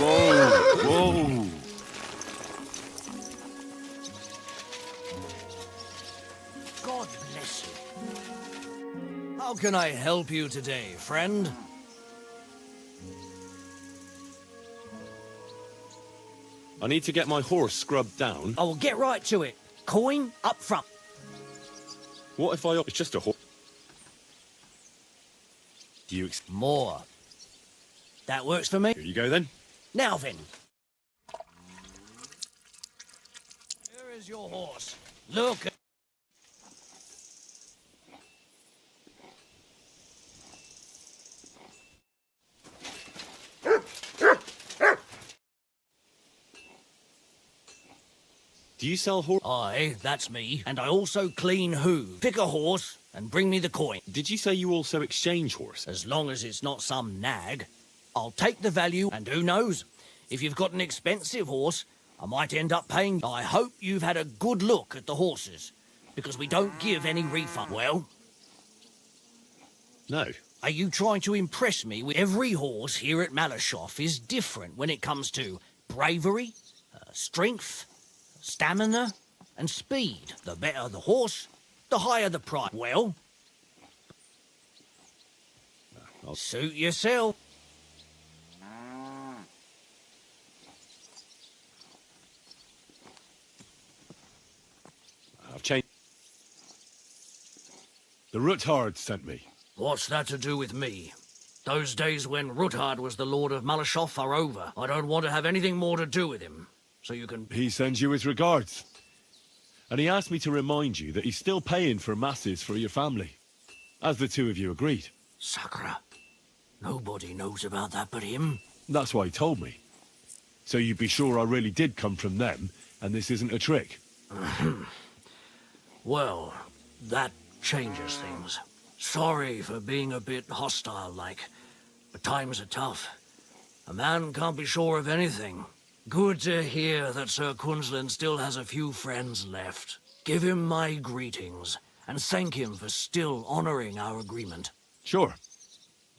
Whoa! God bless you. How can I help you today, friend? I need to get my horse scrubbed down. I will get right to it. Coin up front. What if it's just a horse? More. That works for me. Here you go then. Now then, your horse. Look at... Do you sell horse? Aye, that's me. And I also clean hooves. Pick a horse and bring me the coin. Did you say you also exchange horses? As long as it's not some nag. I'll take the value, and who knows? If you've got an expensive horse, I might end up paying... I hope you've had a good look at the horses, because we don't give any refund. Well? No. Are you trying to impress me with... Every horse here at Malashoff is different when it comes to bravery, strength, stamina, and speed. The better the horse, the higher the price. Well? Suit yourself. I've changed. The Ruthard sent me. What's that to do with me? Those days when Ruthard was the Lord of Malashoff are over. I don't want to have anything more to do with him. So you can... He sends you his regards. And he asked me to remind you that he's still paying for masses for your family. As the two of you agreed. Sakura. Nobody knows about that but him. That's why he told me. So you'd be sure I really did come from them, and this isn't a trick. Well, that changes things. Sorry for being a bit hostile-like, but times are tough. A man can't be sure of anything. Good to hear that Sir Quinlan still has a few friends left. Give him my greetings, and thank him for still honoring our agreement. Sure.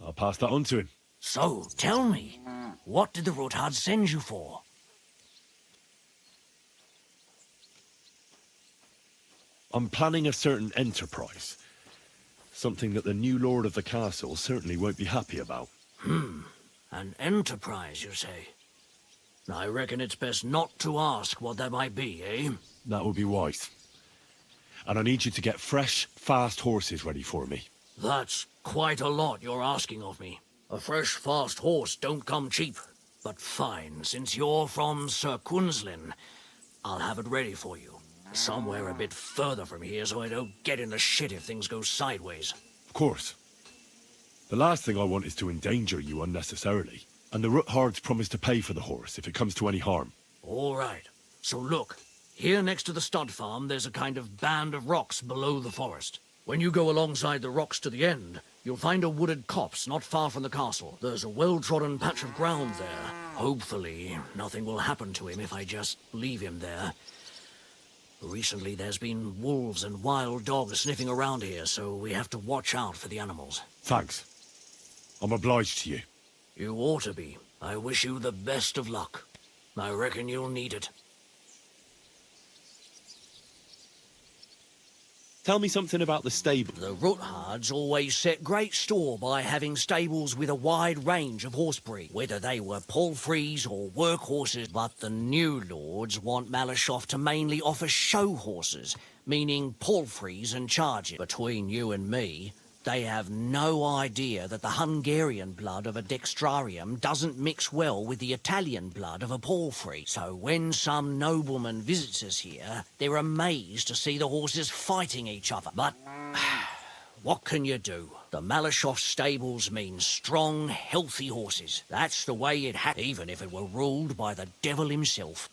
I'll pass that on to him. So, tell me, what did the Ruthard send you for? I'm planning a certain enterprise. Something that the new lord of the castle certainly won't be happy about. An enterprise, you say? I reckon it's best not to ask what that might be, eh? That would be wise. And I need you to get fresh, fast horses ready for me. That's quite a lot you're asking of me. A fresh, fast horse don't come cheap. But fine, since you're from Sir Quinlan, I'll have it ready for you. Somewhere a bit further from here so I don't get in the shit if things go sideways. Of course. The last thing I want is to endanger you unnecessarily. And the Ruthards promise to pay for the horse if it comes to any harm. All right. So look, here next to the stud farm, there's a kind of band of rocks below the forest. When you go alongside the rocks to the end, you'll find a wooded copse not far from the castle. There's a well-trodden patch of ground there. Hopefully, nothing will happen to him if I just leave him there. Recently, there's been wolves and wild dogs sniffing around here, so we have to watch out for the animals. Thanks. I'm obliged to you. You ought to be. I wish you the best of luck. I reckon you'll need it. Tell me something about the stable. The Ruthards always set great store by having stables with a wide range of horse breed, whether they were palfreys or workhorses. But the new lords want Malashoff to mainly offer show horses, meaning palfreys and chargers. Between you and me, they have no idea that the Hungarian blood of a dextrarium doesn't mix well with the Italian blood of a palfrey. So when some nobleman visits us here, they're amazed to see the horses fighting each other. But what can you do? The Malashoff stables mean strong, healthy horses. That's the way it had, even if it were ruled by the devil himself.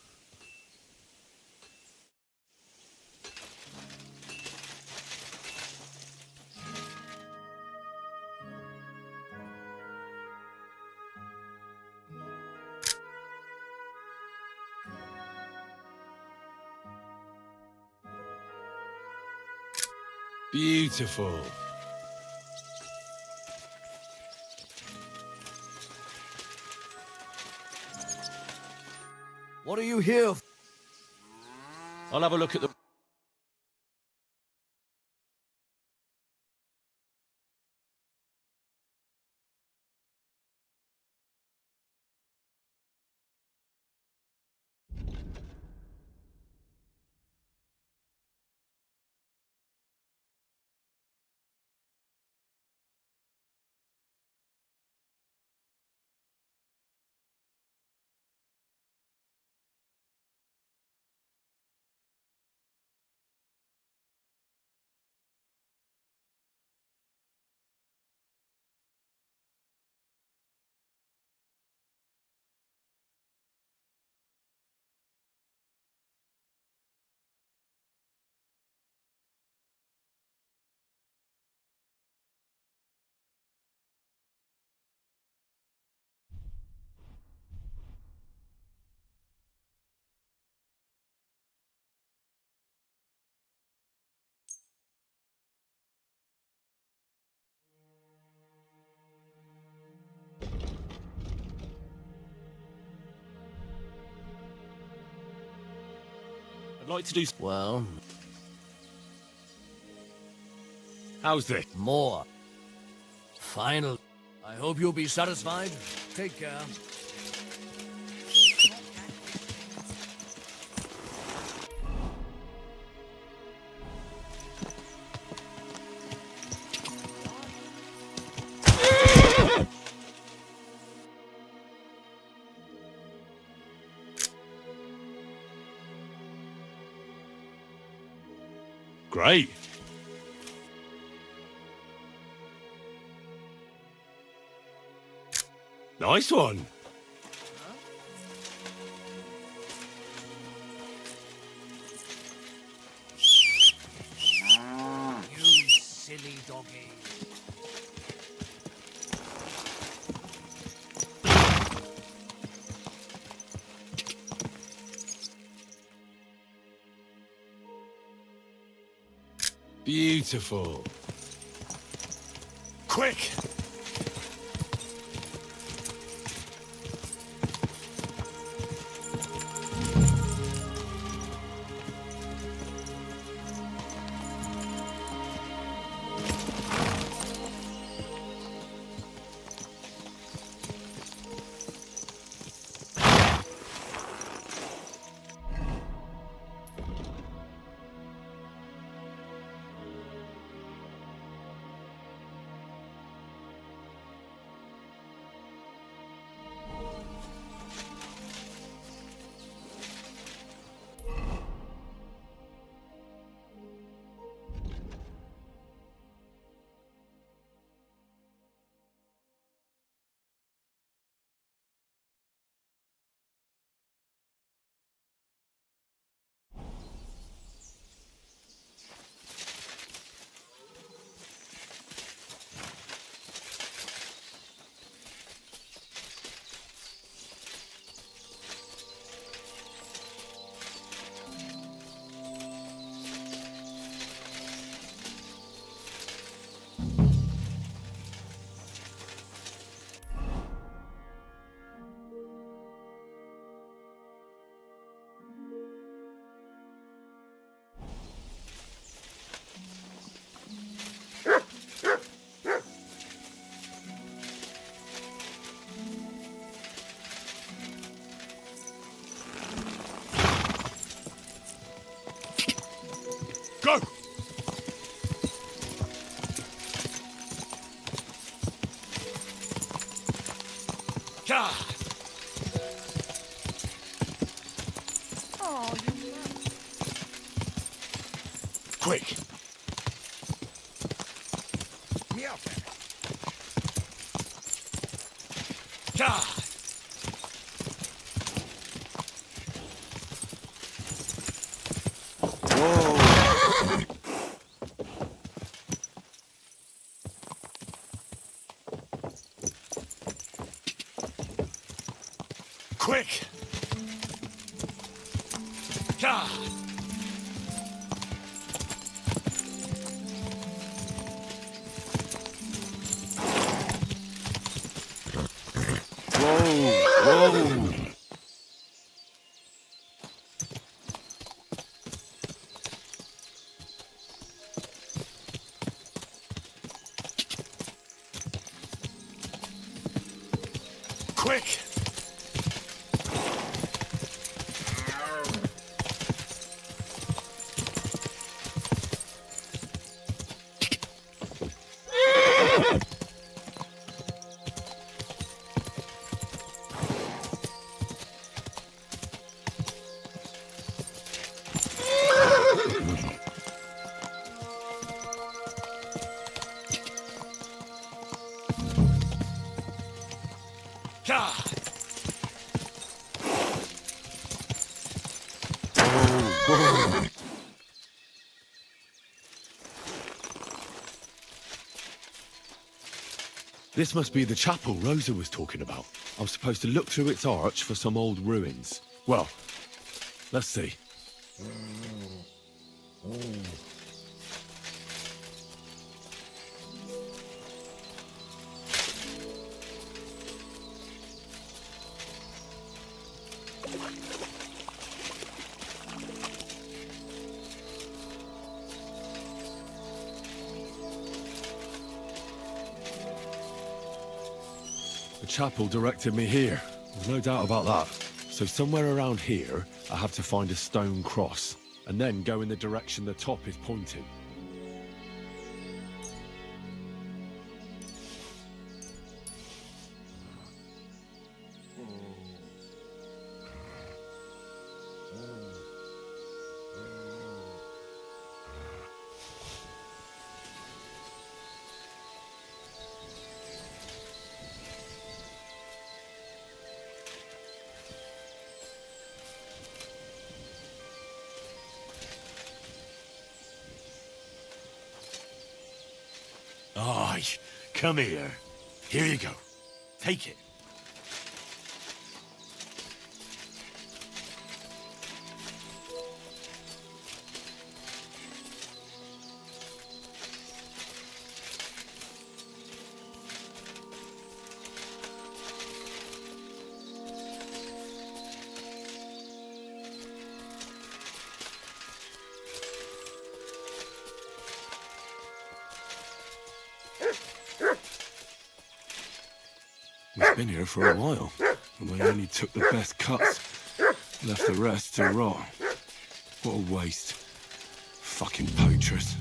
Beautiful. What are you here for? I'll have a look at the... like to do... Well... How's this? More. Final. I hope you'll be satisfied. Take care. Great. Nice one. You silly doggy. Beautiful. Quick! Go! God. Oh, you Quick! Meow. God. Quick! God. Whoa! Quick! God. This must be the chapel Rosa was talking about. I'm supposed to look through its arch for some old ruins. Well, let's see. chapel directed me here. There's no doubt about that. So somewhere around here, I have to find a stone cross, and then go in the direction the top is pointing. Aye, come here. Here you go. Take it. We've been here for a while, and we only took the best cuts. Left the rest to rot. What a waste. Fucking poachers.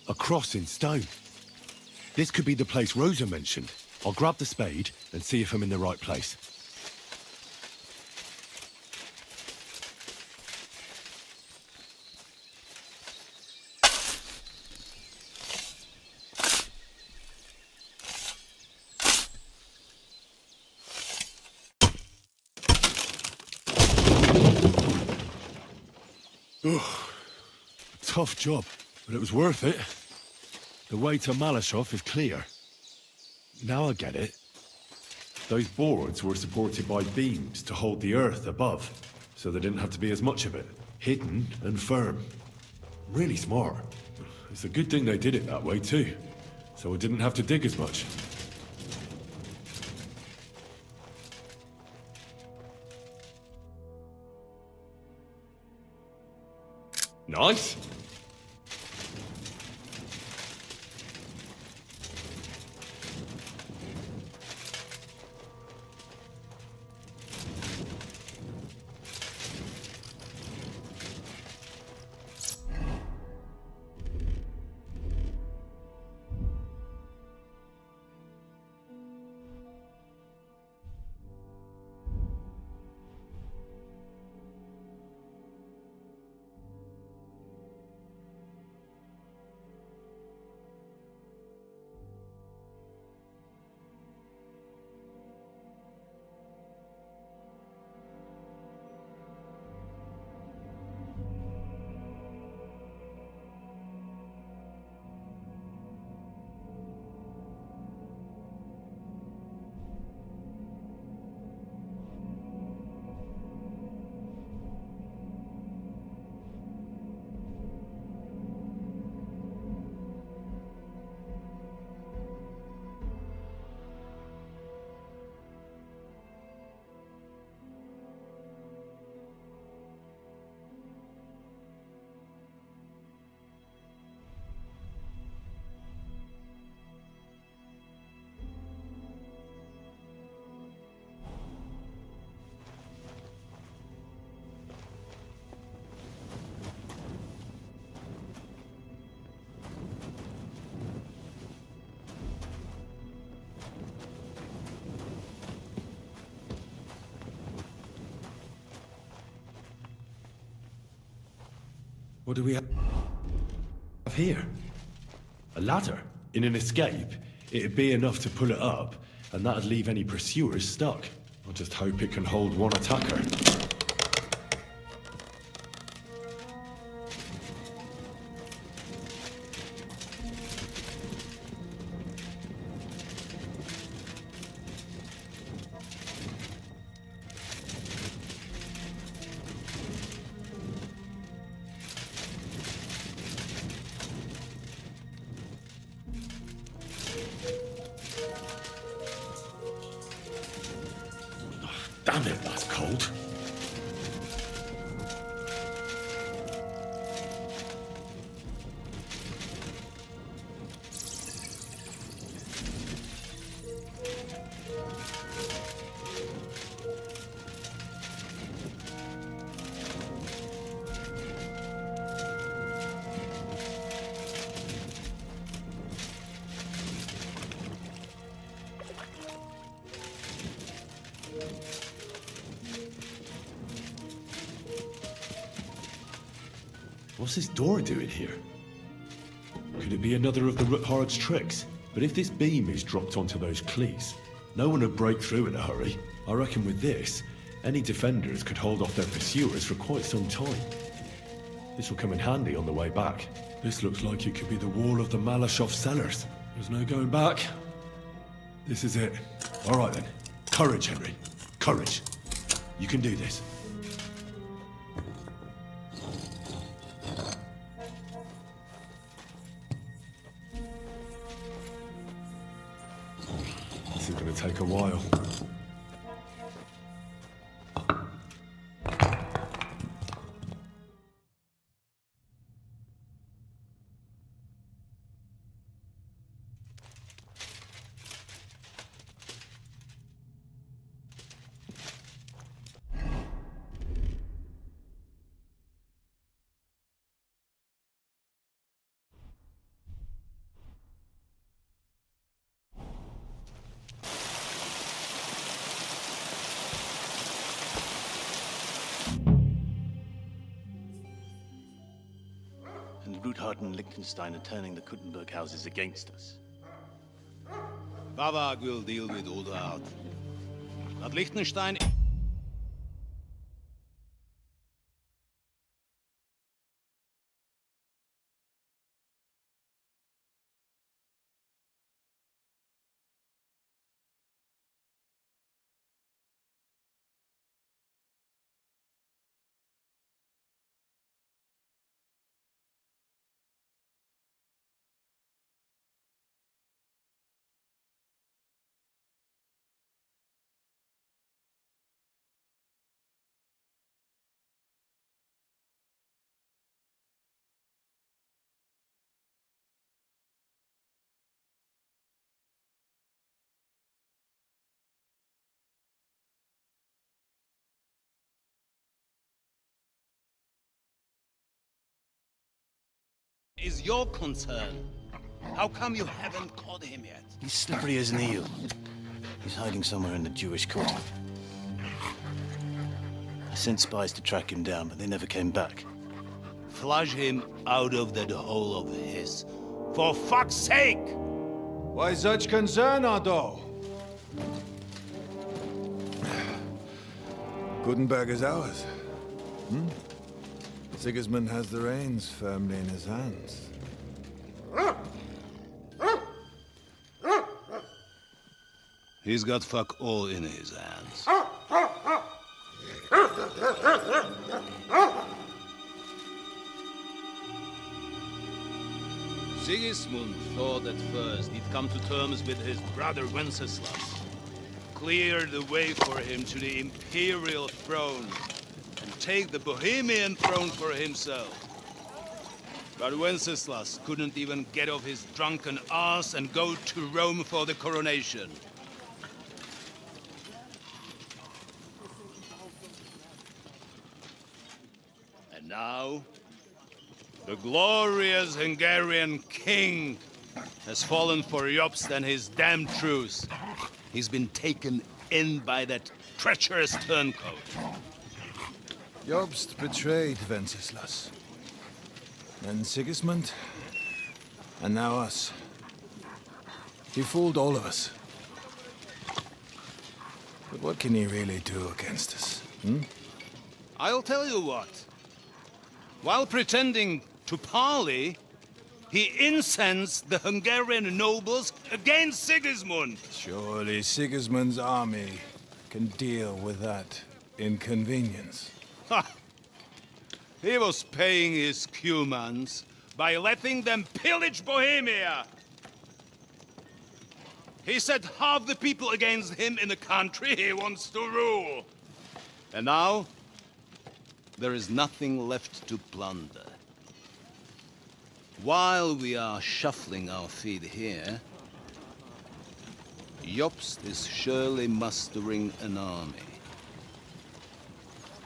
A cross in stone. This could be the place Rosa mentioned. I'll grab the spade and see if I'm in the right place. Tough job, but it was worth it. The way to Malashov is clear. Now I get it. Those boards were supported by beams to hold the earth above, so there didn't have to be as much of it. Hidden and firm. Really smart. It's a good thing they did it that way too, so I didn't have to dig as much. Nice! What do we have here? A ladder? In an escape, it'd be enough to pull it up, and that'd leave any pursuers stuck. I just hope it can hold one attacker. Damn it, that's cold. What's this door doing here? Could it be another of the Ruthard's tricks? But if this beam is dropped onto those cleats, no one would break through in a hurry. I reckon with this, any defenders could hold off their pursuers for quite some time. This will come in handy on the way back. This looks like it could be the wall of the Malashov cellars. There's no going back. This is it. All right then. Courage, Henry. Courage. You can do this. This is going to take a while. And Ruthard and Liechtenstein are turning the Kuttenberg houses against us. Bavag will deal with Ruthard. But Liechtenstein... is your concern. How come you haven't caught him yet? He's slippery as an eel. He's hiding somewhere in the Jewish quarter. I sent spies to track him down, but they never came back. Flush him out of that hole of his. For fuck's sake! Why such concern, Ardo? Gutenberg is ours. Sigismund has the reins firmly in his hands. He's got fuck all in his hands. Sigismund thought at first he'd come to terms with his brother Wenceslas, clear the way for him to the imperial throne, and take the Bohemian throne for himself. But Wenceslas couldn't even get off his drunken ass and go to Rome for the coronation. And now, the glorious Hungarian king has fallen for Jobst and his damned truce. He's been taken in by that treacherous turncoat. Jobst betrayed Wenceslas. Then Sigismund, and now us. He fooled all of us. But what can he really do against us, hmm? I'll tell you what. While pretending to parley, he incensed the Hungarian nobles against Sigismund. Surely Sigismund's army can deal with that inconvenience. Ha! He was paying his Cumans by letting them pillage Bohemia. He set half the people against him in the country he wants to rule. And now, there is nothing left to plunder. While we are shuffling our feet here, Jobst is surely mustering an army.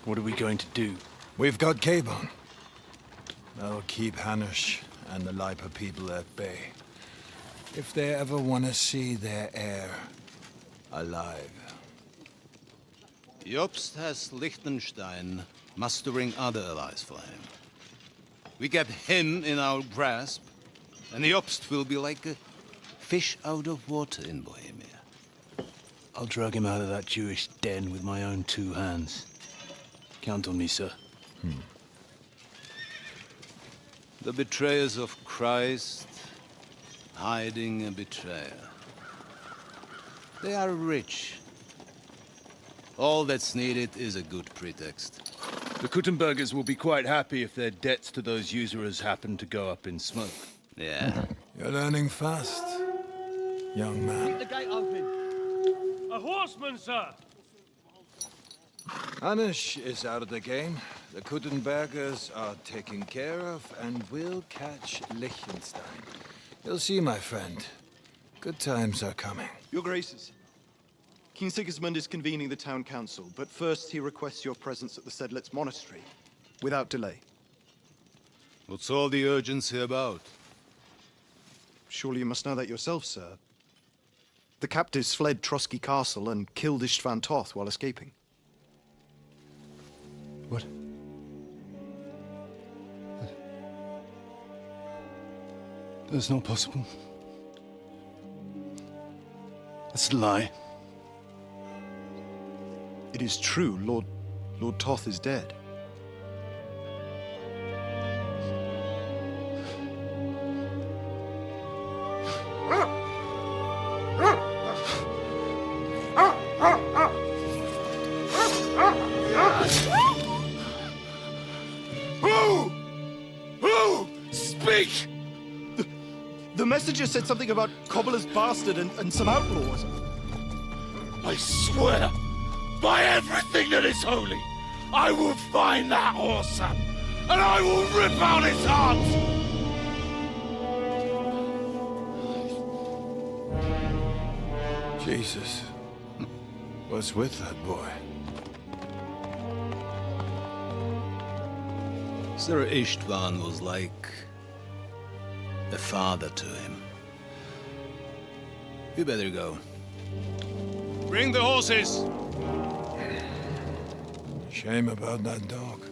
What are we going to do? We've got Cabon. That'll keep Hanush and the Lipa people at bay. If they ever want to see their heir alive. Jobst has Liechtenstein mustering other allies for him. We get him in our grasp, and Jobst will be like a fish out of water in Bohemia. I'll drag him out of that Jewish den with my own 2 hands. Count on me, sir. The betrayers of Christ hiding a betrayer. They are rich. All that's needed is a good pretext. The Kuttenbergers will be quite happy if their debts to those usurers happen to go up in smoke. Yeah. You're learning fast, young man. Keep the gate open. A horseman, sir! Hanush is out of the game. The Kuttenbergers are taken care of, and we'll catch Liechtenstein. You'll see, my friend. Good times are coming. Your Graces, King Sigismund is convening the town council, but first he requests your presence at the Sedlitz monastery, without delay. What's all the urgency about? Surely you must know that yourself, sir. The captives fled Trotsky Castle and killed Istvan Toth while escaping. What? That's not possible. That's a lie. It is true, Lord Toth is dead. Who? Speak! The messenger said something about Cobbler's bastard and some outlaws. I swear, by everything that is holy, I will find that whoreson, and I will rip out his heart! Jesus. What's with that boy? Sir Istvan was like a father to him. You better go. Bring the horses! Shame about that dog.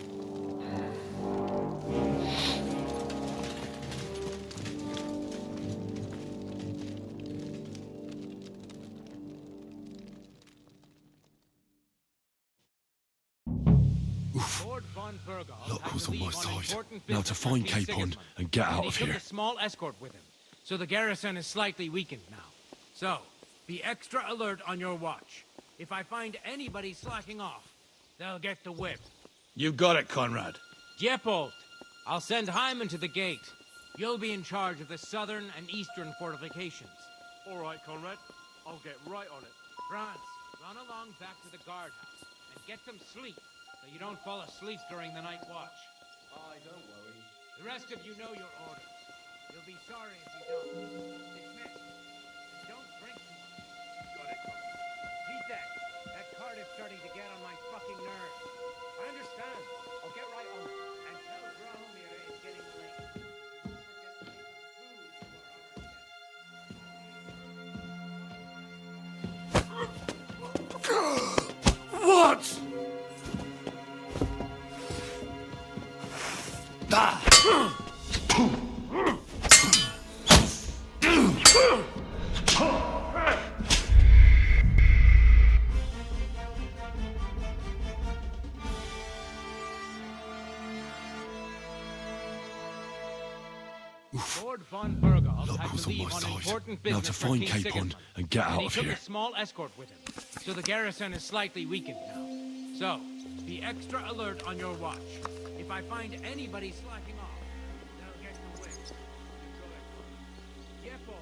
Luck was on my side. Now to find Capon and get out of He here. took a small escort with him, so the garrison is slightly weakened now. So, be extra alert on your watch. If I find anybody slacking off, they'll get the whip. You got it, Conrad. Diepold, I'll send Hyman to the gate. You'll be in charge of the southern and eastern fortifications. All right, Conrad. I'll get right on it. Franz, run along back to the guardhouse and get some sleep so you don't fall asleep during the night watch. Aye, don't worry. The rest of you know your orders. You'll be sorry if you don't. Dismissed. And don't drink too much. Got it, Conrad. Vitek, that Cardiff's starting to get on my fucking nerves. I understand. I'll get right on it. And tell Drahomir it's getting late. What? Lord von Burgov Luck had was to on leave my on side. important Now business to for find King Capon Sigismund, and get out he of took here. a small escort with him, so the garrison is slightly weakened now. So, be extra alert on your watch. If I find anybody slacking off, they'll get your way. Careful.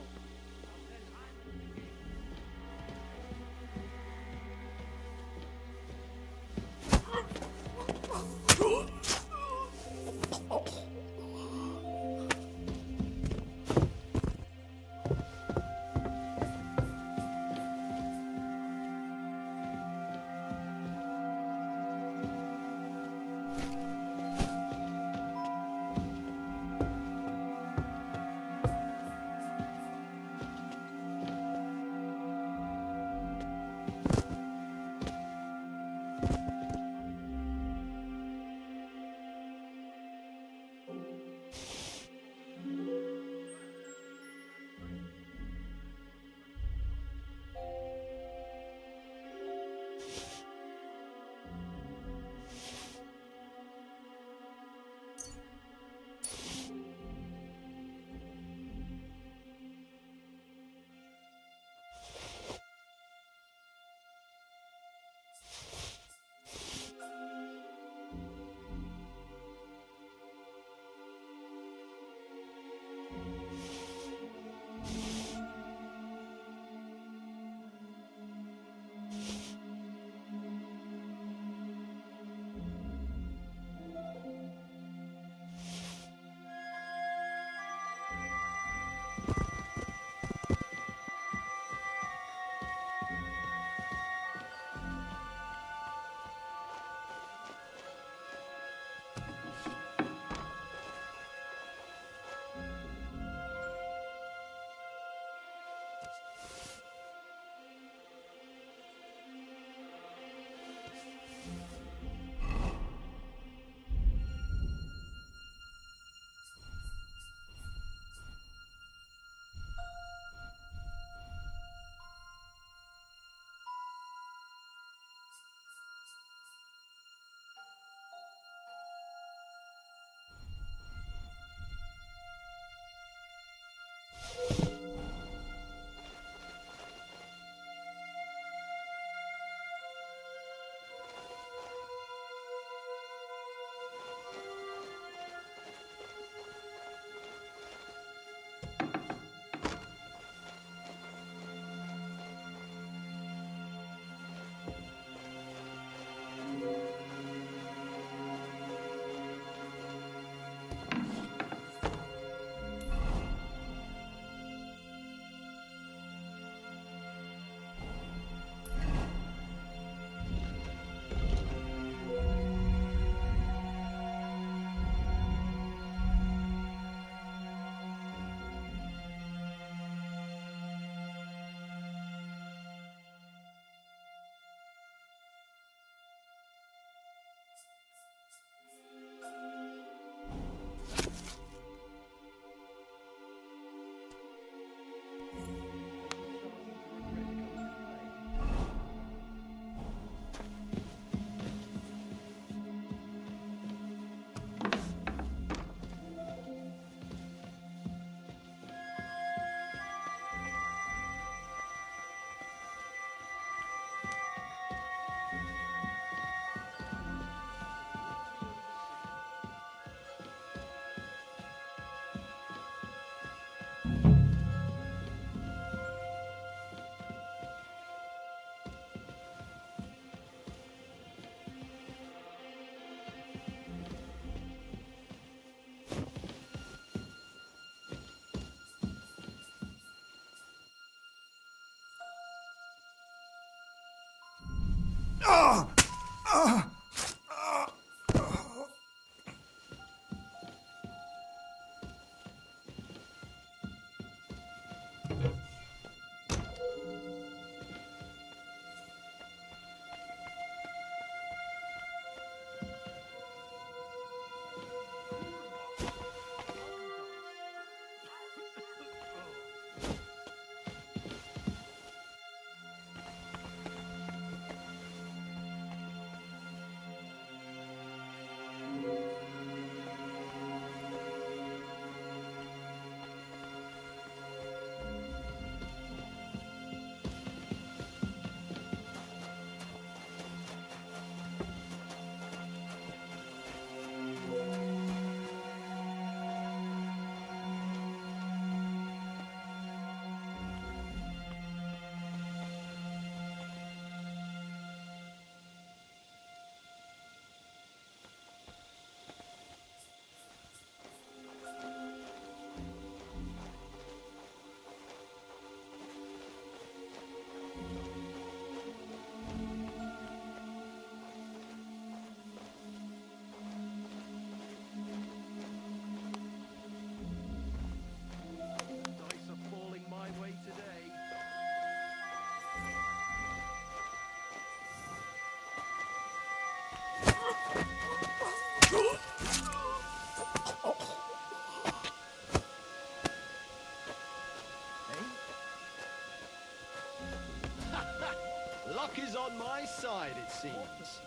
Luck is on my side, it seems.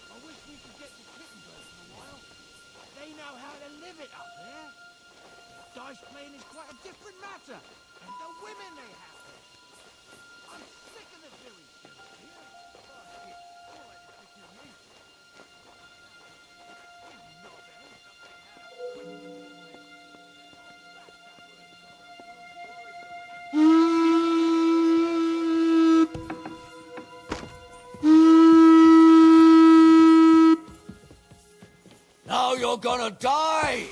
I wish we could get to Kittenberg for a while. They know how to live it up there. Dice playing is quite a different matter. And the women they have there. I'm sick of the village girls here. Now you're gonna die!